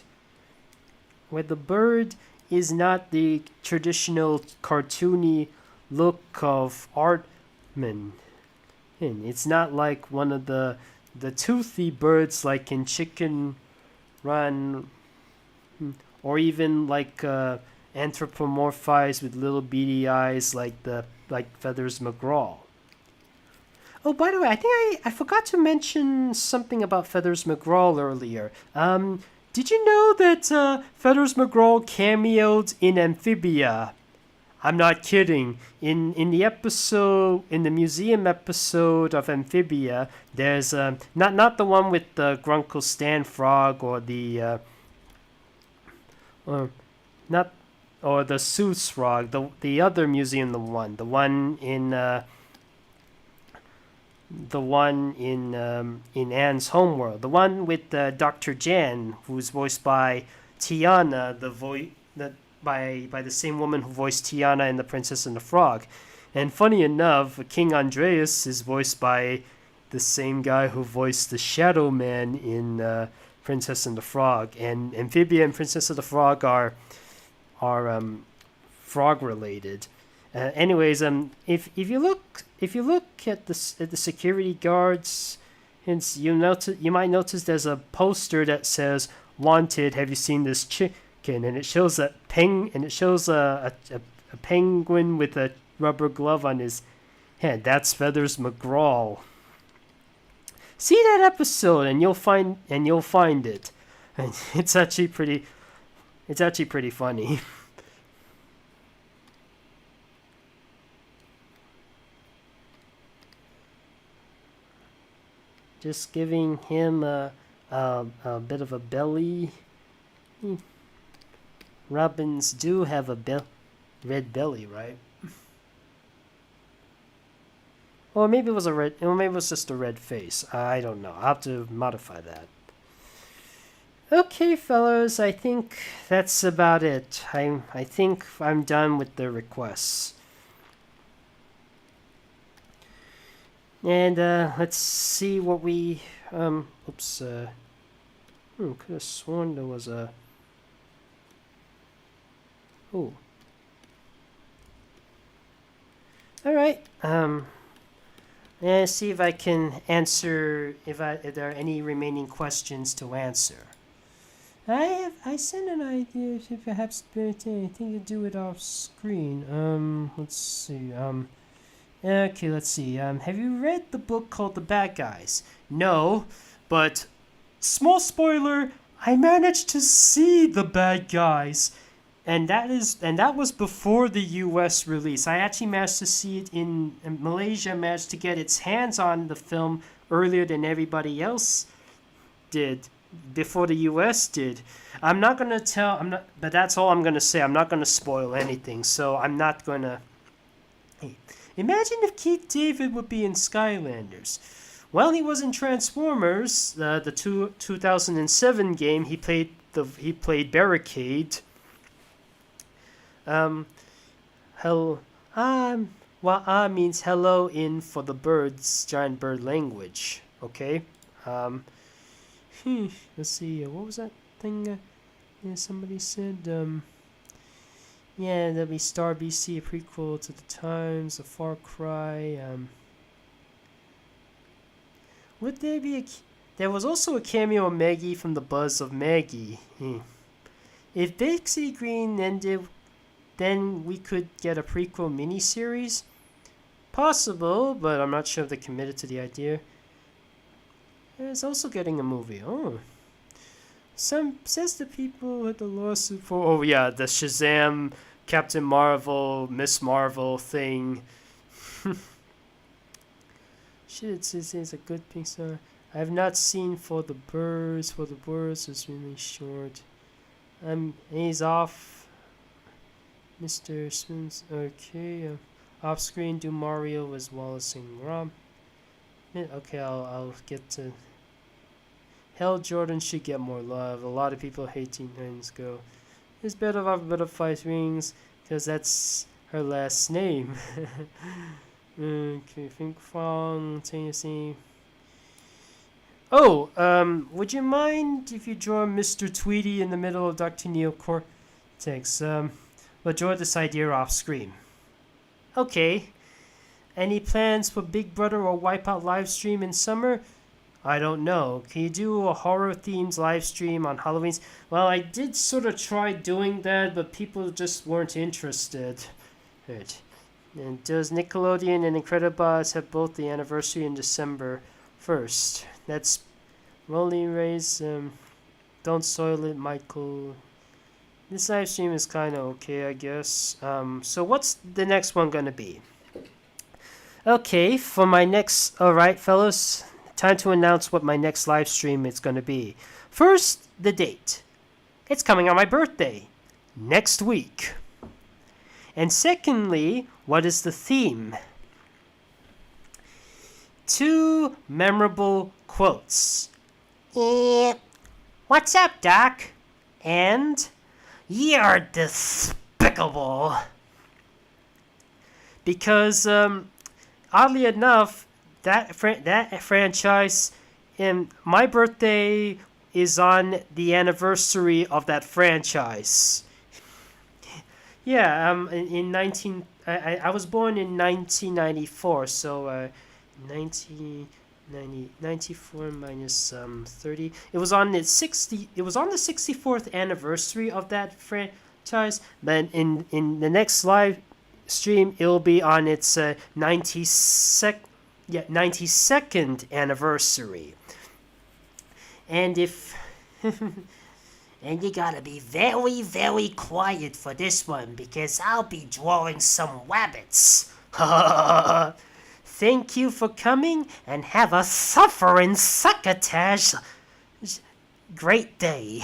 is not the traditional cartoony look of Aardman. It's not like one of the toothy birds like in Chicken Run, or even like anthropomorphized with little beady eyes like Feathers McGraw. Oh, by the way, I think I forgot to mention something about Feathers McGraw earlier. Did you know that Feathers McGraw cameoed in Amphibia? I'm not kidding. In the museum episode of Amphibia, there's not the one with the Grunkle Stan Frog or the the Seuss Frog. The other museum, the one in Anne's homeworld, the one with Dr. Jan, who's voiced by Tiana, by the same woman who voiced Tiana in The Princess and the Frog. And funny enough, King Andreas is voiced by the same guy who voiced the Shadow Man in Princess and the Frog. And Amphibia and Princess of the Frog are frog related. Anyways, if you look at the security guards, you might notice there's a poster that says "Wanted. Have you seen this chicken?" And it shows a penguin with a rubber glove on his head. That's Feathers McGraw. See that episode, and you'll find it. And it's actually pretty funny. just giving him a bit of a belly. Robins do have a red belly, right? Or maybe it was just a red face. I don't know. I'll have to modify that. Okay, fellows, I think that's about it. I think I'm done with the requests. And let's see what we oops, could have sworn there was a oh. Alright, and see if I can answer if there are any remaining questions to answer. I sent an idea to perhaps anything to do with off screen. Let's see. Okay, let's see. Have you read the book called The Bad Guys? No, but small spoiler, I managed to see The Bad Guys. And that was before the US release. I actually managed to see it in Malaysia, managed to get its hands on the film earlier than everybody else did, before the US did. But that's all I'm gonna say. I'm not gonna spoil anything, so I'm not gonna. Hey, imagine if Keith David would be in Skylanders. Well, he was in Transformers, the 2007 game. He played Barricade. Hello. Well, means hello in for the birds, giant bird language. Okay. Let's see. What was that thing? Somebody said. Yeah, there'll be Star BC, a prequel to the Times, a Far Cry. Would there be There was also a cameo of Maggie from the Buzz of Maggie. If Big City Green ended, then we could get a prequel miniseries. Possible, but I'm not sure if they're committed to the idea. It's also getting a movie. Oh. Some says the people with the lawsuit for the Shazam, Captain Marvel, Miss Marvel thing. Shit, it's a good Pixar. I have not seen For the Birds. For the Birds is really short. He's off. Mr. Spoons. Okay. Off screen, do Mario as Wallace and Gromit. Okay, I'll get to. Hell, Jordan should get more love. A lot of people hate Teen Titans Go. It's better off Butterfly Wings, because that's her last name. Okay, think Fong, Tennessee. Oh, would you mind if you draw Mr. Tweety in the middle of Dr. Neo Cortex? We'll draw this idea off screen. Okay. Any plans for Big Brother or Wipeout livestream in summer? I don't know. Can you do a horror-themed livestream on Halloween? Well, I did sort of try doing that, but people just weren't interested. Right. And does Nickelodeon and Incredibots have both the anniversary in December 1st? That's Rolling Rays. Don't soil it, Michael. This live stream is kind of okay, I guess. So what's the next one going to be? Okay, for my next... Alright, fellas. Time to announce what my next live stream is going to be. First, the date. It's coming on my birthday. Next week. And secondly, what is the theme? 2 memorable quotes. What's up, Doc? And... You're despicable. Because, oddly enough, that franchise, my birthday is on the anniversary of that franchise. Yeah, I was born in 1994, so 94 minus 30. It was on the 64th anniversary of that franchise. But in the next live stream, it'll be on its 92nd anniversary. And if and you gotta be very, very quiet for this one, because I'll be drawing some rabbits. thank you for coming and have a suffering succotash great day.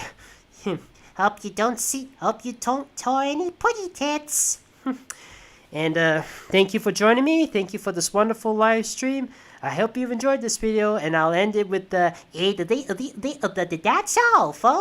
Hope you don't tore any putty tits. And thank you for joining me. Thank you for this wonderful live stream. I hope you've enjoyed this video, and I'll end it with that's all, folks.